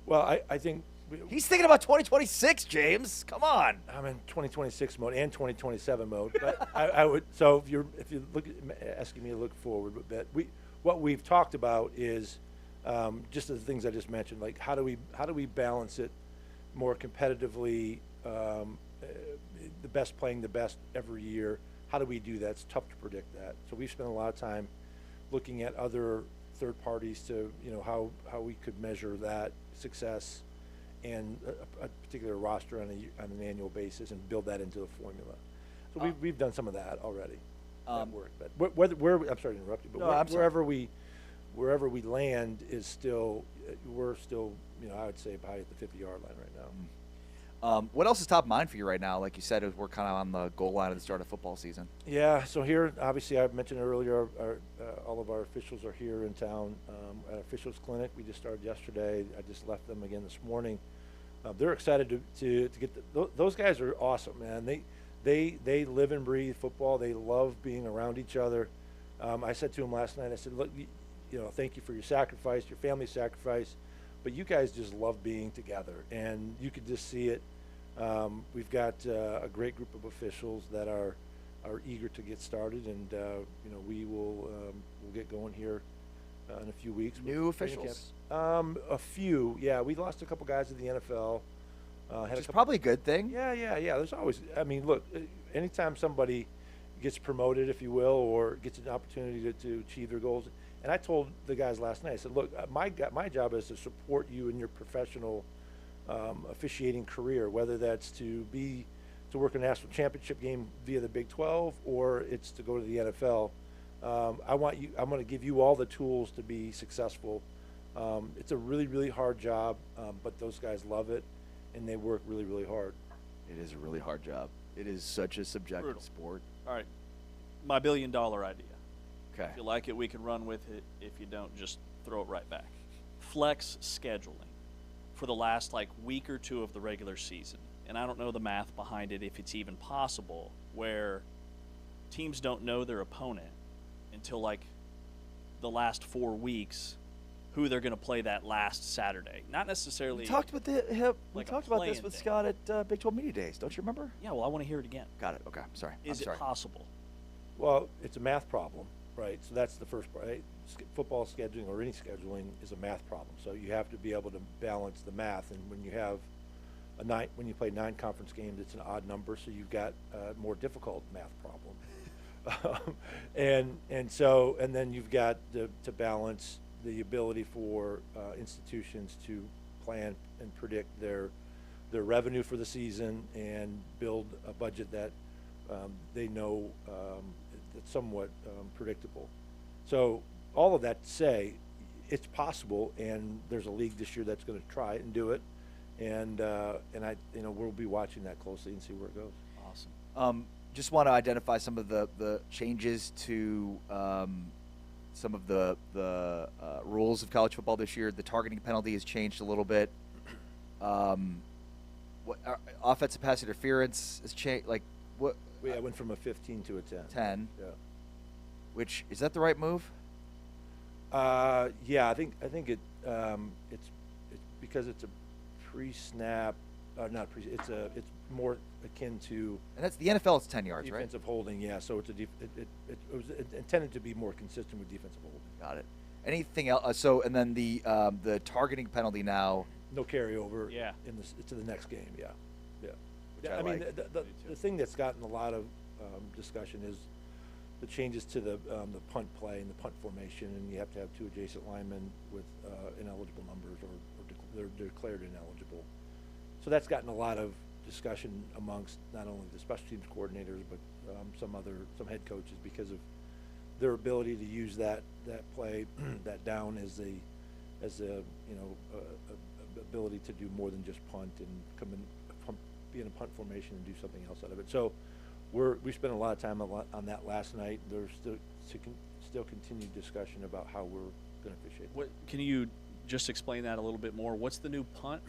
Well, I think He's thinking about 2026, James. Come on. I'm in 2026 mode and 2027 mode. But I would, so if you look at, asking me to look forward a bit, what we've talked about is just the things I just mentioned, like how do we balance it more competitively, the best playing the best every year. How do we do that? It's tough to predict that. So we've spent a lot of time looking at other third parties to, how we could measure that success and a particular roster on an annual basis and build that into the formula. So we've done some of that already. That work. But where I'm sorry to interrupt you, but wherever we land is still, we're still, I would say probably at the 50-yard line right now. What else is top of mind for you right now? Like you said, we're kind of on the goal line of the start of football season. Yeah, so here, obviously, I mentioned earlier, all of our officials are here in town at officials clinic. We just started yesterday. I just left them again this morning. They're excited to get those guys are awesome, man. They live and breathe football. They love being around each other. I said to them last night, I said, look, thank you for your sacrifice, your family sacrifice, but you guys just love being together, and you could just see it. We've got a great group of officials that are eager to get started, and we'll get going here in a few weeks. New officials? A few, yeah. We lost a couple guys to the NFL. Which is probably a good thing. Yeah. There's always, look, anytime somebody gets promoted, if you will, or gets an opportunity to achieve their goals. And I told the guys last night, I said, look, my job is to support you in your professional officiating career, whether that's to work a national championship game via the Big 12 or it's to go to the NFL. I'm going to give you all the tools to be successful. It's a really, really hard job, but those guys love it, and they work really, really hard. It is a really hard job. It is such a subjective sport. All right, my $1 billion idea. Okay. If you like it, we can run with it. If you don't, just throw it right back. Flex scheduling for the last week or two of the regular season. And I don't know the math behind it, if it's even possible, where teams don't know their opponent until the last 4 weeks who they're going to play that last Saturday. Not necessarily. We talked about this with Scott at Big 12 Media Days. Don't you remember? Yeah, well, I want to hear it again. Got it. Okay. I'm sorry. Is it possible? Well, it's a math problem, right? So that's the first part. Right? Football scheduling or any scheduling is a math problem. So you have to be able to balance the math. And when you have when you play 9 conference games, it's an odd number, so you've got a more difficult math problem. and then you've got to balance the ability for institutions to plan and predict their revenue for the season and build a budget that they know that's somewhat predictable. So all of that to say, it's possible, and there's a league this year that's going to try it and do it, and we'll be watching that closely and see where it goes. Awesome. Just want to identify some of the changes to some of the rules of college football this year. The targeting penalty has changed a little bit. Offensive pass interference has changed. What? Yeah, it went from a 15 to a 10. 10. Yeah. Which is that the right move? Yeah, I think it's because it's a pre-snap, not pre. It's more akin to. And that's the NFL. It's 10 yards, right? Defensive holding, yeah. So it's it was intended to be more consistent with defensive holding. Got it. Anything else? So and then the targeting penalty now. No carryover. Yeah. To the next game. Yeah. Which I mean, like. the thing that's gotten a lot of discussion is the changes to the punt play and the punt formation, and you have to have 2 adjacent linemen with ineligible numbers or they're declared ineligible. So that's gotten a lot of discussion amongst not only the special teams coordinators but some head coaches because of their ability to use that play that down as a ability to do more than just punt and come in, be in a punt formation and do something else out of it. So we spent a lot of time on that last night. There's still continued discussion about how we're going to officiate. What can you just explain that a little bit more? What's the new punt?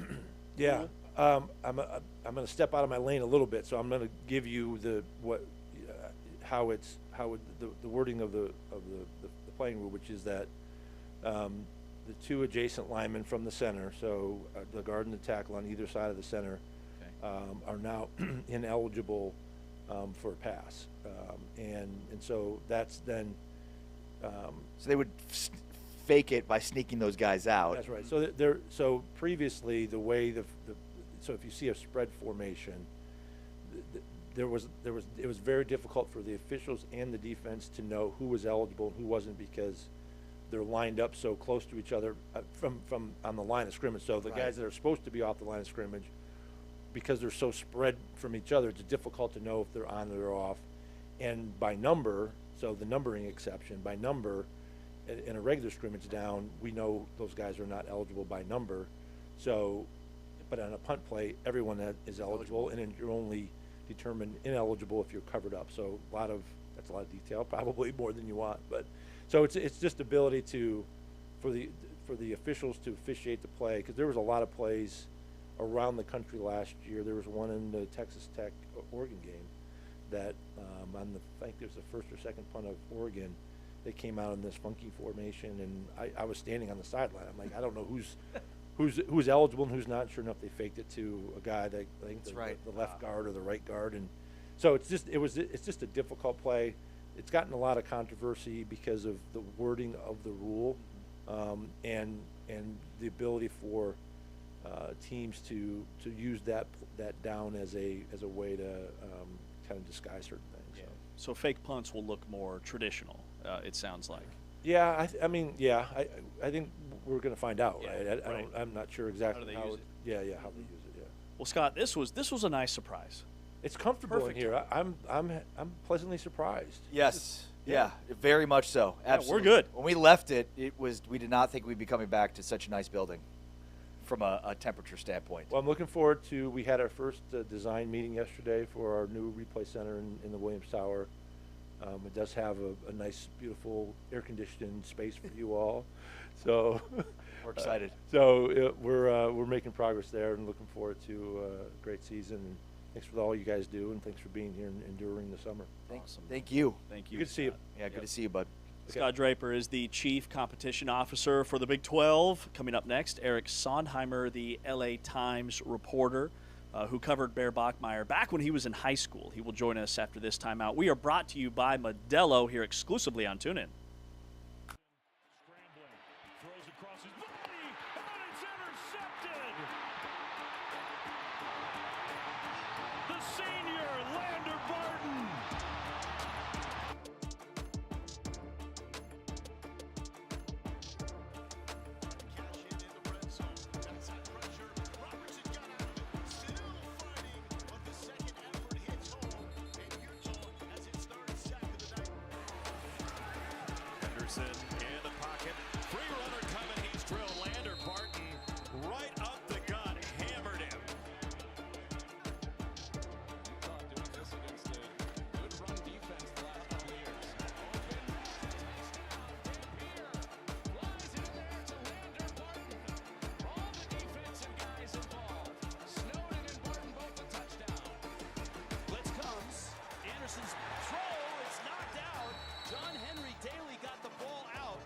Yeah, I'm going to step out of my lane a little bit, so I'm going to give you the wording of the playing rule, which is that the two adjacent linemen from the center, so the guard and the tackle on either side of the center, are now ineligible for a pass, and so that's then. So they would fake it by sneaking those guys out. That's right. So previously the way so if you see a spread formation, it was very difficult for the officials and the defense to know who was eligible and who wasn't, because they're lined up so close to each other from on the line of scrimmage. So the guys that are supposed to be off the line of scrimmage, because they're so spread from each other, it's difficult to know if they're on or they're off. And by number, so the numbering exception, by number, in a regular scrimmage down, we know those guys are not eligible by number. So, but on a punt play, everyone that is eligible, and then you're only determined ineligible if you're covered up. So that's a lot of detail, probably more than you want. But so it's just ability for the officials to officiate the play, because there was a lot of plays around the country last year. There was one in the Texas Tech Oregon game that I think it was the first or second punt of Oregon. They came out in this funky formation, and I was standing on the sideline. I'm like, I don't know who's eligible and who's not. Sure enough, they faked it to a guy that I think the left guard or the right guard, and so it's just a difficult play. It's gotten a lot of controversy because of the wording of the rule, and the ability for teams to use that down as a way to kind of disguise certain things. Yeah. So fake punts will look more traditional. It sounds like. Yeah, I think we're going to find out. Right? I'm not sure exactly how. How they use it. Yeah. Well, Scott, this was a nice surprise. It's comfortable in here. I'm pleasantly surprised. Yes. Yeah, very much so. Absolutely. We're good. When we left we did not think we'd be coming back to such a nice building from a temperature standpoint. Well, I'm looking forward to, we had our first design meeting yesterday for our new replay center in the Williams Tower. It does have a nice, beautiful, air-conditioned space for you all. So we're excited. We're making progress there and looking forward to a great season. And thanks for all you guys do, and thanks for being here and enduring the summer. Thanks. Thank you. Thank you. Good to see you. Yeah, good to see you, bud. Scott Draper is the Chief Competition Officer for the Big 12. Coming up next, Eric Sondheimer, the LA Times reporter who covered Bear Bachmeier back when he was in high school. He will join us after this timeout. We are brought to you by Modelo here exclusively on TuneIn. Throws across his body, and it's intercepted. The senior, Lander Barton. In the pocket, free runner coming, he's drilled. Lander Barton right up the gut, hammered him. Utah doing this against a good run defense the last couple of years. Flies in there to Lander Barton. All the defensive guys involved. Snowden and Barton both a touchdown. Blitz comes. Anderson's throw is knocked out. John Henry Daly got the ball out.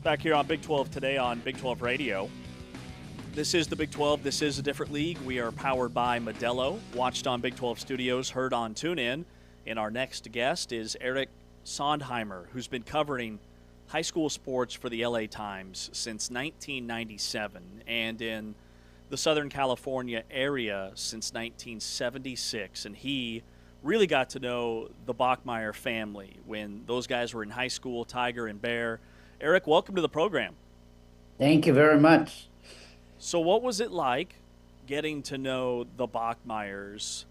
Back here on Big 12 today on Big 12 Radio. This is the Big 12. This is a different league. We are powered by Modelo. Watched on Big 12 Studios, heard on TuneIn. And our next guest is Eric Sondheimer, who's been covering high school sports for the LA Times since 1997 and in the Southern California area since 1976. And he really got to know the Bachmeier family when those guys were in high school, Tiger and Bear. Eric, welcome to the program. Thank you very much. So what was it like getting to know the Bachmeiers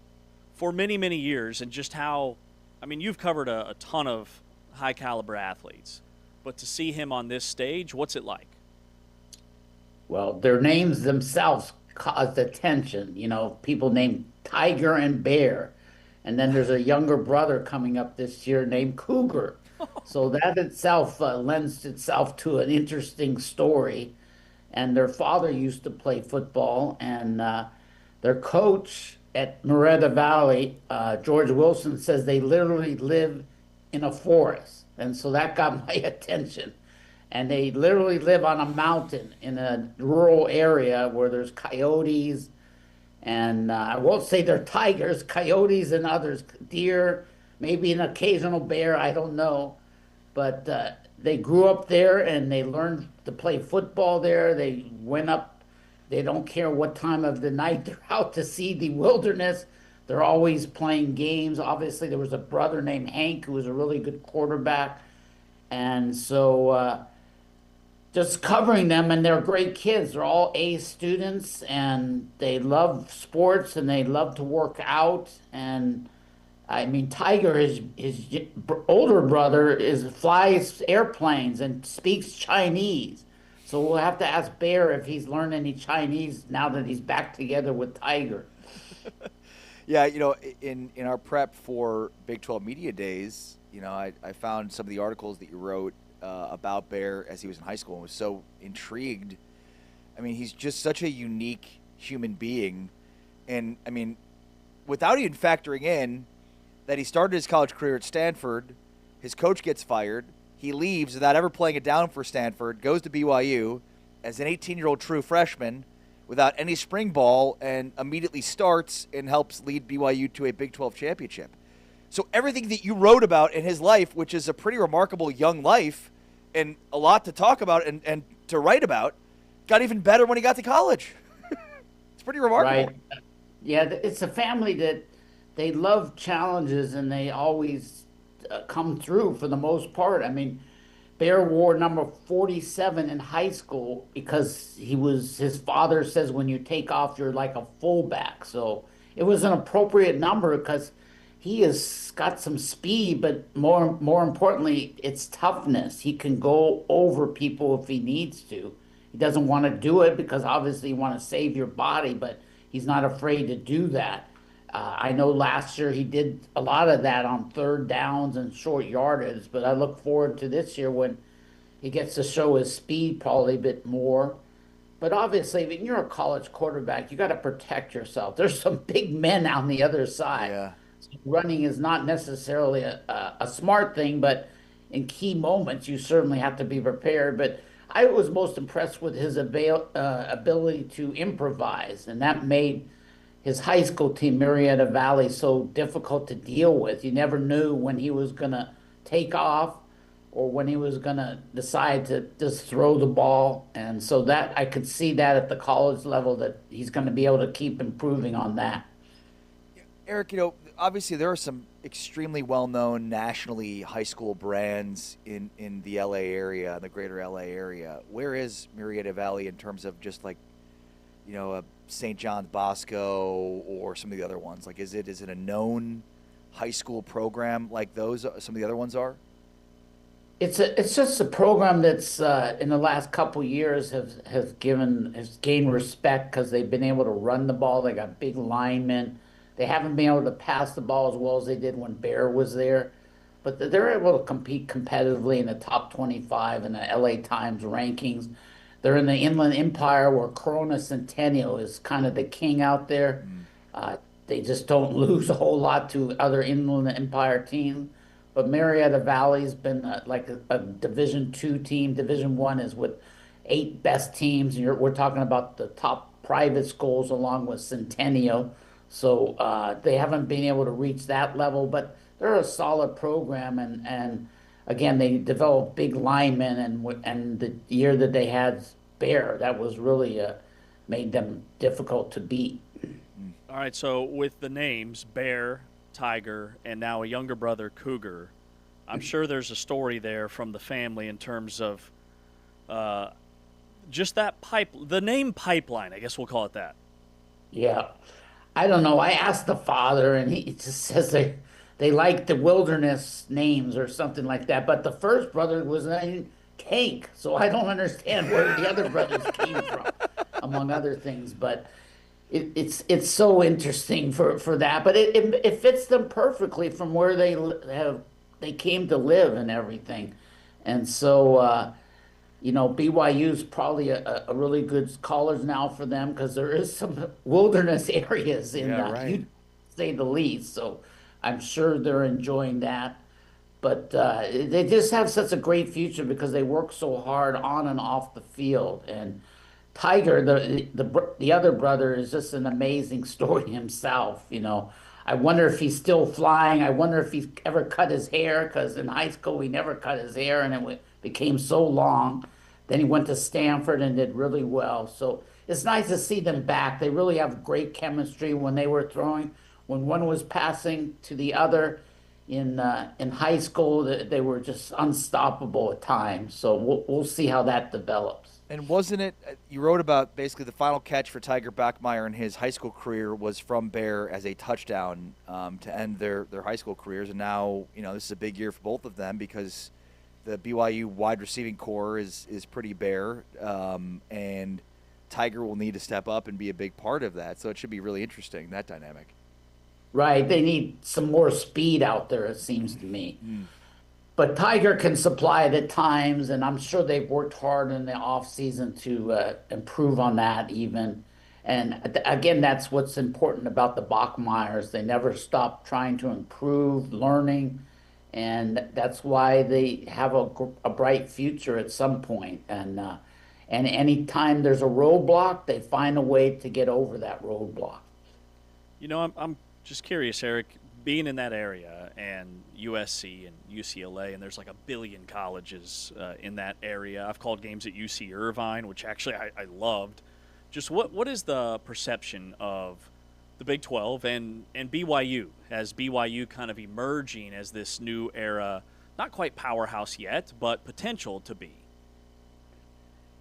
for many, many years, and just how, I mean, you've covered a ton of high-caliber athletes, but to see him on this stage, what's it like? Well, their names themselves caused attention. You know, people named Tiger and Bear. And then there's a younger brother coming up this year named Cougar. So that itself lends itself to an interesting story. And their father used to play football, and their coach at Moretta Valley, George Wilson, says they literally live in a forest. And so that got my attention. And they literally live on a mountain in a rural area where there's coyotes, and I won't say they're tigers, coyotes and others, deer, maybe an occasional bear, I don't know. But they grew up there and they learned to play football there. They went up, they don't care what time of the night they're out to see the wilderness. They're always playing games. Obviously, there was a brother named Hank who was a really good quarterback. And so just covering them, and they're great kids. They're all A students, and they love sports, and they love to work out. And I mean, Tiger, his older brother, flies airplanes and speaks Chinese. So we'll have to ask Bear if he's learned any Chinese now that he's back together with Tiger. Yeah, you know, in our prep for Big 12 Media Days, you know, I found some of the articles that you wrote about Bear as he was in high school and was so intrigued. I mean, he's just such a unique human being. And, I mean, without even factoring in that he started his college career at Stanford, his coach gets fired, he leaves without ever playing it down for Stanford, goes to BYU as an 18-year-old true freshman without any spring ball, and immediately starts and helps lead BYU to a Big 12 championship. So everything that you wrote about in his life, which is a pretty remarkable young life and a lot to talk about and to write about, got even better when he got to college. It's pretty remarkable. Right. Yeah, it's a family that they love challenges, and they always come through for the most part. I mean, Bear wore number 47 in high school because his father says when you take off, you're like a fullback. So it was an appropriate number because he has got some speed, but more importantly, it's toughness. He can go over people if he needs to. He doesn't want to do it because obviously you want to save your body, but he's not afraid to do that. I know last year he did a lot of that on third downs and short yardage, but I look forward to this year when he gets to show his speed probably a bit more. But obviously, when you're a college quarterback, you got to protect yourself. There's some big men on the other side. Yeah. So running is not necessarily a smart thing, but in key moments, you certainly have to be prepared. But I was most impressed with his ability to improvise, and that made his high school team, Marietta Valley, so difficult to deal with. You never knew when he was going to take off or when he was going to decide to just throw the ball. And so that I could see that at the college level, that he's going to be able to keep improving on that. Eric, you know, obviously there are some extremely well-known nationally high school brands in the LA area, the greater LA area. Where is Marietta Valley in terms of just like, you know, a St. John's Bosco or some of the other ones? Like, is it a known high school program like those some of the other ones are? It's just a program that's in the last couple years has gained respect because they've been able to run the ball. They got big linemen. They haven't been able to pass the ball as well as they did when Bear was there, but they're able to compete competitively in the top 25 in the LA Times rankings. They're in the Inland Empire where Corona Centennial is kind of the king out there. They just don't lose a whole lot to other Inland Empire teams. but Marietta Valley's been like a Division II team. Division I is with 8 best teams, and we're talking about the top private schools along with Centennial. So they haven't been able to reach that level, but they're a solid program, and again, they developed big linemen, and the year that they had Bear, that was really made them difficult to beat. All right, so with the names Bear, Tiger, and now a younger brother, Cougar, I'm sure there's a story there from the family in terms of just that the name Pipeline, I guess we'll call it that. Yeah. I don't know. I asked the father, and he just says they like the wilderness names or something like that. But the first brother was named Tank, so I don't understand where the other brothers came from, among other things. But it's so interesting for that. But it fits them perfectly from where they came to live and everything. And so BYU's probably a really good college now for them, because there is some wilderness areas in to say the least. So I'm sure they're enjoying that. But they just have such a great future because they work so hard on and off the field. And Tiger, the other brother, is just an amazing story himself. I wonder if he's still flying. I wonder if he's ever cut his hair, because in high school he never cut his hair, and it became so long. Then he went to Stanford and did really well. So it's nice to see them back. They really have great chemistry when they were throwing. When one was passing to the other in high school, they were just unstoppable at times. So we'll see how that develops. And wasn't it, you wrote about basically the final catch for Tiger Bachmeier in his high school career was from Bear as a touchdown to end their high school careers. And now, this is a big year for both of them because the BYU wide receiving core is pretty bare, and Tiger will need to step up and be a big part of that. So it should be really interesting, that dynamic. Right. They need some more speed out there, it seems to me. But Tiger can supply it at times, and I'm sure they've worked hard in the offseason to improve on that even. And again, that's what's important about the Bachmeiers. They never stop trying to improve, learning, and that's why they have a bright future at some point. And any time there's a roadblock, they find a way to get over that roadblock. I'm just curious, Eric, being in that area and USC and UCLA, and there's like 1 billion colleges in that area. I've called games at UC Irvine, which actually I loved. Just what is the perception of the Big 12 and BYU, as BYU kind of emerging as this new era, not quite powerhouse yet, but potential to be?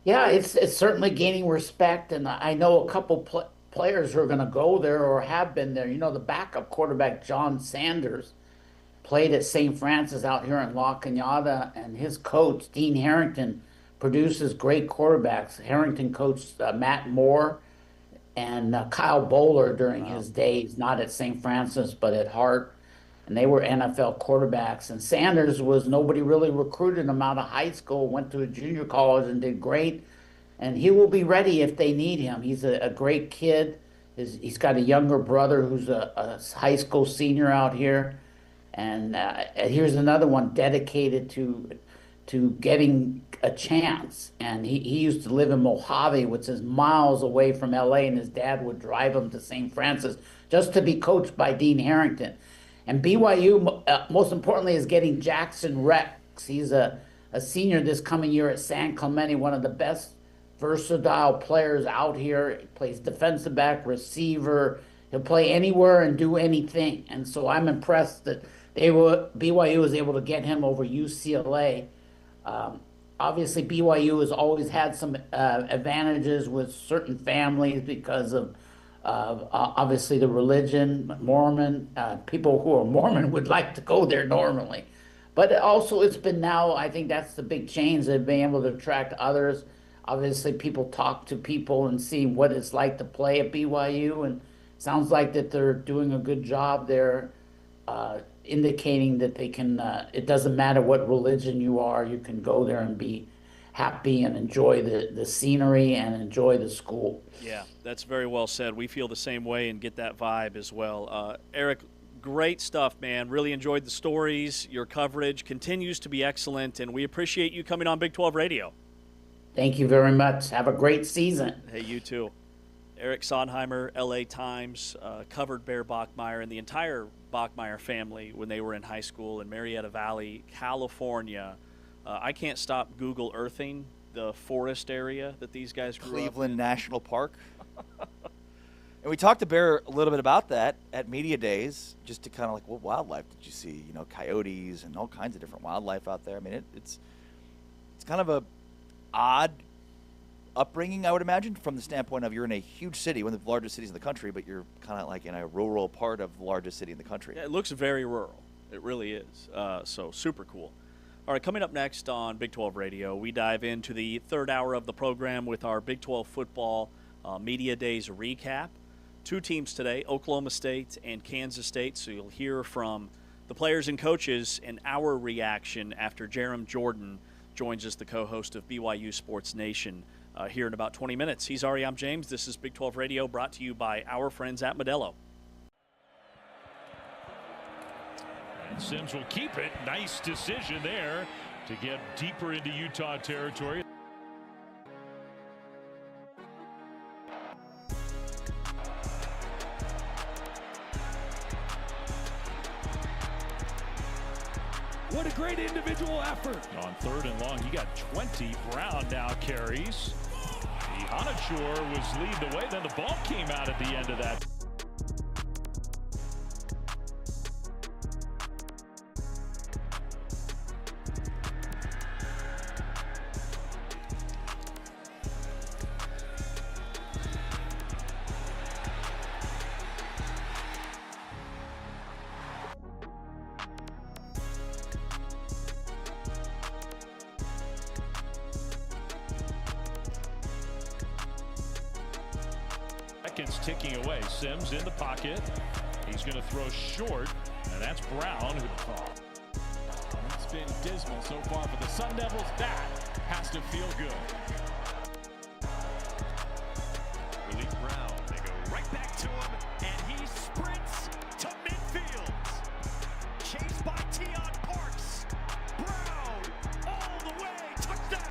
Yeah, it's certainly gaining respect, and I know a couple players who are going to go there or have been there. The backup quarterback, John Sanders, played at St. Francis out here in La Cañada, and his coach, Dean Harrington, produces great quarterbacks. Harrington coached Matt Moore and Kyle Bowler during his days, not at St. Francis, but at Hart, and they were NFL quarterbacks. And Sanders nobody really recruited him out of high school, went to a junior college and did great. And he will be ready if they need him. He's a great kid. He's got a younger brother who's a high school senior out here. And here's another one dedicated to getting a chance. And he used to live in Mojave, which is miles away from LA, and his dad would drive him to St. Francis just to be coached by Dean Harrington. And BYU, most importantly, is getting Jackson Rex. He's a senior this coming year at San Clemente, one of the best versatile players out here. He plays defensive back, receiver. He'll play anywhere and do anything. And so I'm impressed that BYU was able to get him over UCLA. Obviously, BYU has always had some advantages with certain families because of obviously the religion, Mormon. People who are Mormon would like to go there normally. But also it's been now, I think that's the big change. They've been able to attract others. Obviously, people talk to people and see what it's like to play at BYU, and it sounds like that they're doing a good job there, indicating that they can, it doesn't matter what religion you are, you can go there and be happy and enjoy the scenery and enjoy the school. Yeah, that's very well said. We feel the same way and get that vibe as well. Eric, great stuff, man. Really enjoyed the stories. Your coverage continues to be excellent, and we appreciate you coming on Big 12 Radio. Thank you very much. Have a great season. Hey, you too. Eric Sondheimer, LA Times, covered Bear Bachmeier and the entire Bachmeier family when they were in high school in Marietta Valley, California. I can't stop Google Earthing the forest area that these guys grew up in. Cleveland National Park. And we talked to Bear a little bit about that at Media Days, just to kind of like, what wildlife did you see? You know, coyotes and all kinds of different wildlife out there. I mean, it's kind of a odd upbringing, I would imagine, from the standpoint of you're in a huge city, one of the largest cities in the country, but you're kind of like in a rural part of the largest city in the country. Yeah, it looks very rural. It really is. So super cool. All right, coming up next on Big 12 Radio, we dive into the third hour of the program with our Big 12 football Media Days recap. Two teams today, Oklahoma State and Kansas State, so you'll hear from the players and coaches and our reaction after Jarom Jordan joins us, the co-host of BYU Sports Nation, here in about 20 minutes. He's Ari, I'm James. This is Big 12 Radio, brought to you by our friends at Modelo. And Sims will keep it. Nice decision there to get deeper into Utah territory. What a great individual effort. On third and long, he got 20. Brown now carries. Hanachur was leading the way. Then the ball came out at the end of that. Seconds ticking away. Sims in the pocket. He's going to throw short, and that's Brown. It's been dismal so far for the Sun Devils. That has to feel good. Release Brown. They go right back to him, and he sprints to midfield. Chased by Tion Parks. Brown all the way. Touchdown.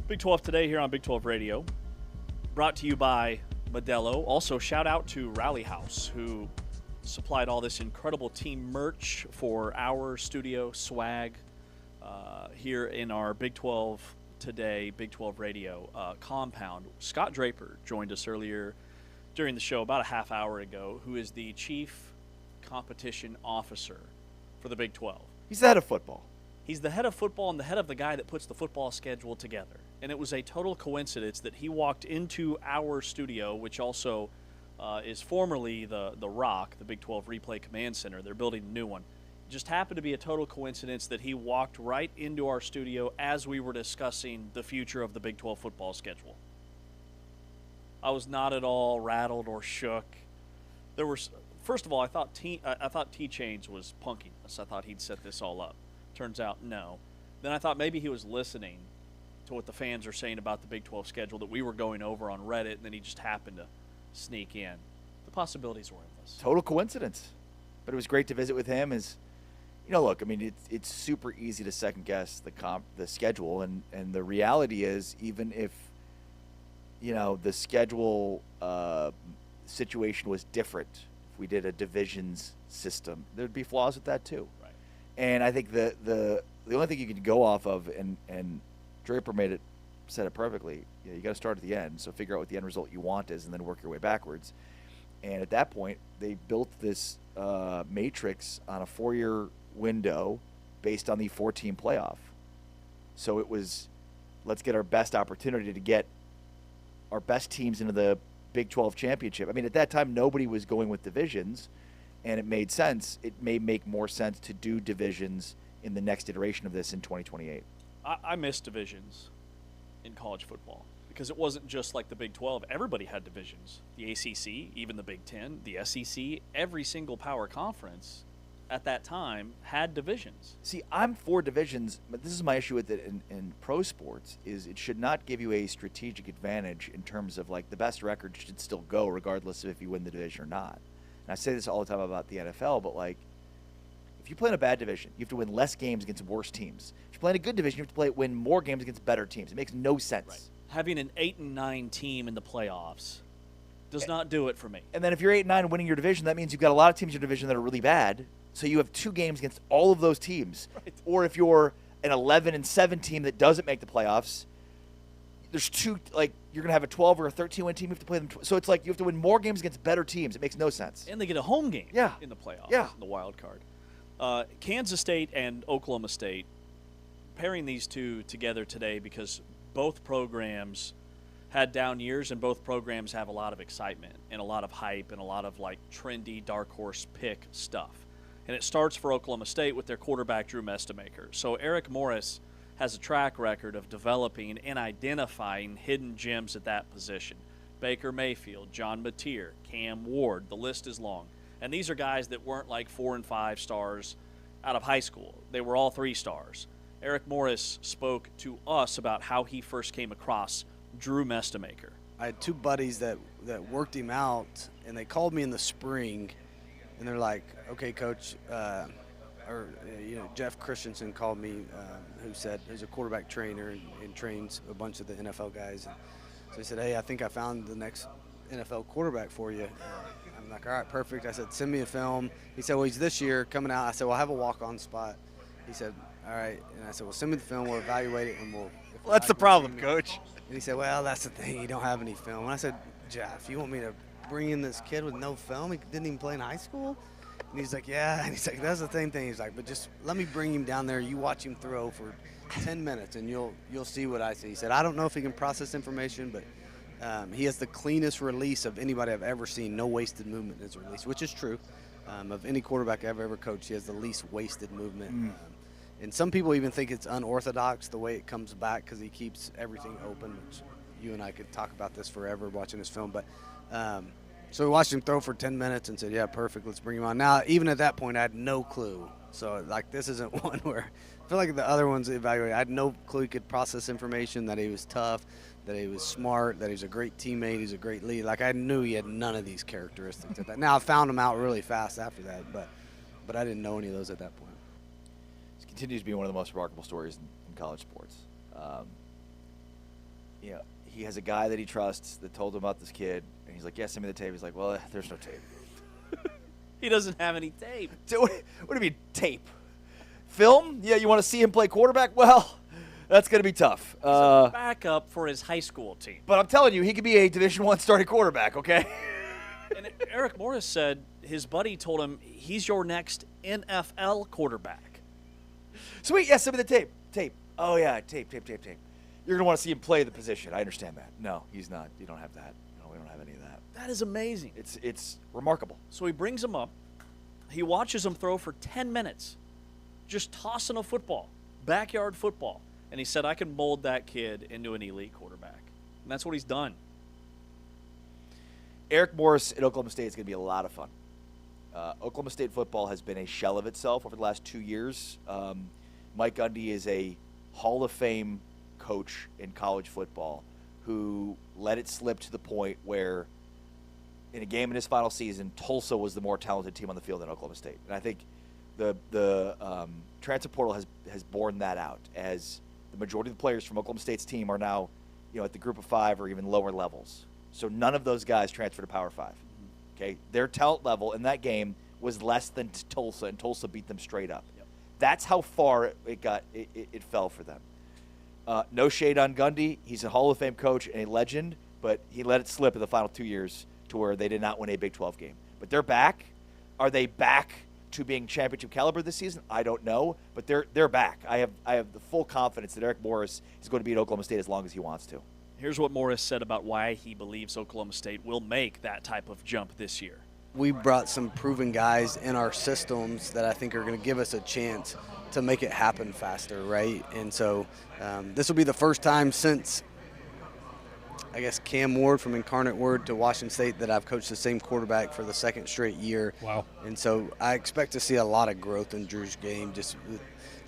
Big 12 today here on Big 12 Radio. Brought to you by Modelo. Also, shout out to Rally House, who supplied all this incredible team merch for our studio swag here in our Big 12 today, Big 12 Radio compound. Scott Draper joined us earlier during the show about a half hour ago, who is the chief competition officer for the Big 12. He's the head of football. He's the head of football and the head of the guy that puts the football schedule together. And it was a total coincidence that he walked into our studio, which also is formerly the Rock, the Big 12 Replay Command Center. They're building a new one. It just happened to be a total coincidence that he walked right into our studio as we were discussing the future of the Big 12 football schedule. I was not at all rattled or shook. There were, first of all, I thought T-Chains was punking us. I thought he'd set this all up. Turns out, no. Then I thought maybe he was listening to what the fans are saying about the Big 12 schedule that we were going over on Reddit, and then he just happened to sneak in. The possibilities were endless. Total coincidence. But it was great to visit with him. Look, I mean, it's super easy to second-guess the schedule, and the reality is, even if, the schedule situation was different, if we did a divisions system, there'd be flaws with that too. Right. And I think the only thing you can go off of, and Draper said it perfectly, you got to start at the end, so figure out what the end result you want is and then work your way backwards. And at that point, they built this matrix on a 4-year window based on the 4-team playoff. So it was, let's get our best opportunity to get our best teams into the Big 12 championship. I mean, at that time, nobody was going with divisions, and it made sense. It may make more sense to do divisions in the next iteration of this in 2028. I miss divisions in college football because it wasn't just like the Big 12. Everybody had divisions. The ACC, even the Big 10, the SEC, every single power conference at that time had divisions. See, I'm for divisions, but this is my issue with it in pro sports, is it should not give you a strategic advantage in terms of, like, the best record should still go regardless of if you win the division or not. And I say this all the time about the NFL, but, like, if you play in a bad division, you have to win less games against worse teams. If you play in a good division, you have to win more games against better teams. It makes no sense. Right. Having an 8-9 team in the playoffs does not do it for me. And then if you're 8-9 winning your division, that means you've got a lot of teams in your division that are really bad. So you have 2 games against all of those teams. Right. Or if you're an 11-7 team that doesn't make the playoffs, there's 2, like, you're going to have a 12 or a 13-win team. You have to play them. So it's like you have to win more games against better teams. It makes no sense. And they get a home game in the playoffs, in the wild card. Kansas State and Oklahoma State, pairing these two together today because both programs had down years and both programs have a lot of excitement and a lot of hype and a lot of, like, trendy dark horse pick stuff. And it starts for Oklahoma State with their quarterback, Drew Mestemaker. So Eric Morris has a track record of developing and identifying hidden gems at that position. Baker Mayfield, John Mateer, Cam Ward, the list is long. And these are guys that weren't like 4 and 5 stars out of high school. They were all 3 stars. Eric Morris spoke to us about how he first came across Drew Mestemaker. I had 2 buddies that worked him out, and they called me in the spring, and they're like, okay, coach, Jeff Christensen called me, who's a quarterback trainer and trains a bunch of the NFL guys. And so he said, hey, I think I found the next NFL quarterback for you. I'm like, all right, perfect. I said, send me a film. He said, well, he's this year coming out. I said, well, I have a walk-on spot. He said, all right. And I said, well, send me the film. We'll evaluate it, and Well, that's the problem, Coach. And he said, well, that's the thing. You don't have any film. And I said, Jeff, you want me to bring in this kid with no film? He didn't even play in high school? And he's like, yeah. And he's like, that's the same thing. He's like, but just let me bring him down there. You watch him throw for 10 minutes, and you'll see what I see. He said, I don't know if he can process information, but he has the cleanest release of anybody I've ever seen. No wasted movement in his release, which is true. Of any quarterback I've ever coached, he has the least wasted movement. And some people even think it's unorthodox the way it comes back because he keeps everything open, which you and I could talk about this forever watching this film. But so we watched him throw for 10 minutes and said, yeah, perfect, let's bring him on. Now, even at that point, I had no clue. So, like, this isn't one where I feel like the other ones evaluated. I had no clue he could process information, that he was tough, that he was smart, that he was a great teammate, he's a great leader. Like, I knew he had none of these characteristics at that. Now, I found him out really fast after that, but I didn't know any of those at that point. This continues to be one of the most remarkable stories in college sports. you know, he has a guy that he trusts that told him about this kid, and he's like, "Yeah, send me the tape." He's like, "Well, there's no tape." He doesn't have any tape. What do you mean tape? Film? Yeah, you want to see him play quarterback? Well, that's going to be tough. He's a backup for his high school team. But I'm telling you, he could be a Division I starting quarterback, okay? And Eric Morris said his buddy told him he's your next NFL quarterback. Sweet, yeah, send me the tape. Tape. Oh, yeah, tape. You're going to want to see him play the position. I understand that. No, he's not. You don't have that. No, we don't have any of that. That is amazing. It's remarkable. So he brings him up. He watches him throw for 10 minutes, just tossing a football, backyard football. And he said, I can mold that kid into an elite quarterback. And that's what he's done. Eric Morris at Oklahoma State is going to be a lot of fun. Oklahoma State football has been a shell of itself over the last 2 years. Mike Gundy is a Hall of Fame coach in college football who let it slip to the point where in a game in his final season, Tulsa was the more talented team on the field than Oklahoma State. And I think the transfer portal has borne that out, as the majority of the players from Oklahoma State's team are now, at the group of 5 or even lower levels. So none of those guys transferred to Power 5. Okay, their talent level in that game was less than Tulsa, and Tulsa beat them straight up. Yep. That's how far it fell for them. No shade on Gundy. He's a Hall of Fame coach and a legend, but he let it slip in the final 2 years to where they did not win a Big 12 game. But they're back. Are they back to being championship caliber this season? I don't know, but they're back. I have the full confidence that Eric Morris is going to be at Oklahoma State as long as he wants to. Here's what Morris said about why he believes Oklahoma State will make that type of jump this year. We brought some proven guys in our systems that I think are going to give us a chance to make it happen faster, right? And so this will be the first time since, I guess, Cam Ward from Incarnate Word to Washington State that I've coached the same quarterback for the second straight year. Wow. And so I expect to see a lot of growth in Drew's game, just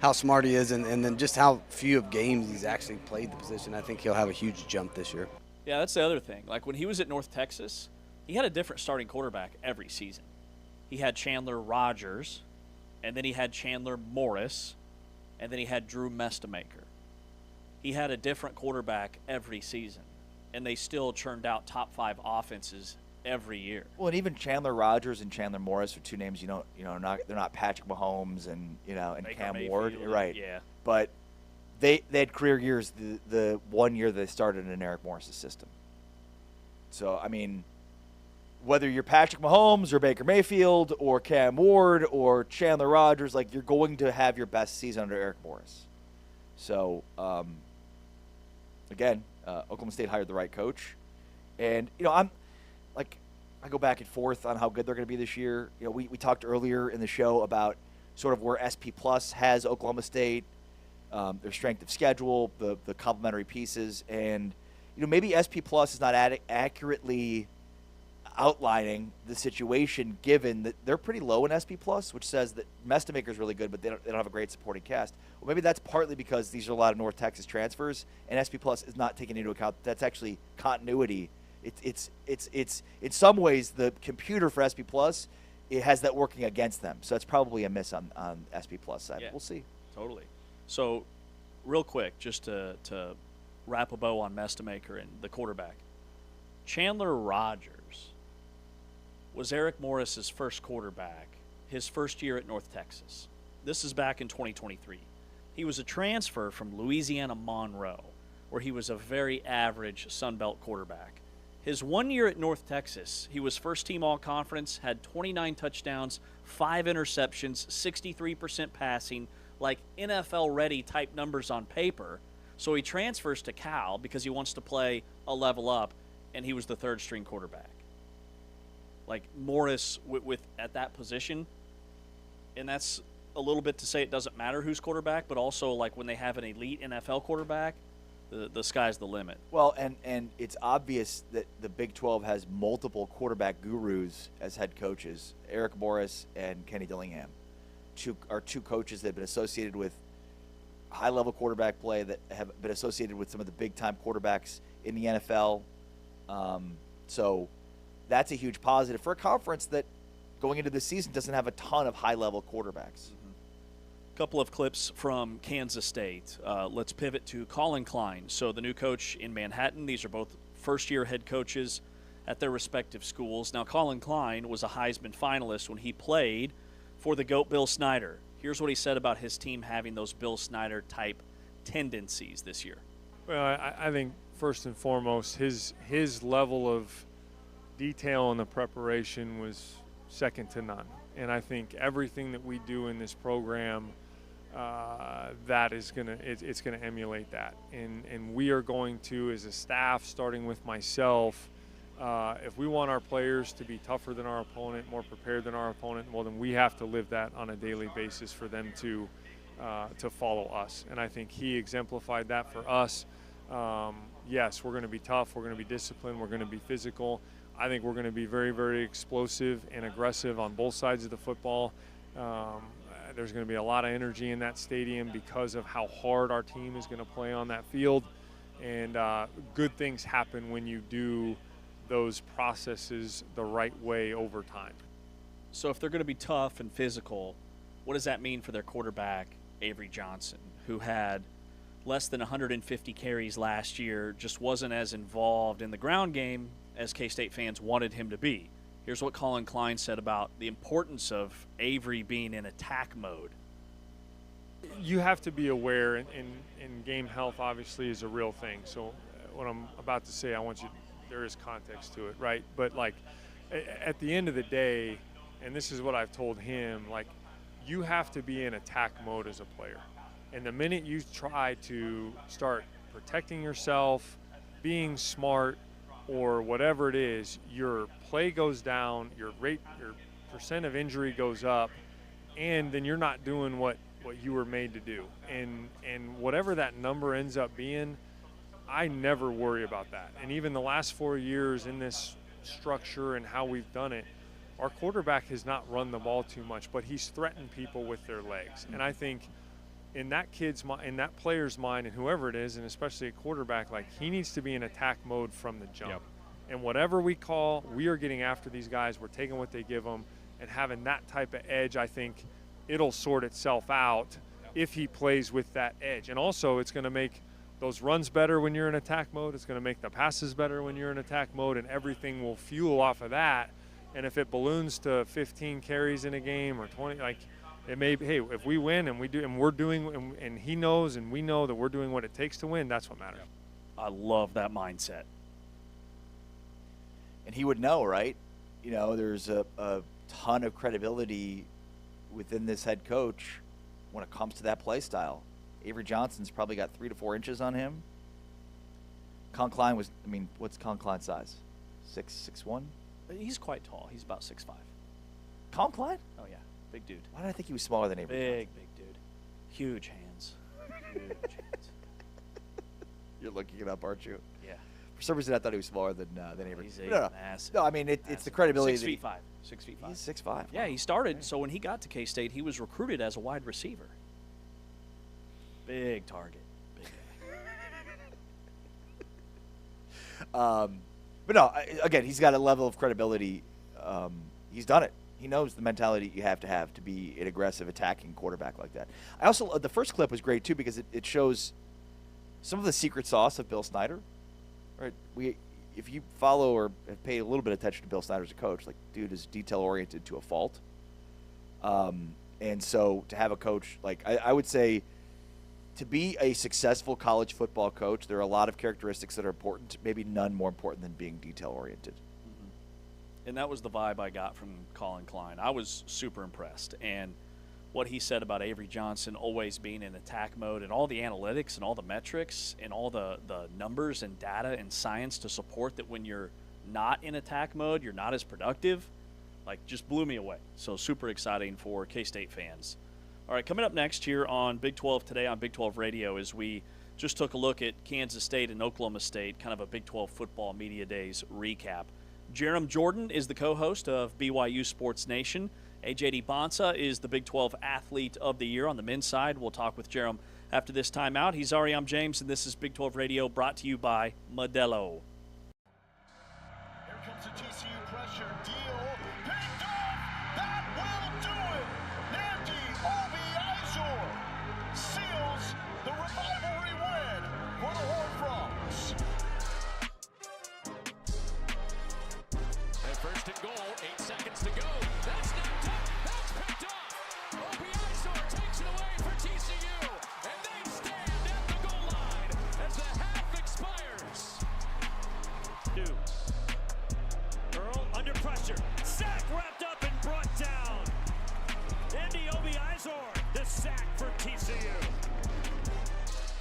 how smart he is and then just how few of games he's actually played the position. I think he'll have a huge jump this year. Yeah, that's the other thing. Like when he was at North Texas, he had a different starting quarterback every season. He had Chandler Rogers, and then he had Chandler Morris, and then he had Drew Mestemaker. He had a different quarterback every season, and they still churned out top 5 offenses every year. Well, and even Chandler Rogers and Chandler Morris are two names they're not Patrick Mahomes and Cam Ward, right? Yeah. But they had career years the 1 year they started in Eric Morris' system. So I mean, whether you're Patrick Mahomes or Baker Mayfield or Cam Ward or Chandler Rogers, like you're going to have your best season under Eric Morris. So again, Oklahoma State hired the right coach, and I go back and forth on how good they're going to be this year. We talked earlier in the show about sort of where SP Plus has Oklahoma State, their strength of schedule, the complementary pieces, and maybe SP Plus is not accurately outlining the situation, given that they're pretty low in SP Plus, which says that Mestemaker is really good, but they don't have a great supporting cast. Well, maybe that's partly because these are a lot of North Texas transfers, and SP Plus is not taking into account that's actually continuity. It's in some ways the computer for SP Plus, it has that working against them. So that's probably a miss on SP Plus side. Yeah, we'll see. Totally. So, real quick, just to wrap a bow on Mestemaker and the quarterback, Chandler Rogers was Eric Morris's first quarterback, his first year at North Texas. This is back in 2023. He was a transfer from Louisiana Monroe, where he was a very average Sun Belt quarterback. His 1 year at North Texas, he was first-team all-conference, had 29 touchdowns, 5 interceptions, 63% passing, like NFL-ready type numbers on paper. So he transfers to Cal because he wants to play a level up, and he was the third-string quarterback. Like Morris with at that position, and that's a little bit to say it doesn't matter who's quarterback, but also like when they have an elite NFL quarterback, the sky's the limit. Well, and it's obvious that the Big 12 has multiple quarterback gurus as head coaches. Eric Morris and Kenny Dillingham are two coaches that have been associated with high-level quarterback play, that have been associated with some of the big-time quarterbacks in the NFL. So that's a huge positive for a conference that going into this season doesn't have a ton of high-level quarterbacks. Couple of clips from Kansas State. Let's pivot to Colin Klein. So the new coach in Manhattan. These are both first-year head coaches at their respective schools. Now, Colin Klein was a Heisman finalist when he played for the GOAT Bill Snyder. Here's what he said about his team having those Bill Snyder-type tendencies this year. Well, I think first and foremost, his level of detail in the preparation was second to none. And I think everything that we do in this program, that is it's gonna emulate that. And we are going to, as a staff, starting with myself, if we want our players to be tougher than our opponent, more prepared than our opponent, well, then we have to live that on a daily basis for them to follow us. And I think he exemplified that for us. Yes, we're going to be tough. We're going to be disciplined. We're going to be physical. I think we're going to be very, very explosive and aggressive on both sides of the football. There's going to be a lot of energy in that stadium because of how hard our team is going to play on that field. And good things happen when you do those processes the right way over time. So if they're going to be tough and physical, what does that mean for their quarterback, Avery Johnson, who had less than 150 carries last year, just wasn't as involved in the ground game as K-State fans wanted him to be? Here's what Colin Klein said about the importance of Avery being in attack mode. You have to be aware, and game health obviously is a real thing. So what I'm about to say, there is context to it, right? But like at the end of the day, and this is what I've told him, like you have to be in attack mode as a player. And the minute you try to start protecting yourself, being smart, or whatever it is, your play goes down, your percent of injury goes up, and then you're not doing what you were made to do. And whatever that number ends up being, I never worry about that. And even the last 4 years in this structure and how we've done it, our quarterback has not run the ball too much, but he's threatened people with their legs. And I think in that player's mind, and whoever it is, and especially a quarterback, like he needs to be in attack mode from the jump. Yep. And whatever we call, we are getting after these guys. We're taking what they give them, and having that type of edge, I think it'll sort itself out if he plays with that edge. And also, it's going to make those runs better when you're in attack mode. It's going to make the passes better when you're in attack mode, and everything will fuel off of that. And if it balloons to 15 carries in a game or 20, like it may be, hey, if we win and we do, and we're doing, and he knows and we know that we're doing what it takes to win, that's what matters. I love that mindset. And he would know, right? You know, there's a ton of credibility within this head coach when it comes to that play style. Avery Johnson's probably got 3 to 4 inches on him. Colin Klein was, I mean, what's Colin Klein's size? 6'1"? He's quite tall. He's about 6'5". Colin Klein? Oh, yeah. Big dude. Why did I think he was smaller than Avery Johnson? Big dude. Huge hands. Huge hands. You're looking it up, aren't you? Yeah. For some reason, I thought he was smaller than Avery. He's massive. No, I mean, it's the credibility. 6'5". 6'5". He's 6'5". Yeah, he started. So when he got to K-State, he was recruited as a wide receiver. Big target. Big guy. But no, again, he's got a level of credibility. He's done it. He knows the mentality you have to be an aggressive, attacking quarterback like that. I also, the first clip was great too because it shows some of the secret sauce of Bill Snyder. Right? If you follow or have paid a little bit of attention to Bill Snyder as a coach, like dude is detail oriented to a fault. And so to have a coach like I would say, to be a successful college football coach, there are a lot of characteristics that are important, maybe none more important than being detail-oriented. And that was the vibe I got from Colin Klein. I was super impressed. And what he said about Avery Johnson always being in attack mode and all the analytics and all the metrics and all the numbers and data and science to support that when you're not in attack mode, you're not as productive, like just blew me away. So super exciting for K-State fans. All right, coming up next here on Big 12 Today on Big 12 Radio is we just took a look at Kansas State and Oklahoma State, kind of a Big 12 football media days recap. Jerem Jordan is the co-host of BYU Sports Nation. AJD Bonsa is the Big 12 Athlete of the Year on the men's side. We'll talk with Jerem after this timeout. He's Ariam James, and this is Big 12 Radio brought to you by Modelo. Here comes the TCU pressure. Deal picked off. That will do it. Nandy Obiazu score seals the rivalry win for the Horned Frogs. And first and goal, 8 seconds to go. That's knocked up. That's picked off. Obiazor takes it away for TCU. And they stand at the goal line as the half expires. Earl under pressure. Sack wrapped up and brought down. Andy Obiazor, the sack for TCU.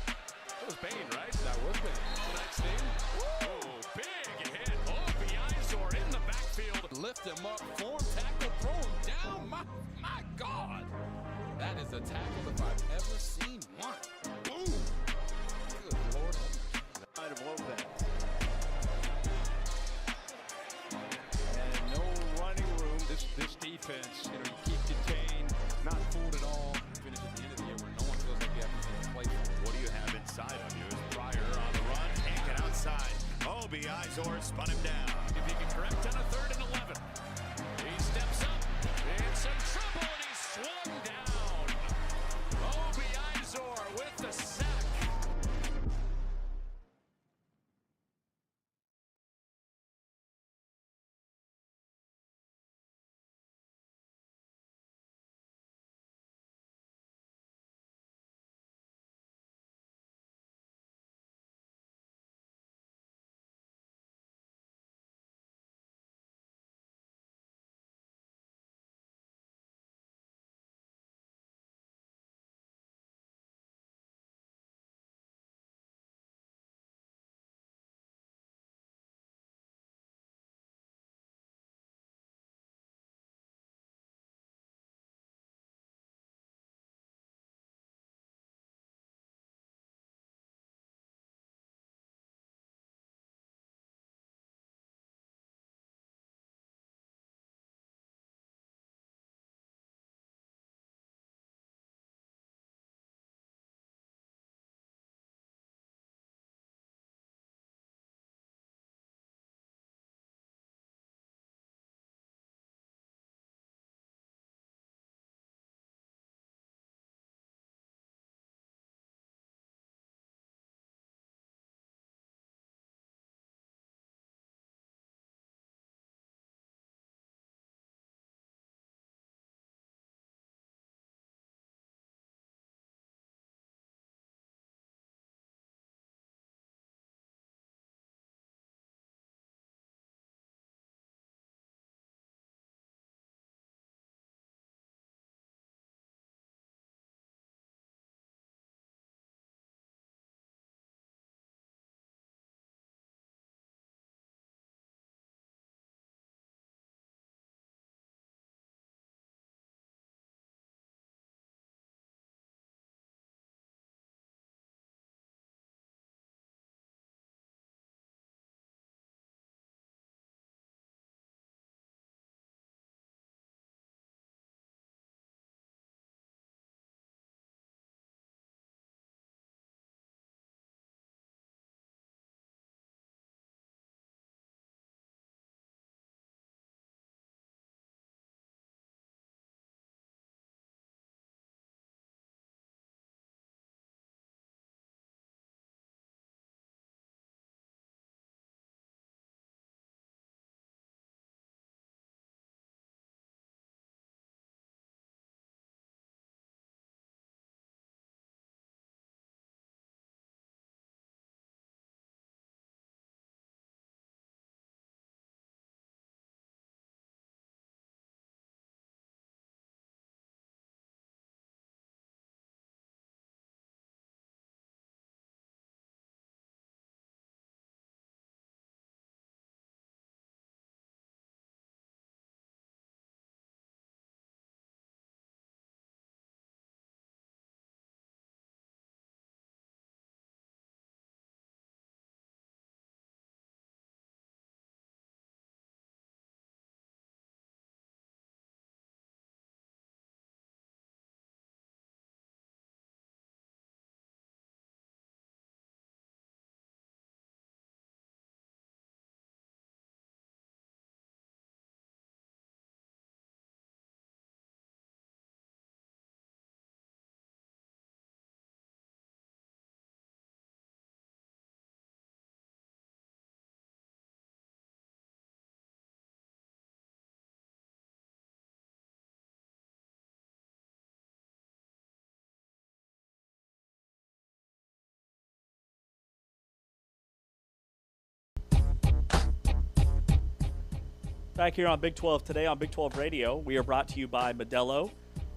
That was Bain, right? That was Bain. Tonight's name. Whoa, big hit. Obiazor in the backfield. Lift him up, form tackle, throw him down. My God. That is a tackle if I've ever seen one. Boom. Good Lord. Side of Lopez. And no running room. This defense, you keep detained, not fooled at all. Finish at the end of the year where no one feels like they have anything to play for. What do you have inside of you? Is Pryor on the run, taken outside. Obiazor spun him down. If he can correct on a 3rd and 11. He steps up in some trouble and he's swung down. Obiazor with the sack. Back here on Big 12 today on Big 12 Radio, we are brought to you by Modelo,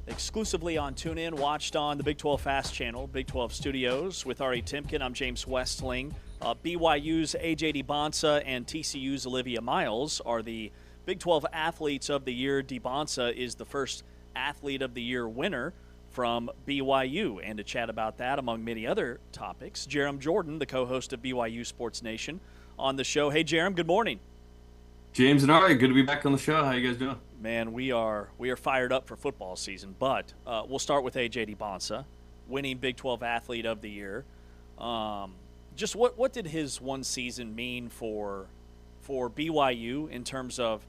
exclusively on TuneIn, watched on the Big 12 Fast Channel, Big 12 Studios. With Ari Timken, I'm James Westling. BYU's A.J. DeBonsa and TCU's Olivia Miles are the Big 12 Athletes of the Year. DeBonsa is the first Athlete of the Year winner from BYU. And to chat about that, among many other topics, Jarom Jordan, the co-host of BYU Sports Nation, on the show. Hey, Jarom, good morning. James and Ari, good to be back on the show. How you guys doing? Man, we are fired up for football season, but we'll start with A.J. DeBonsa, winning Big 12 Athlete of the Year. Just what did his one season mean for BYU in terms of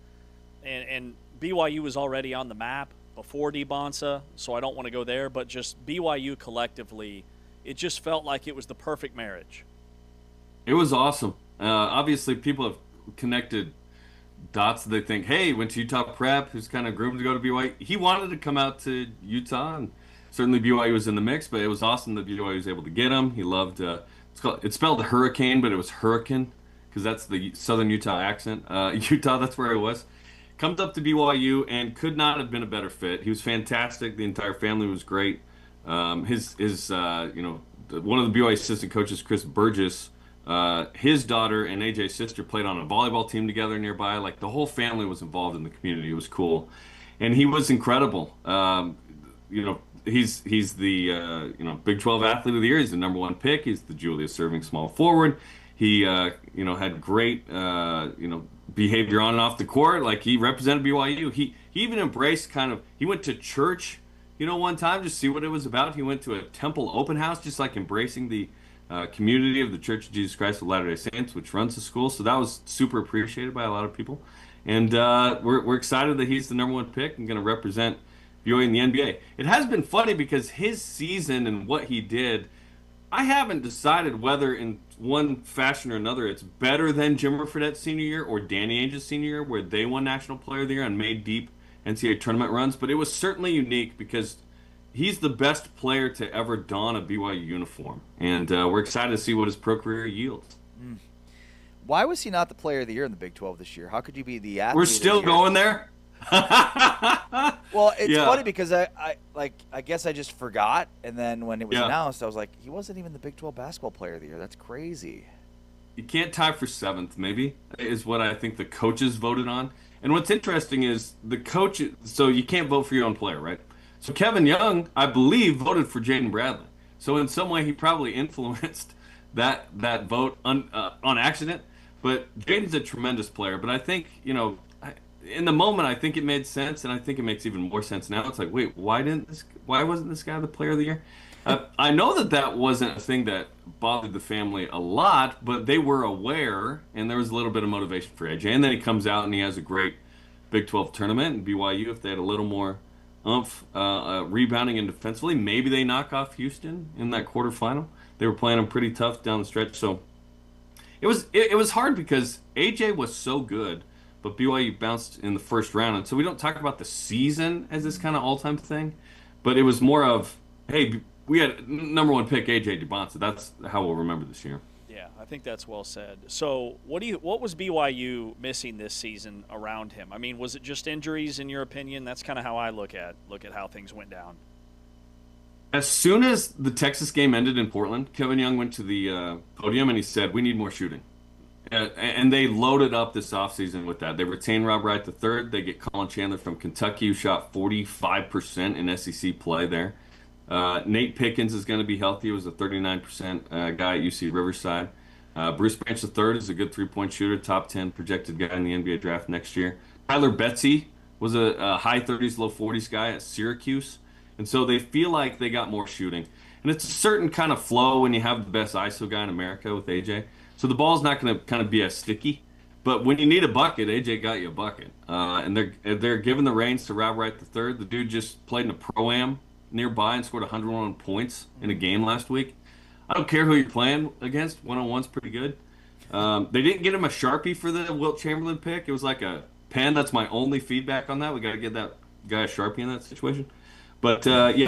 and BYU was already on the map before DeBonsa, so I don't want to go there, but just BYU collectively, it just felt like it was the perfect marriage. It was awesome. Obviously, people have connected dots. They think, hey, went to Utah Prep, who's kind of groomed to go to BYU. He wanted to come out to Utah, and certainly BYU was in the mix, but it was awesome that BYU was able to get him. He loved it's spelled Hurricane, but it was Hurricane because that's the Southern Utah accent. Utah, that's where he was. Comes up to BYU and could not have been a better fit. He was fantastic. The entire family was great. One of the BYU assistant coaches, Chris Burgess, his daughter and AJ's sister played on a volleyball team together nearby. Like, the whole family was involved in the community. It was cool, and he was incredible. He's the Big 12 Athlete of the Year. He's the #1 pick. He's the Julius Serving small forward. He had great behavior on and off the court. Like, he represented BYU. He even embraced he went to church one time just to see what it was about. He went to a temple open house, just like embracing the community of the Church of Jesus Christ of Latter-day Saints, which runs the school. So that was super appreciated by a lot of people. And we're excited that he's the #1 pick and going to represent BYU in the NBA. It has been funny because his season and what he did, I haven't decided whether in one fashion or another it's better than Jimmer Fredette's senior year or Danny Ainge's senior year, where they won National Player of the Year and made deep NCAA tournament runs. But it was certainly unique because he's the best player to ever don a BYU uniform. And we're excited to see what his pro career yields. Why was he not the Player of the Year in the Big 12 this year? How could you be the athlete? We're still going there? Well, it's funny because I guess I just forgot, and then when it was announced, I was like, he wasn't even the Big 12 Basketball Player of the Year. That's crazy. You can't tie for 7th, maybe, is what I think the coaches voted on. And what's interesting is the coach, so you can't vote for your own player, right? So Kevin Young, I believe, voted for Jaden Bradley. So in some way, he probably influenced that vote on accident. But Jaden's a tremendous player. But I think, in the moment, I think it made sense, and I think it makes even more sense now. It's like, wait, why wasn't this guy the Player of the Year? I know that wasn't a thing that bothered the family a lot, but they were aware, and there was a little bit of motivation for AJ. And then he comes out and he has a great Big 12 tournament, and BYU, if they had a little more oomph rebounding and defensively, maybe they knock off Houston in that quarterfinal. They were playing them pretty tough down the stretch, so it was hard because AJ was so good, but BYU bounced in the first round. And so we don't talk about the season as this kind of all-time thing, but it was more of, hey, we had #1 pick A.J. DeBonsa. That's how we'll remember this year. Yeah, I think that's well said. So what was BYU missing this season around him? I mean, was it just injuries in your opinion? That's kind of how I look at how things went down. As soon as the Texas game ended in Portland, Kevin Young went to the podium and he said, we need more shooting. And they loaded up this offseason with that. They retain Rob Wright III. They get Colin Chandler from Kentucky, who shot 45% in SEC play there. Nate Pickens is going to be healthy. He was a 39% guy at UC Riverside. Bruce Branch III is a good three-point shooter, top 10 projected guy in the NBA draft next year. Tyler Betsy was a high 30s, low 40s guy at Syracuse. And so they feel like they got more shooting. And it's a certain kind of flow when you have the best ISO guy in America with AJ. So the ball's not going to kind of be as sticky. But when you need a bucket, AJ got you a bucket. And they're giving the reins to Rob Wright III. The dude just played in a Pro-Am nearby and scored 101 points in a game last week. I don't care who you're playing against. 1-on-1's pretty good. They didn't get him a Sharpie for the Wilt Chamberlain pick. It was like a pen. That's my only feedback on that. We got to get that guy a Sharpie in that situation. But,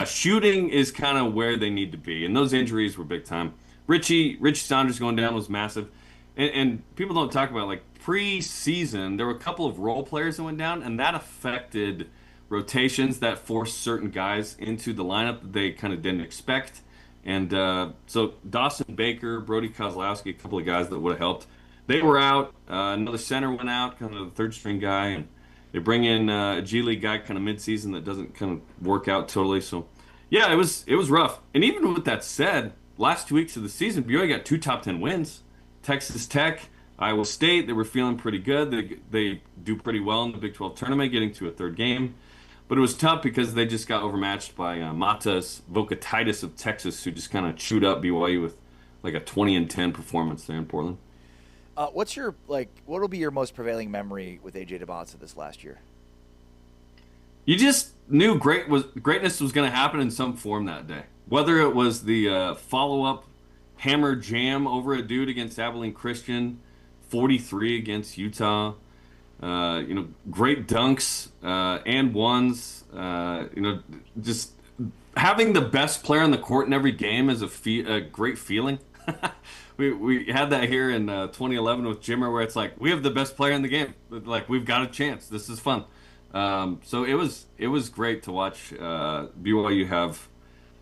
shooting is kind of where they need to be. And those injuries were big time. Richie Saunders going down was massive. And people don't talk about, like, pre-season, there were a couple of role players that went down, and that affected rotations that forced certain guys into the lineup that they kind of didn't expect. And so Dawson Baker, Brody Kozlowski, a couple of guys that would have helped, they were out. Another center went out, kind of the third-string guy, and they bring in a G League guy kind of mid-season that doesn't kind of work out totally. So, yeah, it was rough. And even with that said, last 2 weeks of the season, BYU got 2 top 10 wins. Texas Tech, Iowa State, they were feeling pretty good. They do pretty well in the Big 12 tournament, getting to a third game. But it was tough because they just got overmatched by Matas Vokatitis of Texas, who just kind of chewed up BYU with like a 20-10 performance there in Portland. What will be your most prevailing memory with AJ DeBonsa this last year? You just knew greatness was going to happen in some form that day. Whether it was the follow-up hammer jam over a dude against Abilene Christian, 43 against Utah, great dunks and ones, just having the best player on the court in every game is a great feeling. We had that here in 2011 with Jimmer, where it's like, we have the best player in the game. Like, we've got a chance. This is fun. So it was great to watch BYU have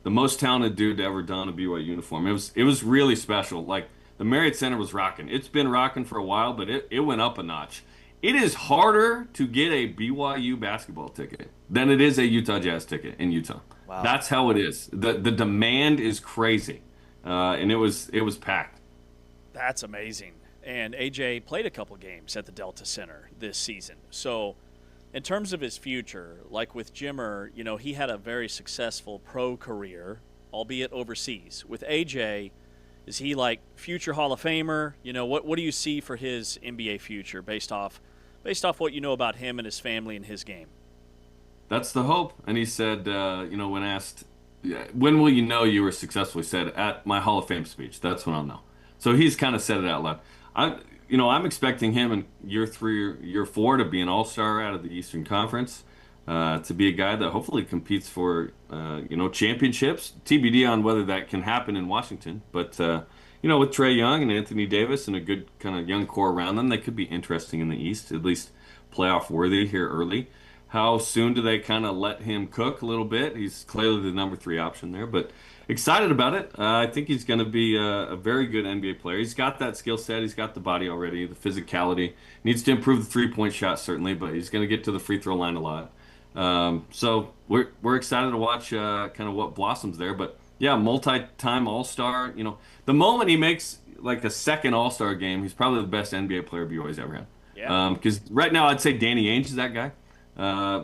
the most talented dude to ever don a BYU uniform. It was really special. Like, the Marriott Center was rocking. It's been rocking for a while, but it went up a notch. It is harder to get a BYU basketball ticket than it is a Utah Jazz ticket in Utah. Wow. That's how it is. The demand is crazy, and it was packed. That's amazing. And AJ played a couple games at the Delta Center this season. So in terms of his future, like with Jimmer, he had a very successful pro career, albeit overseas. With AJ, is he like future Hall of Famer? What do you see for his NBA future based off what you know about him and his family and his game? That's the hope. And he said, when asked, when will you know you were successful, he said, at my Hall of Fame speech. That's when I'll know. So he's kind of said it out loud. I'm expecting him in year 3 or year 4 to be an all-star out of the Eastern Conference, to be a guy that hopefully competes for, championships. TBD on whether that can happen in Washington. But, with Trae Young and Anthony Davis and a good kind of young core around them, they could be interesting in the East, at least playoff worthy here early. How soon do they kind of let him cook a little bit? He's clearly the number 3 option there, but excited about it. I think he's going to be a very good NBA player. He's got that skill set. He's got the body already, the physicality. Needs to improve the three-point shot, certainly, but he's going to get to the free throw line a lot. So we're excited to watch kind of what blossoms there. But, yeah, multi-time All-Star. The moment he makes, like, a second All-Star game, he's probably the best NBA player BYU's ever had. Yeah. Because right now I'd say Danny Ainge is that guy.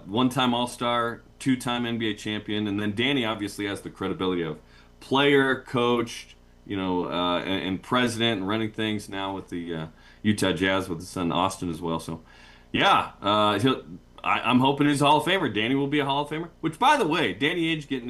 One-time All-Star, 2-time NBA champion, and then Danny obviously has the credibility of player, coach, and president, and running things now with the Utah Jazz with his son Austin as well. So, yeah, I'm hoping he's a Hall of Famer. Danny will be a Hall of Famer. Which, by the way, Danny Ainge getting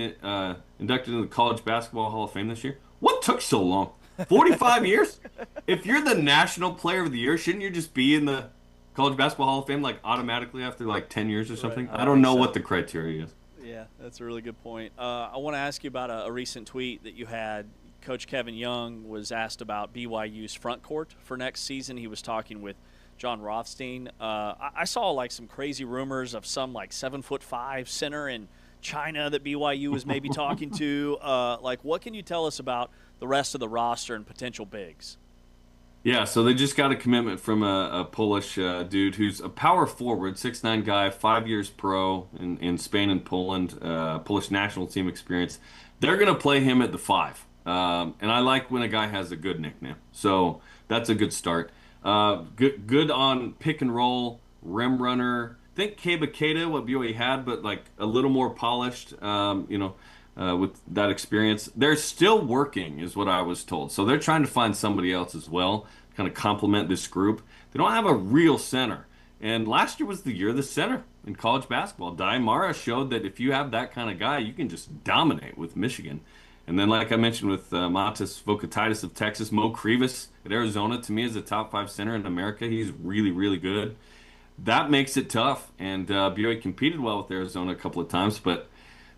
inducted into the College Basketball Hall of Fame this year. What took so long? 45 years? If you're the National Player of the Year, shouldn't you just be in the College Basketball Hall of Fame like automatically after like 10 years or something? Right. I don't know what the criteria is. Yeah, that's a really good point. I want to ask you about a recent tweet that you had. Coach Kevin Young was asked about BYU's front court for next season. He was talking with John Rothstein. I saw like some crazy rumors of some like 7'5" center in China that BYU was maybe talking to. What can you tell us about the rest of the roster and potential bigs? Yeah, so they just got a commitment from a Polish dude who's a power forward, 6'9" guy, 5 years pro in Spain and Poland, Polish national team experience. They're going to play him at the 5. And I like when a guy has a good nickname. So that's a good start. Good on pick and roll, rim runner. I think Keba Keita, what BYU had, but like a little more polished, with that experience. They're still working, is what I was told. So they're trying to find somebody else as well, kind of complement this group. They don't have a real center. And last year was the year of the center in college basketball. Dai Mara showed that if you have that kind of guy, you can just dominate with Michigan. And then, like I mentioned, with Matas Vokatitis of Texas, Mo Krivas at Arizona, to me, is a top 5 center in America. He's really, really good. That makes it tough. And BYU competed well with Arizona a couple of times, but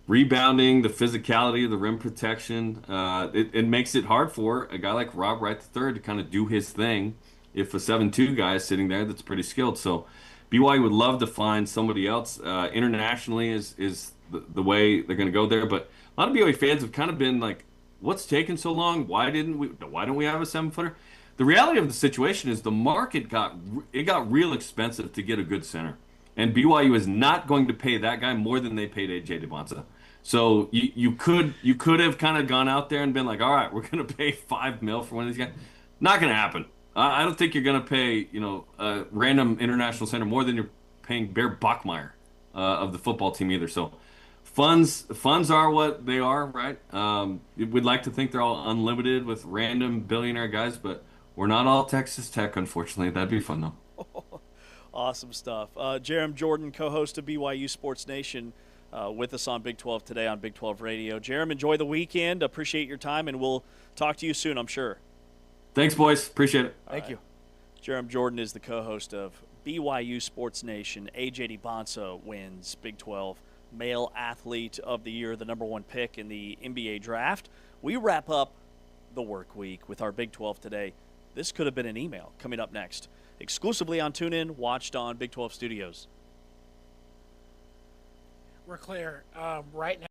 rebounding, the physicality, the rim protection, it makes it hard for a guy like Rob Wright III to kind of do his thing if a 7-2 guy is sitting there that's pretty skilled. So BYU would love to find somebody else. Internationally is the way they're going to go there. But a lot of BYU fans have kind of been like, what's taking so long? Why don't we have a 7-footer? The reality of the situation is the market got real expensive to get a good center. And BYU is not going to pay that guy more than they paid AJ DeBonsa. So you could have kind of gone out there and been like, all right, we're going to pay $5 million for one of these guys. Not going to happen. I don't think you're going to pay a random international center more than you're paying Bear Bachmeier of the football team either. So funds are what they are, right? We'd like to think they're all unlimited with random billionaire guys, but we're not all Texas Tech, unfortunately. That'd be fun though. Awesome stuff. Jarom Jordan, co-host of BYU Sports Nation, with us on Big 12 today on Big 12 Radio. Jarom, enjoy the weekend. Appreciate your time, and we'll talk to you soon, I'm sure. Thanks, boys. Appreciate it. Thank you. Jarom Jordan is the co-host of BYU Sports Nation. AJ DeBonsa wins Big 12 Male Athlete of the Year, the number 1 pick in the NBA draft. We wrap up the work week with our Big 12 today. This could have been an email coming up next. Exclusively on TuneIn, watched on Big 12 Studios. We're clear. Right now.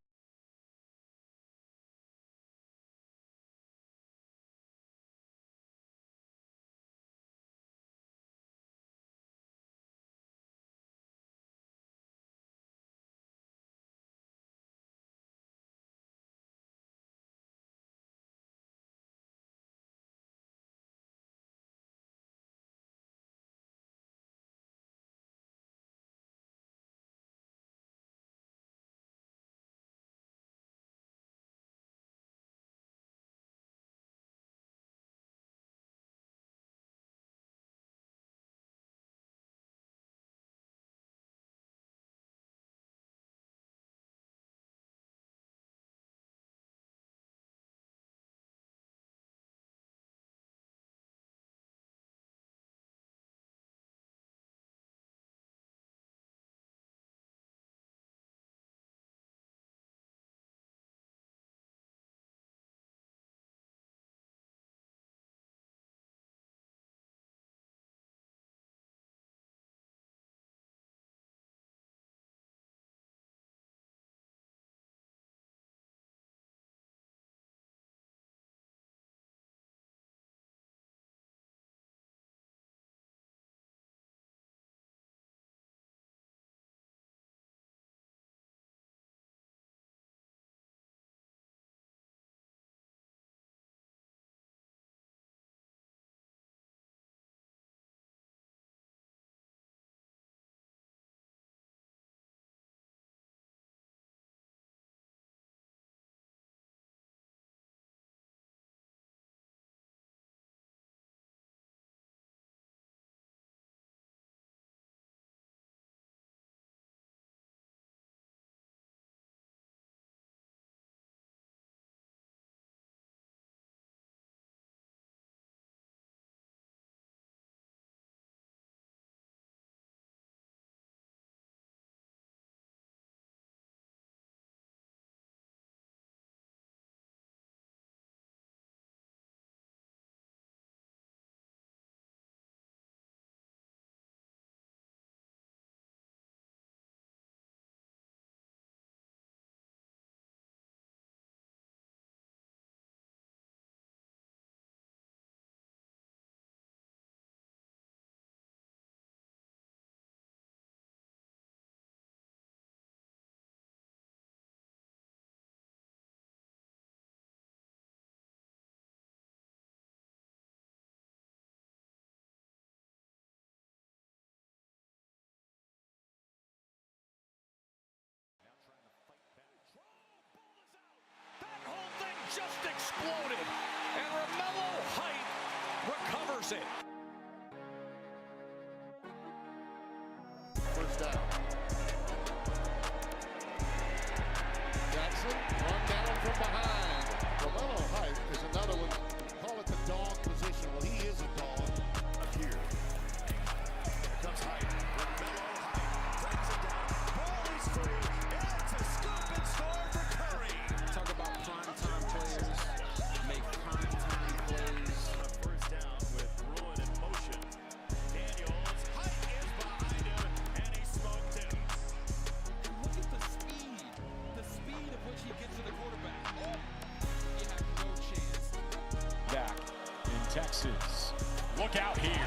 look out here.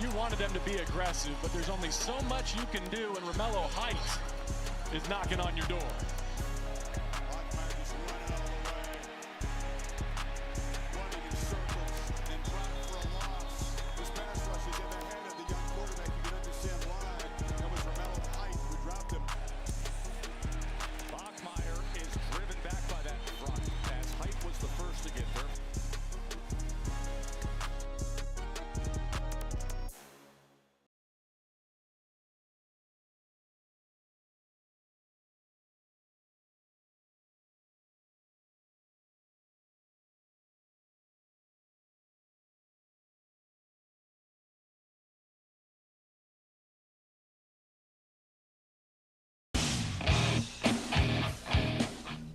You wanted them to be aggressive, but there's only so much you can do, and Romello Heights is knocking on your door.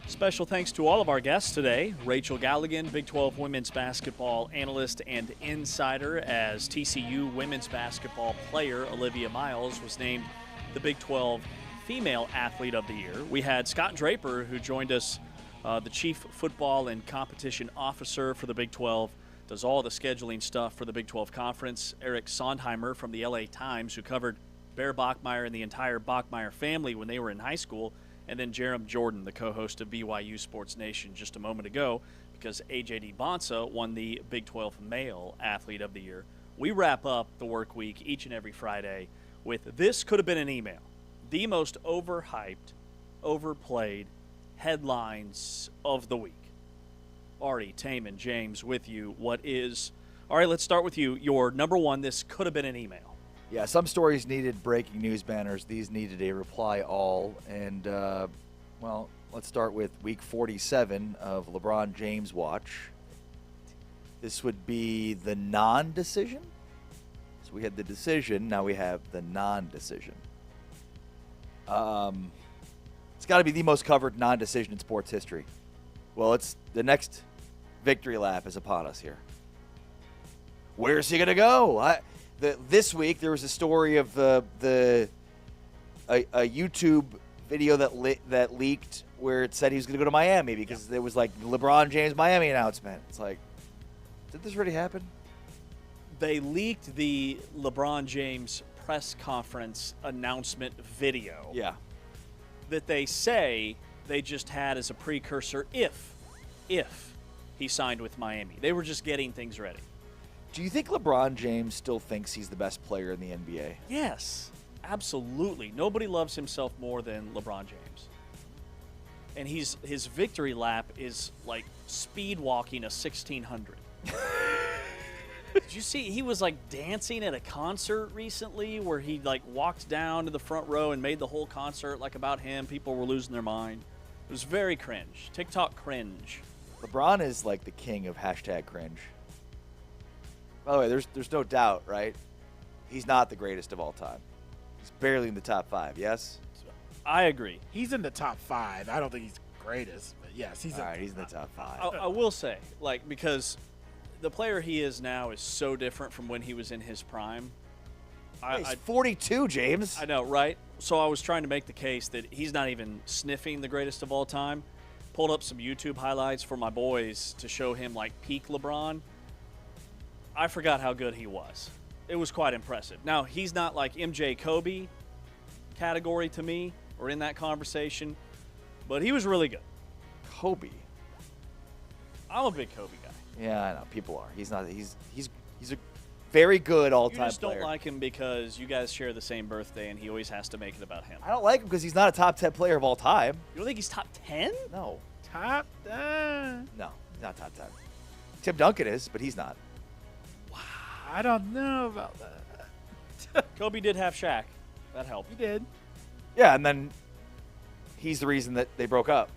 Special thanks to all of our guests today. Rachel Galligan, Big 12 women's basketball analyst and insider, as TCU women's basketball player Olivia Miles was named the Big 12 Female Athlete of the Year. We had Scott Draper, who joined us, the Chief Football and Competition Officer for the Big 12, does all the scheduling stuff for the Big 12 Conference. Eric Sondheimer from the LA Times, who covered Bear Bachmeier and the entire Bachmeier family when they were in high school. And then Jerem Jordan, the co-host of BYU Sports Nation just a moment ago, because AJD Bonsa won the Big 12 Male Athlete of the Year. We wrap up the work week each and every Friday with This Could Have Been an Email. The most overhyped, overplayed headlines of the week. Ari, Taman, James with you. What is... All right, let's start with you. Your number one, This Could Have Been an Email. Yeah, some stories needed breaking news banners. These needed a reply all. And, well, let's start with week 47 of LeBron James Watch. This would be the non-decision. So we had the decision. Now we have the non-decision. It's got to be the most covered non-decision in sports history. Well, it's the next victory lap is upon us here. Where's he going to go? This week there was a story of a YouTube video that leaked where it said he was going to go to Miami because there was like the LeBron James Miami announcement. It's like, did this really happen? They leaked the LeBron James press conference announcement video. Yeah. That they say they just had as a precursor if he signed with Miami. They were just getting things ready. Do you think LeBron James still thinks he's the best player in the NBA? Yes, absolutely. Nobody loves himself more than LeBron James. And his victory lap is like speed walking a 1600. Did you see he was like dancing at a concert recently where he like walked down to the front row and made the whole concert like about him? People were losing their mind. It was very cringe. TikTok cringe. LeBron is like the king of hashtag cringe. By the way, there's no doubt, right? He's not the greatest of all time. He's barely in the top 5, yes? I agree. He's in the top 5. I don't think he's greatest, but yes, he's he's in the top 5. I will say, like, because the player he is now is so different from when he was in his prime. He's 42, James. I know, right? So I was trying to make the case that he's not even sniffing the greatest of all time. Pulled up some YouTube highlights for my boys to show him, like, peak LeBron. I forgot how good he was. It was quite impressive. Now, he's not like MJ Kobe category to me or in that conversation, but he was really good. Kobe? I'm a big Kobe guy. Yeah, I know. People are. He's not. He's a very good all-time player. You just don't like him because you guys share the same birthday and he always has to make it about him. I don't like him because he's not a top 10 player of all time. You don't think he's top 10? No. Top 10? No, he's not top 10. Tim Duncan is, but he's not. I don't know about that. Kobe did have Shaq. That helped. He did. Yeah, and then he's the reason that they broke up.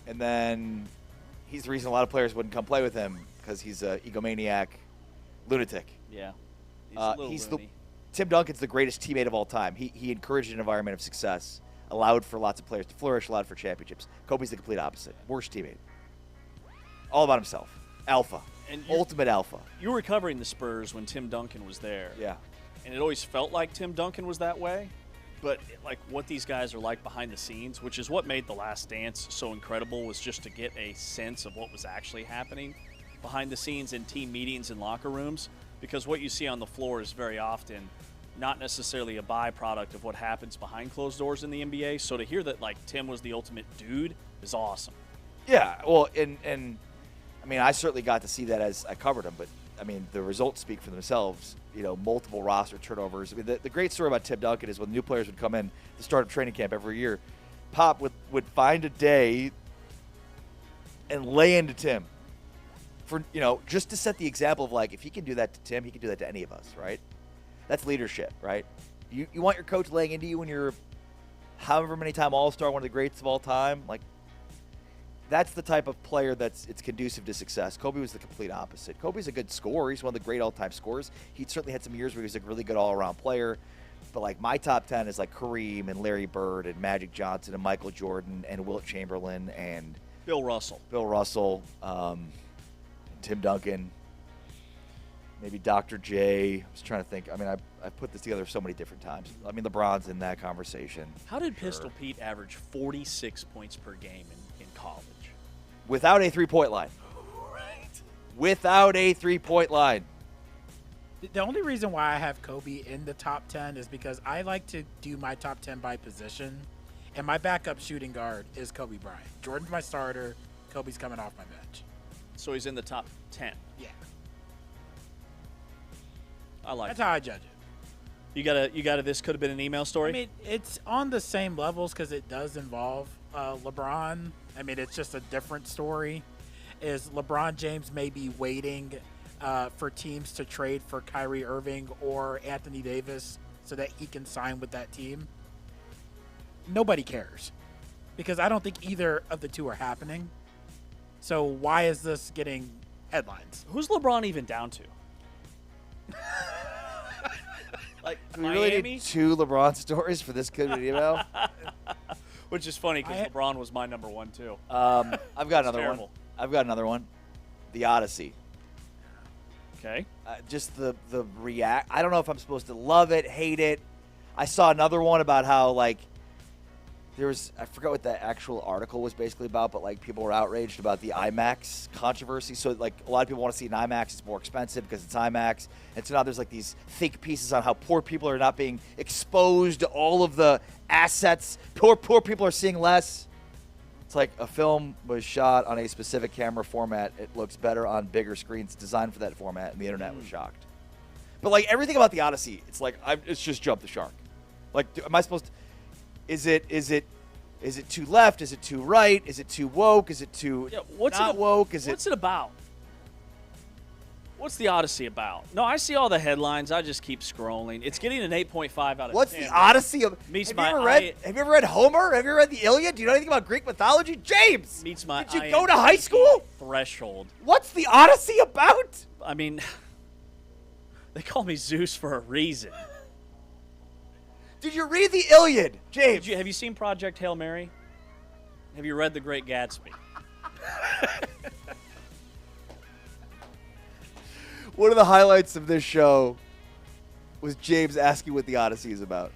And then he's the reason a lot of players wouldn't come play with him because he's an egomaniac lunatic. Yeah. Tim Duncan's the greatest teammate of all time. He encouraged an environment of success, allowed for lots of players to flourish, allowed for championships. Kobe's the complete opposite. Worst teammate. All about himself. Alpha. And ultimate alpha. You were covering the Spurs when Tim Duncan was there. Yeah. And it always felt like Tim Duncan was that way. But like what these guys are like behind the scenes, which is what made The Last Dance so incredible, was just to get a sense of what was actually happening behind the scenes in team meetings and locker rooms. because what you see on the floor is very often not necessarily a byproduct of what happens behind closed doors in the NBA. So to hear that, like, Tim was the ultimate dude is awesome. Yeah, well, and I mean, I certainly got to see that as I covered him, but I mean, the results speak for themselves. You know, multiple roster turnovers. I mean, the great story about Tim Duncan is when new players would come in to start of training camp every year, Pop would find a day and lay into Tim for, you know, just to set the example of, like, if he can do that to Tim, he can do that to any of us, right? That's leadership, right? You want your coach laying into you when you're however many time All-Star, one of the greats of all time. Like, that's the type of player it's conducive to success. Kobe was the complete opposite. Kobe's a good scorer. He's one of the great all-time scorers. He certainly had some years where he was a really good all-around player. But, like, my top 10 is, like, Kareem and Larry Bird and Magic Johnson and Michael Jordan and Wilt Chamberlain and Bill Russell, Tim Duncan, maybe Dr. J. I was trying to think. I mean, I put this together so many different times. I mean, LeBron's in that conversation. How did Pistol Pete average 46 points per game in college? Without a three-point line. Right. Without a three-point line. The only reason why I have Kobe in the top 10 is because I like to do my top 10 by position, and my backup shooting guard is Kobe Bryant. Jordan's my starter. Kobe's coming off my bench. So he's in the top 10. Yeah. I like That's it. how I judge it. You got a this could have been an email story? I mean, it's on the same levels because it does involve LeBron. I mean, it's just a different story. Is LeBron James maybe waiting for teams to trade for Kyrie Irving or Anthony Davis so that he can sign with that team? Nobody cares because I don't think either of the two are happening. So why is this getting headlines? Who's LeBron even down to? Like, Do we really need two LeBron stories for this good email? Which is funny because LeBron was my number one too. I've got another one. The Odyssey. Okay. Just the react. I don't know if I'm supposed to love it, hate it. I saw another one about how, like, I forgot what the actual article was basically about, but, like, people were outraged about the IMAX controversy. So, like, a lot of people want to see an IMAX. It's more expensive because it's IMAX. And so now there's, like, these think pieces on how poor people are not being exposed to all of the assets. Poor people are seeing less. It's like a film was shot on a specific camera format. It looks better on bigger screens designed for that format, and the internet was shocked. But, like, everything about the Odyssey, it's like, it's just jumped the shark. Like, am I supposed to... Is it too left? Is it too right? Is it too woke? Is it too not woke? What's it about? What's the Odyssey about? No, I see all the headlines. I just keep scrolling. It's getting an 8.5 out of 10. What's the Odyssey of? Have you ever read Homer? Have you ever read the Iliad? Do you know anything about Greek mythology? James! Meets my Did you go to high school? Threshold. What's the Odyssey about? I mean, they call me Zeus for a reason. Did you read the Iliad, James? Have you seen Project Hail Mary? Have you read The Great Gatsby? One of the highlights of this show was James asking what the Odyssey is about.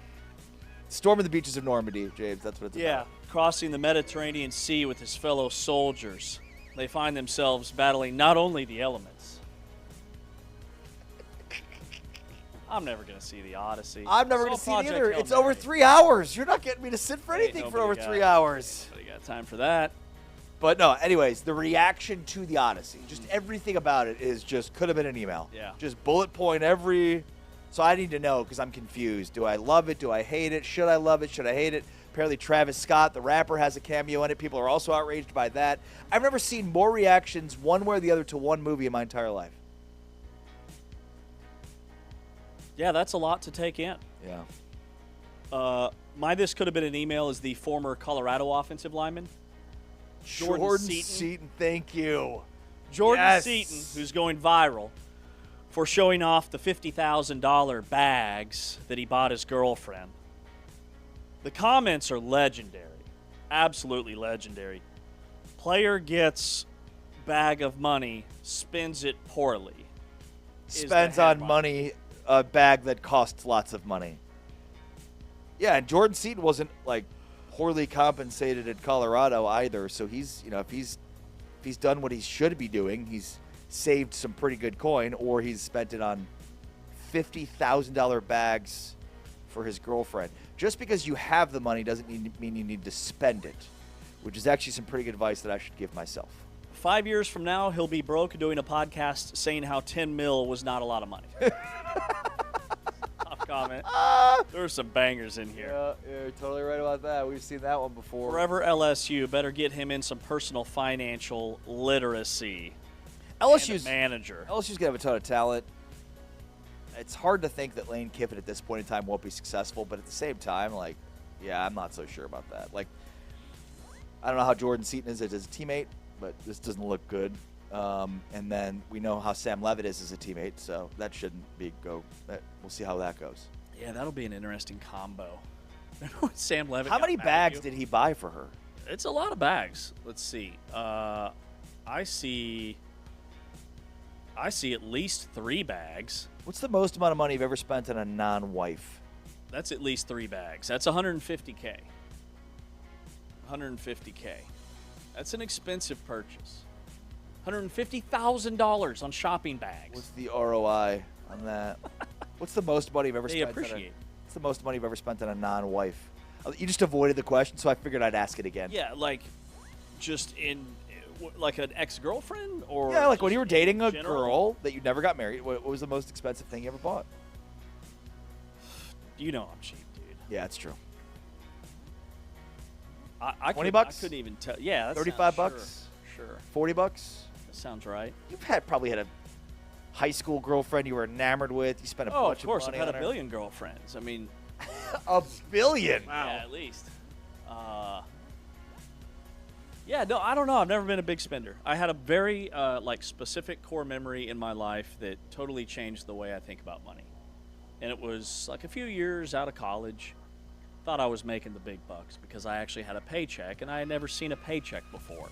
Storming the beaches of Normandy, James. That's what it's about. Yeah, crossing the Mediterranean Sea with his fellow soldiers. They find themselves battling not only the elements. I'm never going to see the Odyssey. I'm never going to see it either. It's over 3 hours. You're not getting me to sit for anything for over 3 hours. Nobody got time for that. But no, anyways, the reaction to the Odyssey, just everything about it is just could have been an email. Yeah. Just bullet point every. So I need to know because I'm confused. Do I love it? Do I hate it? Should I love it? Should I hate it? Apparently Travis Scott, the rapper, has a cameo in it. People are also outraged by that. I've never seen more reactions one way or the other to one movie in my entire life. Yeah, that's a lot to take in. Yeah. My this could have been an email is the former Colorado offensive lineman. Jordan Seaton, thank you. Jordan Seaton, who's going viral for showing off the $50,000 bags that he bought his girlfriend. The comments are legendary. Absolutely legendary. Player gets bag of money, spends it poorly. Spends on money, a bag that costs lots of money. Yeah, and Jordan Seaton wasn't, like, poorly compensated at Colorado either. So he's, you know, if he's done what he should be doing, he's saved some pretty good coin, or he's spent it on $50,000 bags for his girlfriend. Just because you have the money doesn't mean you need to spend it, which is actually some pretty good advice that I should give myself. 5 years from now, he'll be broke doing a podcast saying how 10 mil was not a lot of money. Tough comment. There are some bangers in here. Yeah, you're totally right about that. We've seen that one before. Forever LSU, better get him in some personal financial literacy. LSU's manager. LSU's gonna have a ton of talent. It's hard to think that Lane Kiffin at this point in time won't be successful, but at the same time, like, yeah, I'm not so sure about that. Like, I don't know how Jordan Seaton is as a teammate, but this doesn't look good. And then we know how Sam Levitt is as a teammate, so that shouldn't be we'll see how that goes. Yeah, that'll be an interesting combo. Remember when Sam Levitt How got many mad at bags you? did he buy for her? It's a lot of bags. Let's see. I see at least 3 bags. What's the most amount of money you've ever spent on a non-wife? That's at least 3 bags. That's $150K. $150K. That's an expensive purchase. $150,000 on shopping bags. What's the ROI on that? What's the most money you've ever They spent? appreciate. What's the most money you've ever spent on a non-wife? You just avoided the question, so I figured I'd ask it again. Yeah, like just in like an ex-girlfriend or Yeah, like when just you were dating a general? girl that you never got married, what was the most expensive thing you ever bought? You know I'm cheap, dude. Yeah, it's true. I 20 couldn't- bucks? I couldn't even tell. Yeah, that 35 sounds- bucks? Sure. 40 bucks? That sounds right. You've probably had a high school girlfriend you were enamored with. You spent a Oh, bunch of course. of I've money had on a her. billion girlfriends. I mean, A billion? yeah, at least. Yeah, no, I don't know. I've never been a big spender. I had a very like specific core memory in my life that totally changed the way I think about money. And it was like a few years out of college. Thought I was making the big bucks because I actually had a paycheck, and I had never seen a paycheck before.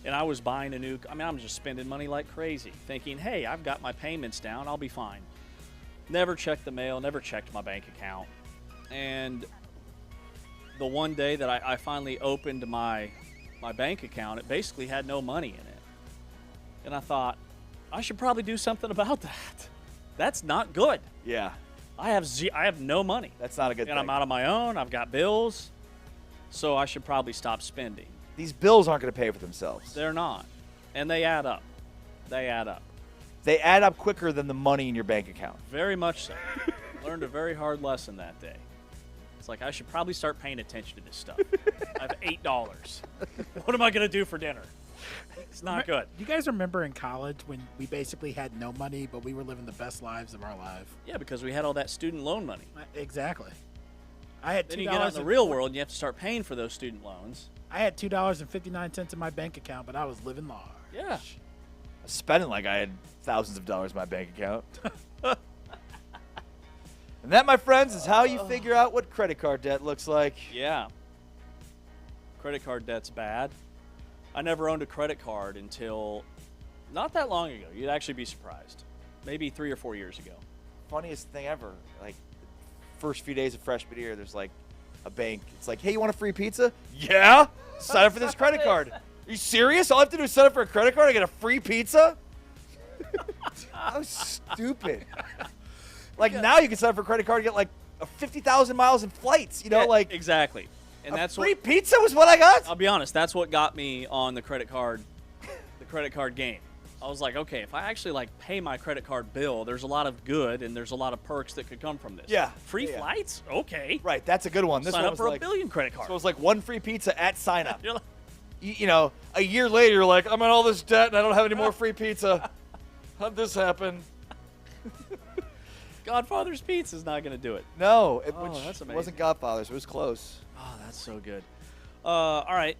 And I was buying I'm just spending money like crazy, thinking, hey, I've got my payments down, I'll be fine. Never checked the mail, never checked my bank account. And the one day that I finally opened my bank account, it basically had no money in it. And I thought, I should probably do something about that. That's not good. Yeah. I have no money. That's not a good thing. And I'm out on my own. I've got bills. So I should probably stop spending. These bills aren't going to pay for themselves. They're not. And they add up. They add up. They add up quicker than the money in your bank account. Very much so. Learned a very hard lesson that day. It's like I should probably start paying attention to this stuff. I have $8. What am I going to do for dinner? It's not good. Do you guys remember in college when we basically had no money, but we were living the best lives of our life? Yeah, because we had all that student loan money. Exactly. I had $2. Then you get out in the real world and you have to start paying for those student loans. I had $2.59 in my bank account, but I was living large. Yeah. I was spending like I had thousands of dollars in my bank account. And that, my friends, is how you figure out what credit card debt looks like. Yeah. Credit card debt's bad. I never owned a credit card until not that long ago. You'd actually be surprised. Maybe 3 or 4 years ago. Funniest thing ever. Like, first few days of freshman year, there's like a bank. It's like, hey, you want a free pizza? Yeah. Sign up for this credit card. Are you serious? All I have to do is sign up for a credit card. I get a free pizza? How stupid. Like, now you can sign up for a credit card and get like 50,000 miles in flights. You know, Yeah, like exactly. And that's free what, pizza was what I got. I'll be honest, that's what got me on the credit card game. I was like, okay, if I actually like pay my credit card bill, there's a lot of good and there's a lot of perks that could come from this. Yeah. Free Yeah. flights? Okay. Right, that's a good one. This Sign one up was for like, a billion credit cards. So it was like one free pizza at sign up. You're like, You know, a year later, you're like, I'm in all this debt and I don't have any more free pizza. How'd this happen? Godfather's Pizza is not going to do it. No, it, Oh, which that's amazing. wasn't Godfather's. It was close. Oh, that's so good. All right.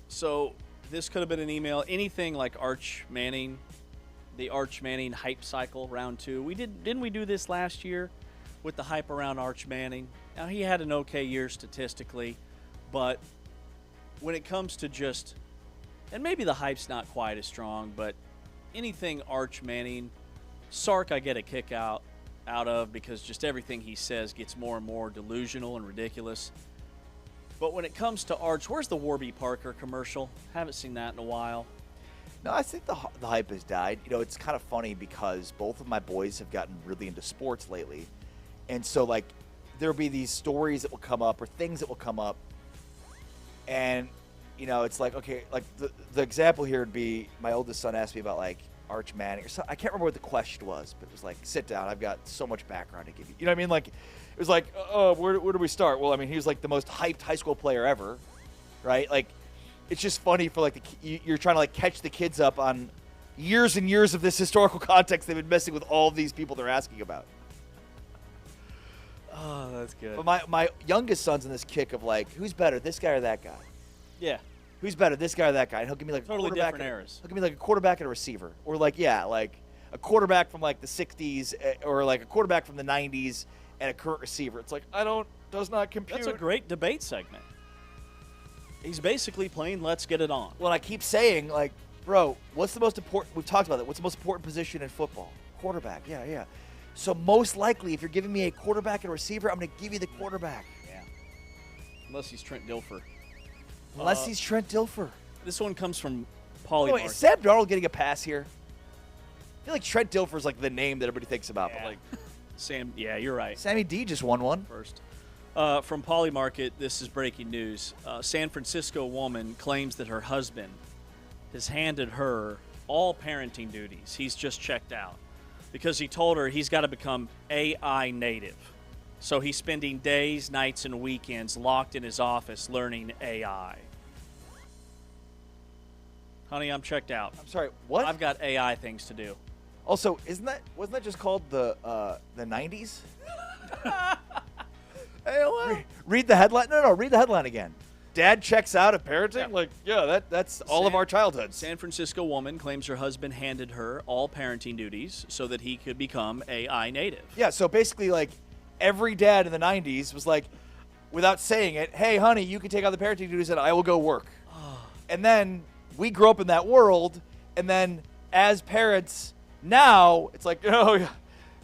So this could have been an email. Anything like Arch Manning, the Arch Manning hype cycle, round 2. Didn't we do this last year with the hype around Arch Manning? Now, he had an okay year statistically, but when it comes to just, and maybe the hype's not quite as strong, but anything Arch Manning, Sark I get a kick out of because just everything he says gets more and more delusional and ridiculous. But when it comes to Arch, where's the Warby Parker commercial? Haven't seen that in a while. No, I think the hype has died. You know, it's kind of funny because both of my boys have gotten really into sports lately. And so, like, there'll be these stories that will come up or things that will come up. And, you know, it's like, okay, like the example here would be my oldest son asked me about, like, Arch Manning or something. I can't remember what the question was, but it was like, sit down. I've got so much background to give you. You know what I mean? Like, it was like, oh, where do we start? Well, I mean, he was like the most hyped high school player ever, right? Like, it's just funny for like you're trying to like catch the kids up on years and years of this historical context they've been messing with all of these people they're asking about. Oh, that's good. But my youngest son's in this kick of like, who's better, this guy or that guy? Yeah. Who's better, this guy or that guy? And he'll give me like Totally a quarterback. different eras. He'll give me like a quarterback and a receiver, or like like a quarterback from like the '60s, or like a quarterback from the '90s and a current receiver. It's like does not compute. That's a great debate segment. He's basically playing let's get it on. Well, I keep saying, like, bro, what's the most important? We've talked about that. What's the most important position in football? Quarterback. Yeah. So most likely, if you're giving me a quarterback and a receiver, I'm going to give you the quarterback. Yeah. Unless he's Trent Dilfer. Unless he's Trent Dilfer. This one comes from Paulie. Wait, is Sam Darnold getting a pass here? I feel like Trent Dilfer's like the name that everybody thinks about, but like Sam. Yeah, you're right. Sammy D just won one first. From Poly Market, this is breaking news. San Francisco woman claims that her husband has handed her all parenting duties. He's just checked out because he told her he's got to become AI native. So he's spending days, nights, and weekends locked in his office learning AI. Honey, I'm checked out. I'm sorry, what? I've got AI things to do. Also, wasn't that just called the 90s? AOL. Read the headline. No, read the headline again. Dad checks out of parenting? Yeah. That's all of our childhoods. San Francisco woman claims her husband handed her all parenting duties so that he could become AI native. Yeah, so basically, like, every dad in the 90s was like, without saying it, hey, honey, you can take on the parenting duties and I will go work. And then we grew up in that world, and then as parents now, it's like, oh,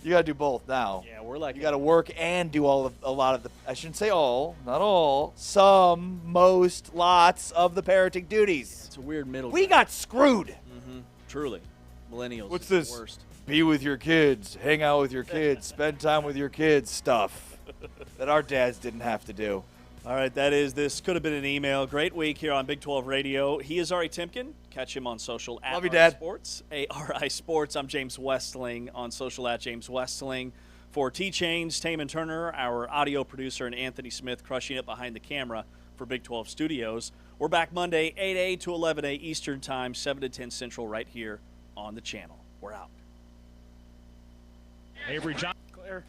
you got to do both now. Yeah, we're like, you got to work and do a lot of the, I shouldn't say all, not all, some, most, lots of the parenting duties. It's a weird middle. We got screwed. Mm-hmm. Truly. Millennials. What's is this? The worst. Be with your kids, hang out with your kids, spend time with your kids stuff that our dads didn't have to do. All right, this could have been an email. Great week here on Big 12 Radio. He is Ari Timken. Catch him on social at Love you, Ari Dad. Sports, ARI Sports. I'm James Westling on social at James Westling. For T-Chains, Taman Turner, our audio producer, and Anthony Smith crushing it behind the camera for Big 12 Studios. We're back Monday, 8 to 11 Eastern Time, 7 to 10 Central, right here on the channel. We're out. Avery Johnson. Clear.